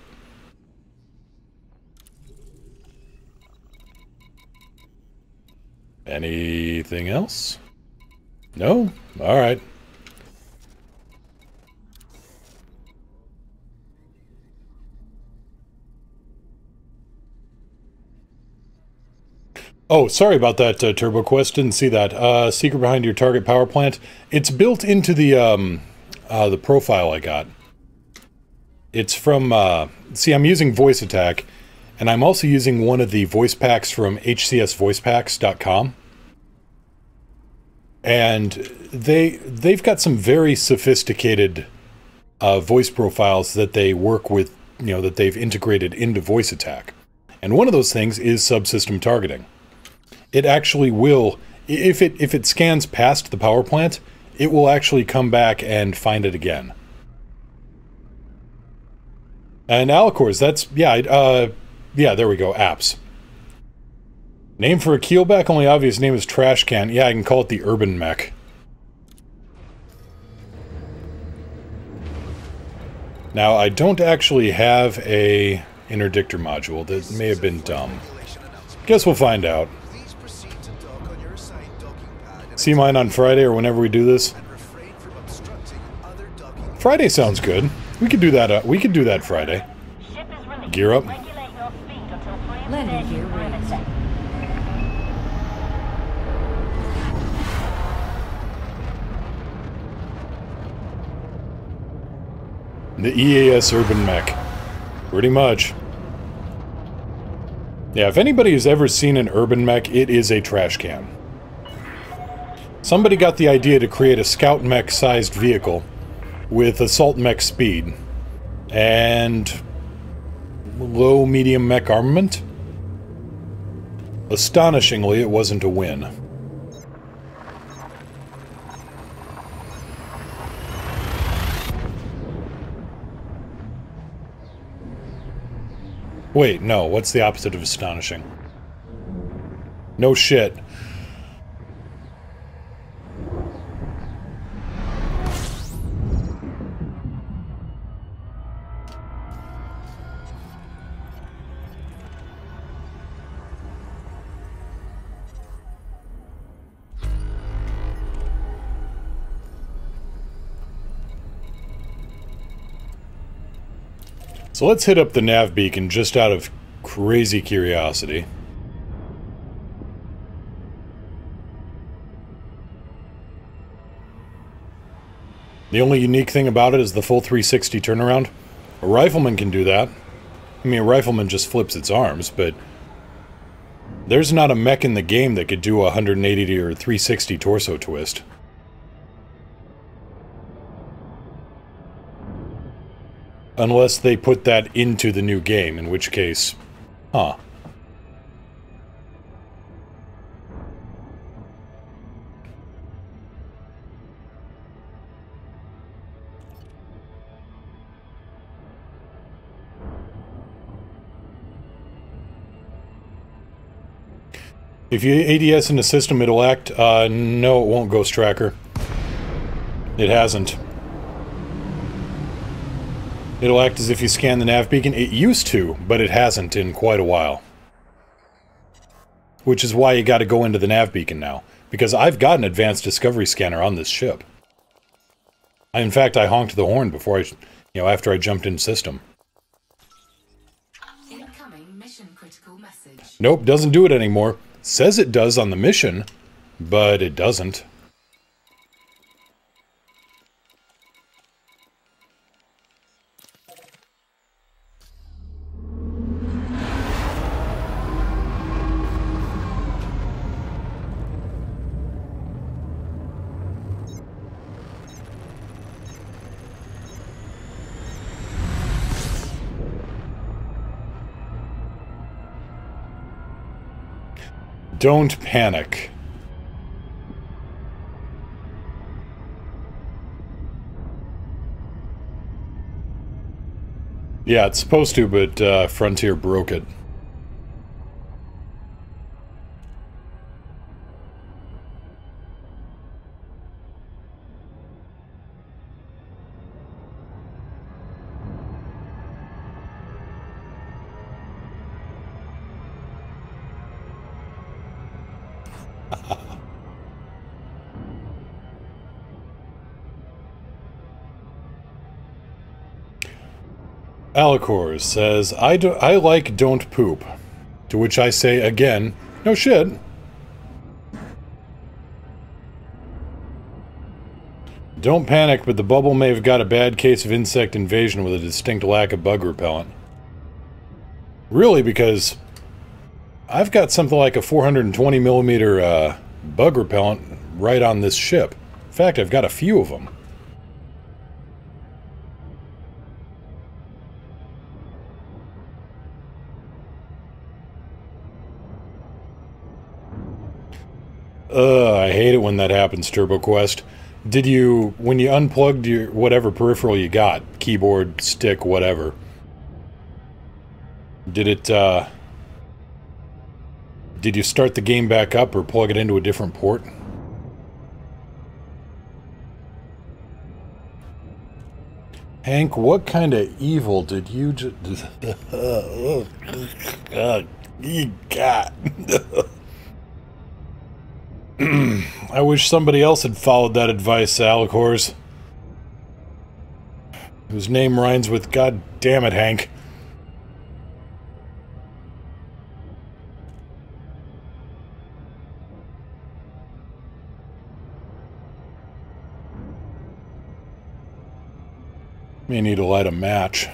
Anything else? No? Alright. Oh, sorry about that, Turbo Quest. Didn't see that. Secret behind your target power plant. It's built into the profile I got. It's from, see, I'm using voice attack, and I'm also using one of the voice packs from hcsvoicepacks.com. And they've got some very sophisticated voice profiles that they work with, you know, that they've integrated into voice attack. And one of those things is subsystem targeting. It actually will, if it scans past the power plant, it will actually come back and find it again. And Alicors, that's, yeah, there we go, apps. Name for a keelback, only obvious name is Trash Can. Yeah, I can call it the Urban Mech. Now, I don't actually have a interdictor module. That may have been dumb. Guess we'll find out. See mine on Friday or whenever we do this. Friday sounds good. We could do that. We could do that Friday. Gear up. Landing gear raised. The EAS Urban Mech. Pretty much. Yeah, if anybody has ever seen an Urban Mech, it is a trash can. Somebody got the idea to create a Scout Mech-sized vehicle with Assault Mech speed and low-medium mech armament. Astonishingly, it wasn't a win. Wait, no, what's the opposite of astonishing? No shit. So let's hit up the nav beacon just out of crazy curiosity. The only unique thing about it is the full 360 turnaround. A rifleman can do that. I mean, a rifleman just flips its arms, but there's not a mech in the game that could do a 180 or 360 torso twist. Unless they put that into the new game, in which case... Huh. If you ADS in the system, it'll act... no, it won't, Ghost Tracker. It hasn't. It'll act as if you scan the nav beacon. It used to, but it hasn't in quite a while. Which is why you gotta go into the nav beacon now. Because I've got an advanced discovery scanner on this ship. In fact, I honked the horn before I... after I jumped in system. Incoming mission critical message. Nope, doesn't do it anymore. Says it does on the mission, but it doesn't. Don't panic. Yeah, it's supposed to, but Frontier broke it. Alicor says, I like don't poop. To which I say again, no shit. Don't panic, but the bubble may have got a bad case of insect invasion with a distinct lack of bug repellent. Really, because I've got something like a 420mm bug repellent right on this ship. In fact, I've got a few of them. I hate it when that happens, TurboQuest. Did you, when you unplugged your whatever peripheral you got, keyboard, stick, whatever, did it, did you start the game back up or plug it into a different port? Hank, what kind of evil did you just... you got... I wish somebody else had followed that advice, Alicors. Whose name rhymes with God damn it, Hank. May need to light a match.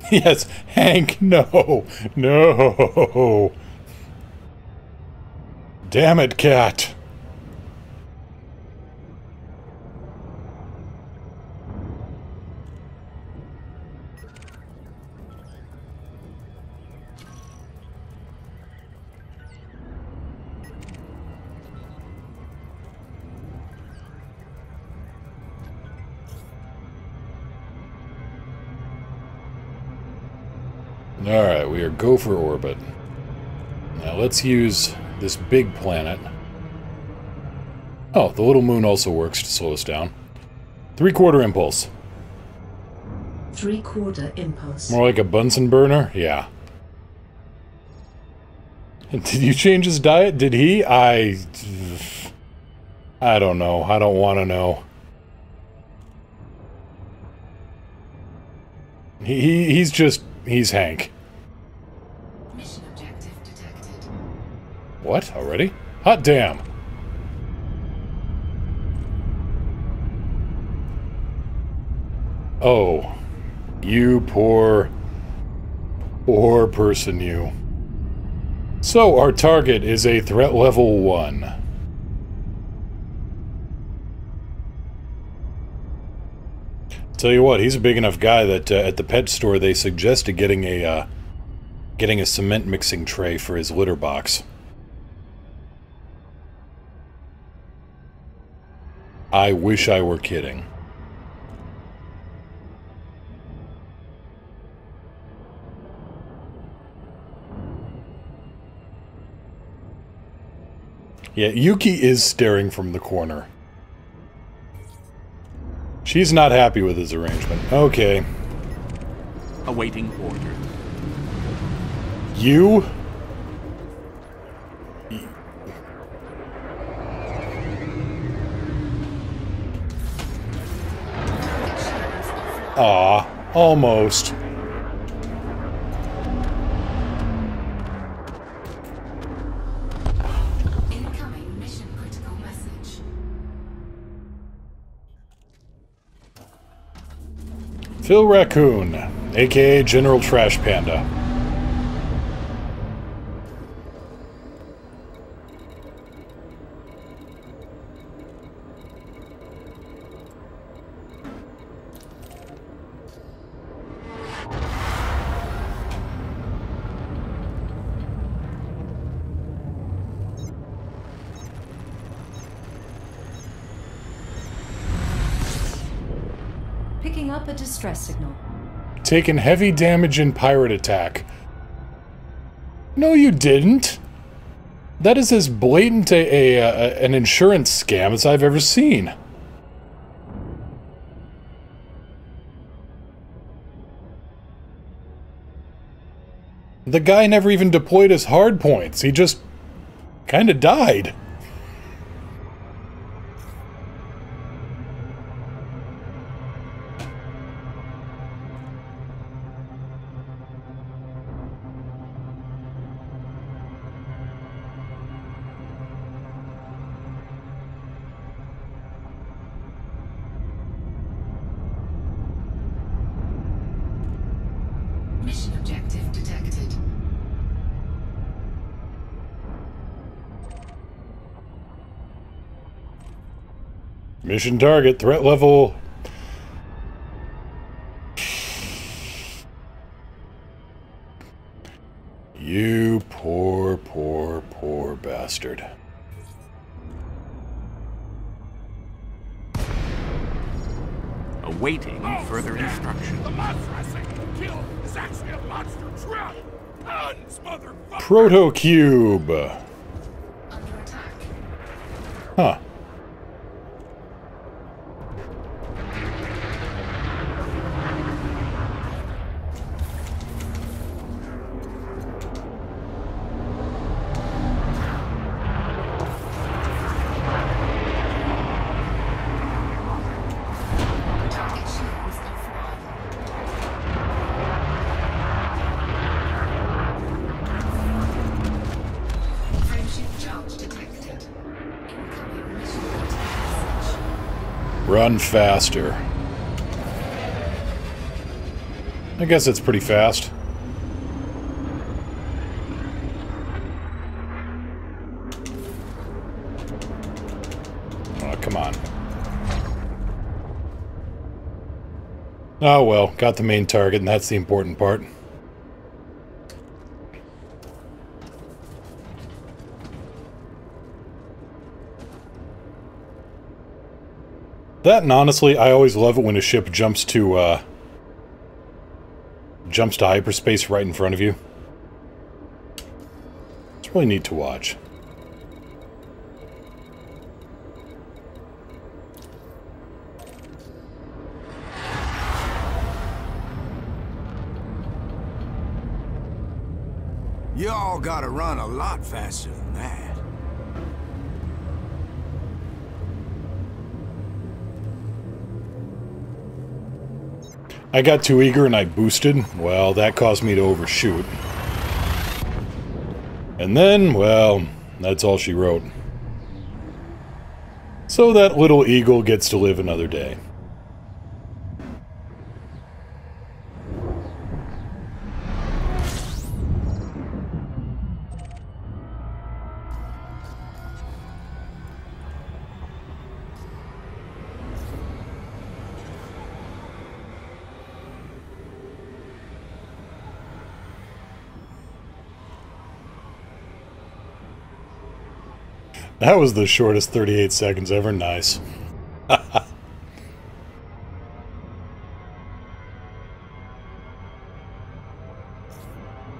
Yes, Hank, no. No. Damn it, cat. Alright, we are go for orbit. Now let's use this big planet. Oh, the little moon also works to slow us down. 3/4 impulse. 3/4 impulse. More like a Bunsen burner? Yeah. Did you change his diet? Did he? I don't know. I don't want to know. He's Hank. Mission objective detected. What? Already? Hot damn. Oh. You poor person, you. So, our target is a threat level 1. Tell you what, he's a big enough guy that at the pet store they suggested getting a cement mixing tray for his litter box. I wish I were kidding. Yeah, Yuki is staring from the corner. She's not happy with his arrangement. Okay. Awaiting order. You? Aw, almost. Incoming mission critical message. Phil Raccoon, aka General Trash Panda. Picking up a distress signal. Taken heavy damage in pirate attack. No, you didn't. That is as blatant an insurance scam as I've ever seen. The guy never even deployed his hard points. He just kind of died. Mission objective detected. Mission target, threat level... You poor bastard. Awaiting further instruction. The monster I say kill is actually a monster trap! Tons, motherfucker! Proto-cube. Under attack. Huh. Target shields offline. Frameship charge detected. Incoming mission critical message. Run faster. I guess it's pretty fast. Oh, come on. Oh well, got the main target, and that's the important part. That, and honestly, I always love it when a ship jumps to jumps to hyperspace right in front of you. It's really neat to watch. Y'all gotta run a lot faster than that. I got too eager and I boosted. Well, that caused me to overshoot. And then, well, that's all she wrote. So that little eagle gets to live another day. That was the shortest 38 seconds ever. Nice.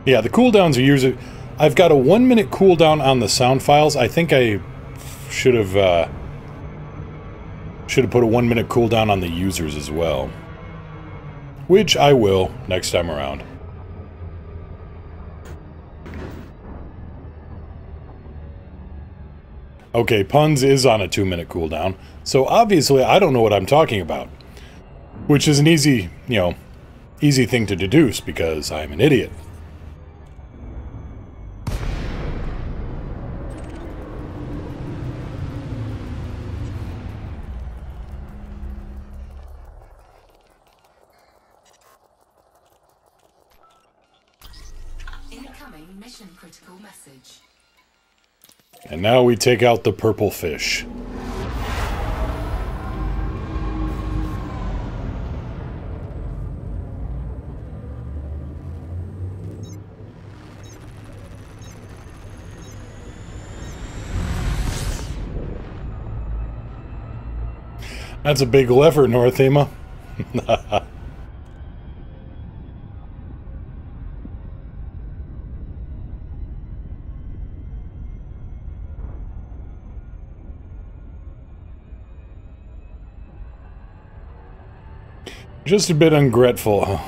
Yeah, the cooldowns are usually... I've got a 1 minute cooldown on the sound files. I think I should have put a 1 minute cooldown on the users as well. Which I will next time around. Okay, puns is on a 2 minute cooldown, so obviously I don't know what I'm talking about. Which is an easy, easy thing to deduce because I'm an idiot. Incoming mission critical message. And now we take out the purple fish. That's a big lever, Northema. Just a bit ungrateful. Are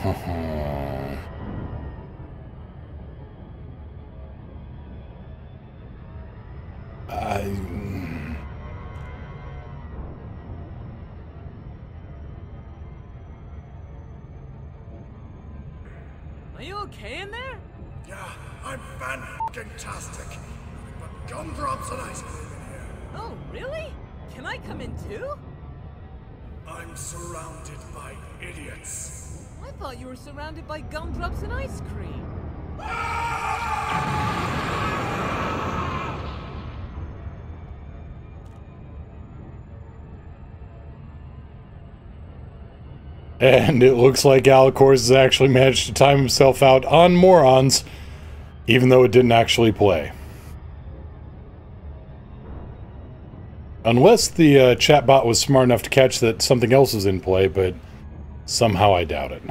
you okay in there? Yeah, I'm fan-tastic. But gumdrops and ice cream in here. Oh, really? Can I come in too? I'm surrounded by idiots. I thought you were surrounded by gumdrops and ice cream. And it looks like Alicors has actually managed to time himself out on morons, even though it didn't actually play. Unless the chatbot was smart enough to catch that something else is in play, but somehow I doubt it.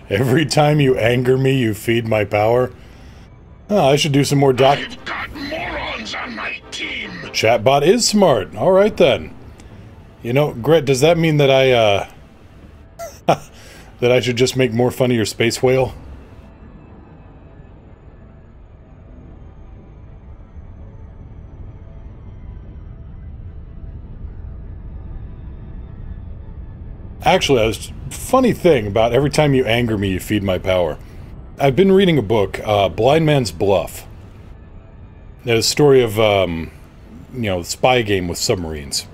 Every time you anger me, you feed my power. Oh, I should do some more I've got morons on my team. Chatbot is smart. All right then. You know, Gret, does that mean that I that I should just make more fun of your space whale? Actually, funny thing about every time you anger me, you feed my power. I've been reading a book, Blind Man's Bluff. It's a story of, spy game with submarines.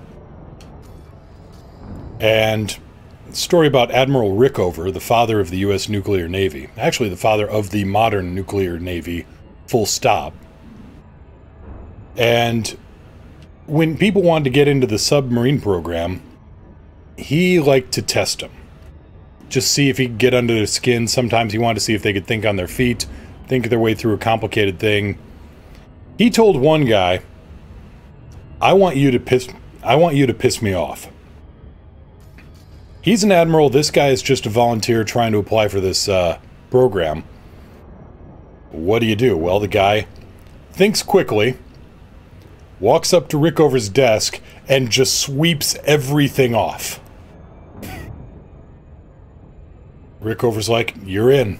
And a story about Admiral Rickover, the father of the U.S. nuclear navy. Actually, the father of the modern nuclear navy, full stop. And when people wanted to get into the submarine program, he liked to test them. just see if he could get under their skin. Sometimes he wanted to see if they could think on their feet, think their way through a complicated thing. He told one guy, I want you to piss me off. He's an admiral. This guy is just a volunteer trying to apply for this program. What do? Well, the guy thinks quickly, walks up to Rickover's desk, and just sweeps everything off. Rickover's like, you're in.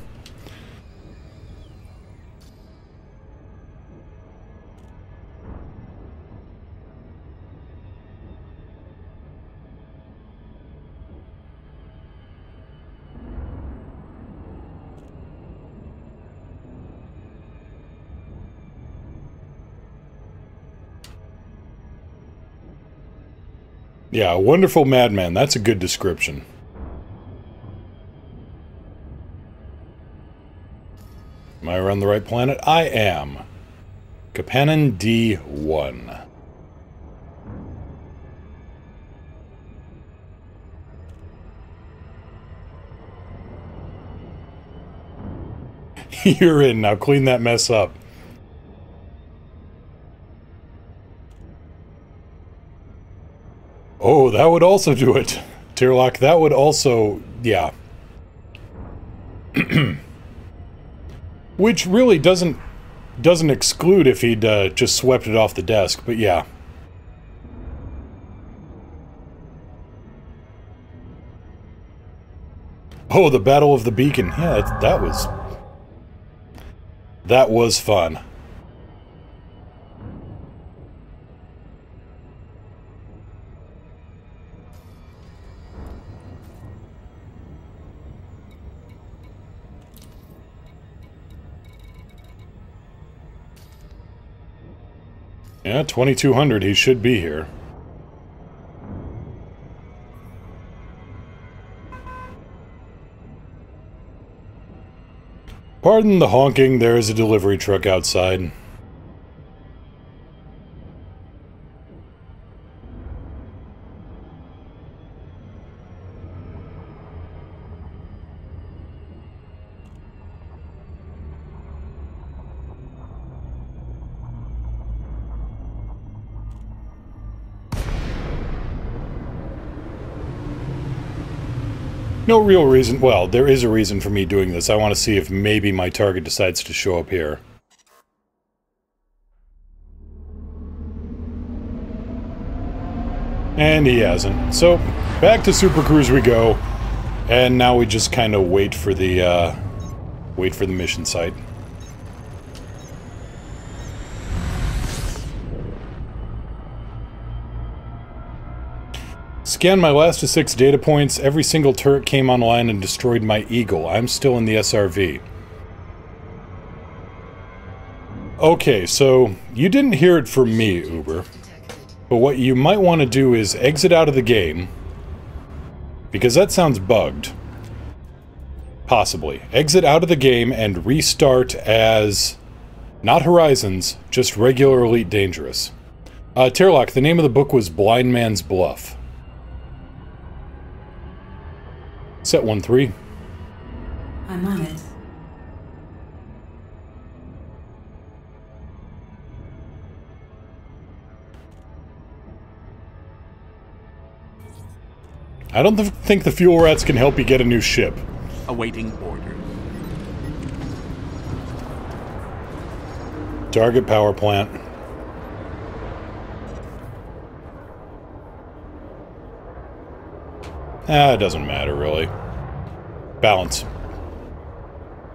Yeah, a wonderful madman. That's a good description. Am I around the right planet? I am. Kapanen D1. You're in. Now clean that mess up. Oh, that would also do it. Tierlock, that would also... yeah. Which really doesn't exclude if he'd just swept it off the desk, but yeah. Oh, the Battle of the Beacon. Yeah, that was fun. Yeah, 2200, he should be here. Pardon the honking, there is a delivery truck outside. No real reason. Well, there is a reason for me doing this. I want to see if maybe my target decides to show up here. And he hasn't. So, back to Super Cruise we go. And now we just kind of wait for the mission site. Scanned my last of 6 data points. Every single turret came online and destroyed my Eagle. I'm still in the SRV. Okay, so you didn't hear it from me, Uber. But what you might want to do is exit out of the game. Because that sounds bugged. Possibly. Exit out of the game and restart as... not Horizons, just regular Elite Dangerous. Tierlock, the name of the book was Blind Man's Bluff. Set 1-3. I'm on it. I don't think the fuel rats can help you get a new ship. Awaiting orders. Target power plant. It doesn't matter, really. Balance.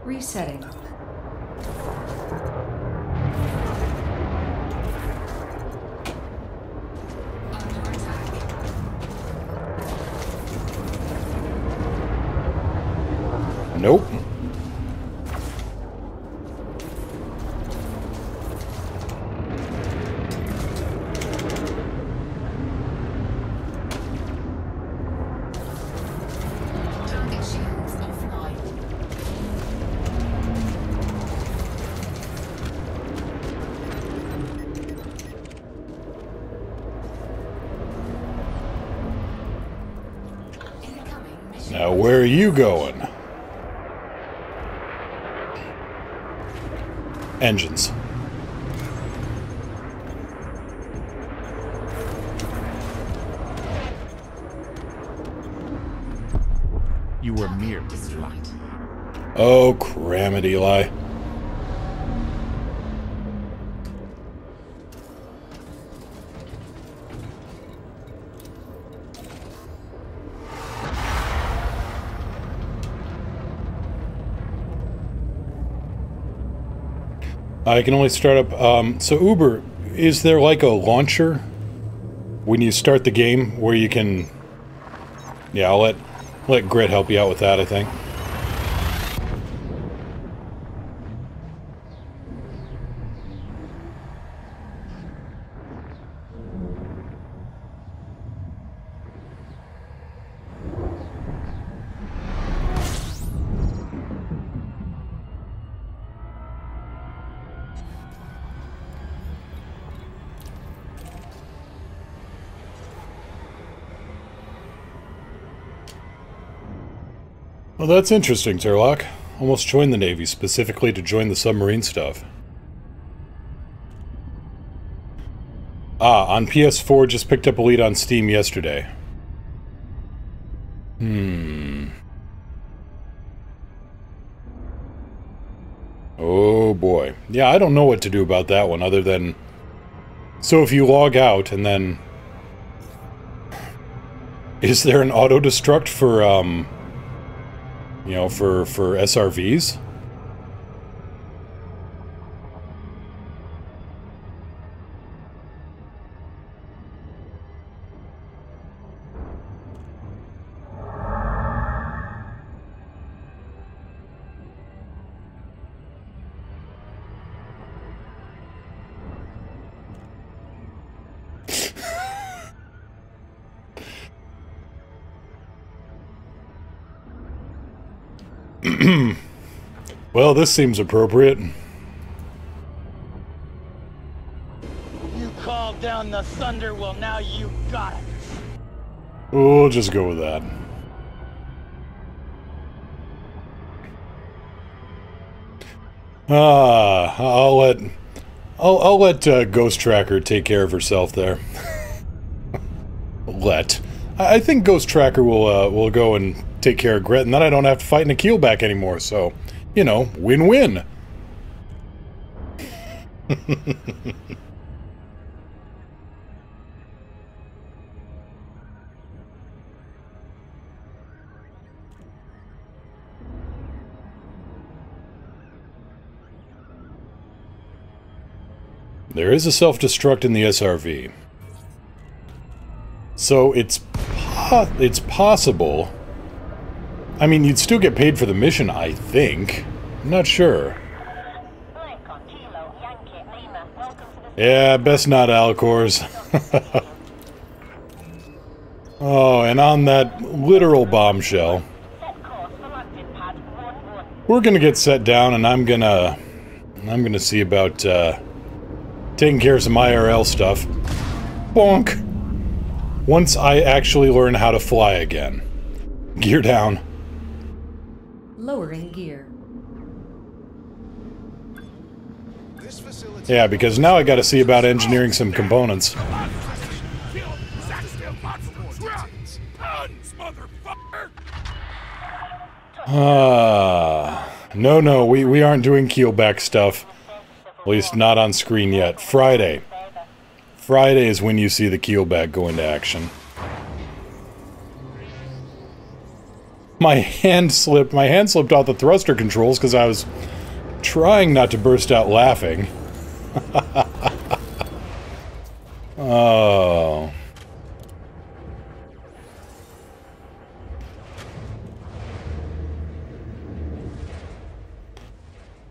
Resetting. Nope. Now, where are you going? Engines. You were merely light. Oh, cram it, Eli. I can only start up, so Uber, is there like a launcher when you start the game where you can... Yeah, I'll let Grit help you out with that, I think. Well, that's interesting, Turlock. Almost joined the Navy specifically to join the submarine stuff. Ah, on PS4, just picked up Elite on Steam yesterday. Oh boy. Yeah, I don't know what to do about that one other than... So if you log out and then... Is there an auto-destruct for, you know, for SRVs? Well, this seems appropriate. You called down the thunder, well now you got it. We'll just go with that. I'll let Ghost Tracker take care of herself there. I think Ghost Tracker will go and take care of Gret, and then I don't have to fight in a keelback anymore, so, you know, win-win. There is a self-destruct in the SRV. So it's possible. I mean, you'd still get paid for the mission, I think. I'm not sure. Yeah, best not Alcors. Oh, and on that literal bombshell, we're gonna get set down, and I'm gonna see about taking care of some IRL stuff. Bonk! Once I actually learn how to fly again. Gear down. Lowering gear. Yeah, because now I gotta see about engineering some components. No, we aren't doing keelback stuff. At least not on screen yet. Friday. Friday is when you see the keelback go into action. My hand slipped off the thruster controls because I was trying not to burst out laughing. Oh.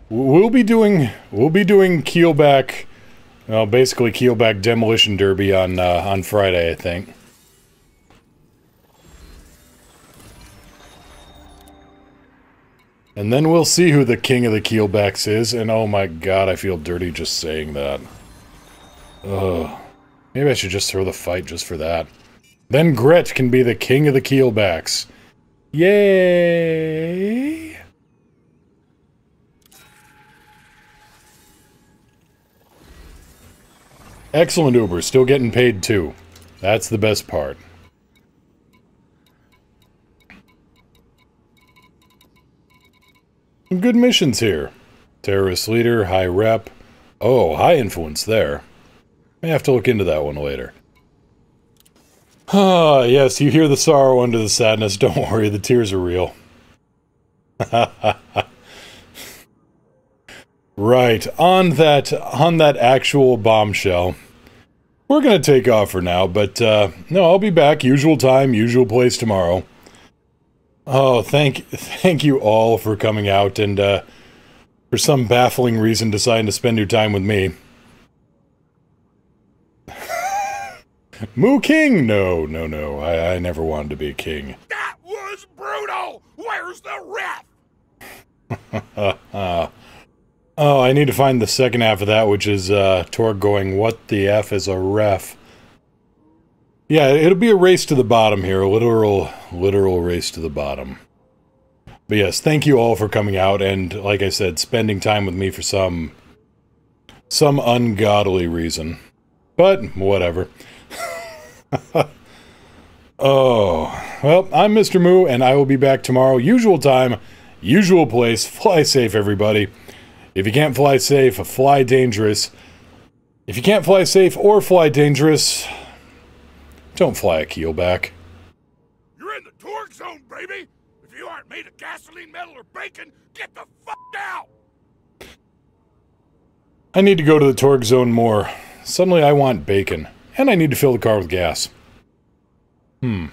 We'll be doing keelback, well, basically keelback demolition derby on Friday, I think. And then we'll see who the king of the keelbacks is, and oh my god, I feel dirty just saying that. Ugh. Maybe I should just throw the fight just for that. Then Gret can be the king of the keelbacks. Yay! Excellent, Uber. Still getting paid too. That's the best part. Some good missions here. Terrorist leader, high rep. Oh, high influence there. May have to look into that one later. Ah, yes, you hear the sorrow under the sadness. Don't worry, the tears are real. Right, on that actual bombshell. We're gonna take off for now, but no, I'll be back. Usual time, usual place tomorrow. Oh, thank you all for coming out and for some baffling reason deciding to spend your time with me. Moo King? No. I never wanted to be a king. That was brutal! Where's the ref? Oh, I need to find the second half of that, which is Torg going, what the F is a ref? Yeah, it'll be a race to the bottom here, a literal race to the bottom. But yes, thank you all for coming out and, like I said, spending time with me for some ungodly reason. But, whatever. Oh, well, I'm Mr. Moo, and I will be back tomorrow. Usual time, usual place. Fly safe, everybody. If you can't fly safe, fly dangerous. If you can't fly safe or fly dangerous, don't fly a keelback. You're in the torque zone, baby! If you aren't made of gasoline, metal, or bacon, get the fuck out! I need to go to the torque zone more. Suddenly I want bacon. And I need to fill the car with gas. And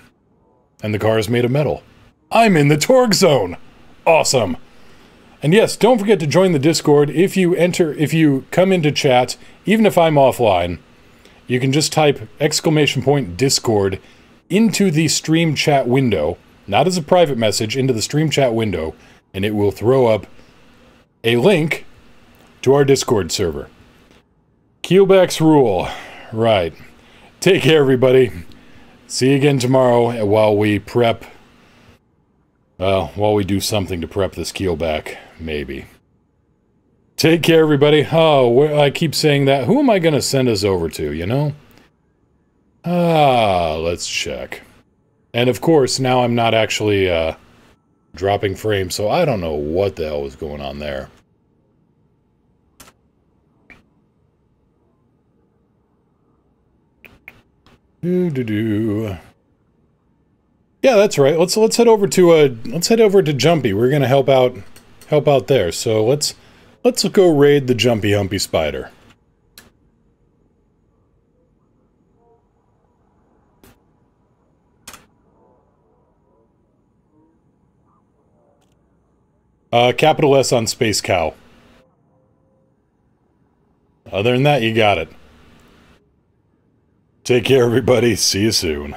the car is made of metal. I'm in the torque zone! Awesome! And yes, don't forget to join the Discord. If you come into chat, even if I'm offline, you can just type !Discord into the stream chat window, not as a private message, into the stream chat window, and it will throw up a link to our Discord server. Keelbacks rule. Right. Take care, everybody. See you again tomorrow while we prep. Well, while we do something to prep this keelback, maybe. Take care, everybody. Oh, I keep saying that. Who am I going to send us over to, you know? Let's check. And of course, now I'm not actually dropping frames, so I don't know what the hell was going on there. Yeah, that's right. Let's head over to Jumpy. We're gonna help out there. So let's go raid the Jumpy Humpy Spider. Capital S on Space Cow. Other than that, you got it. Take care, everybody. See you soon.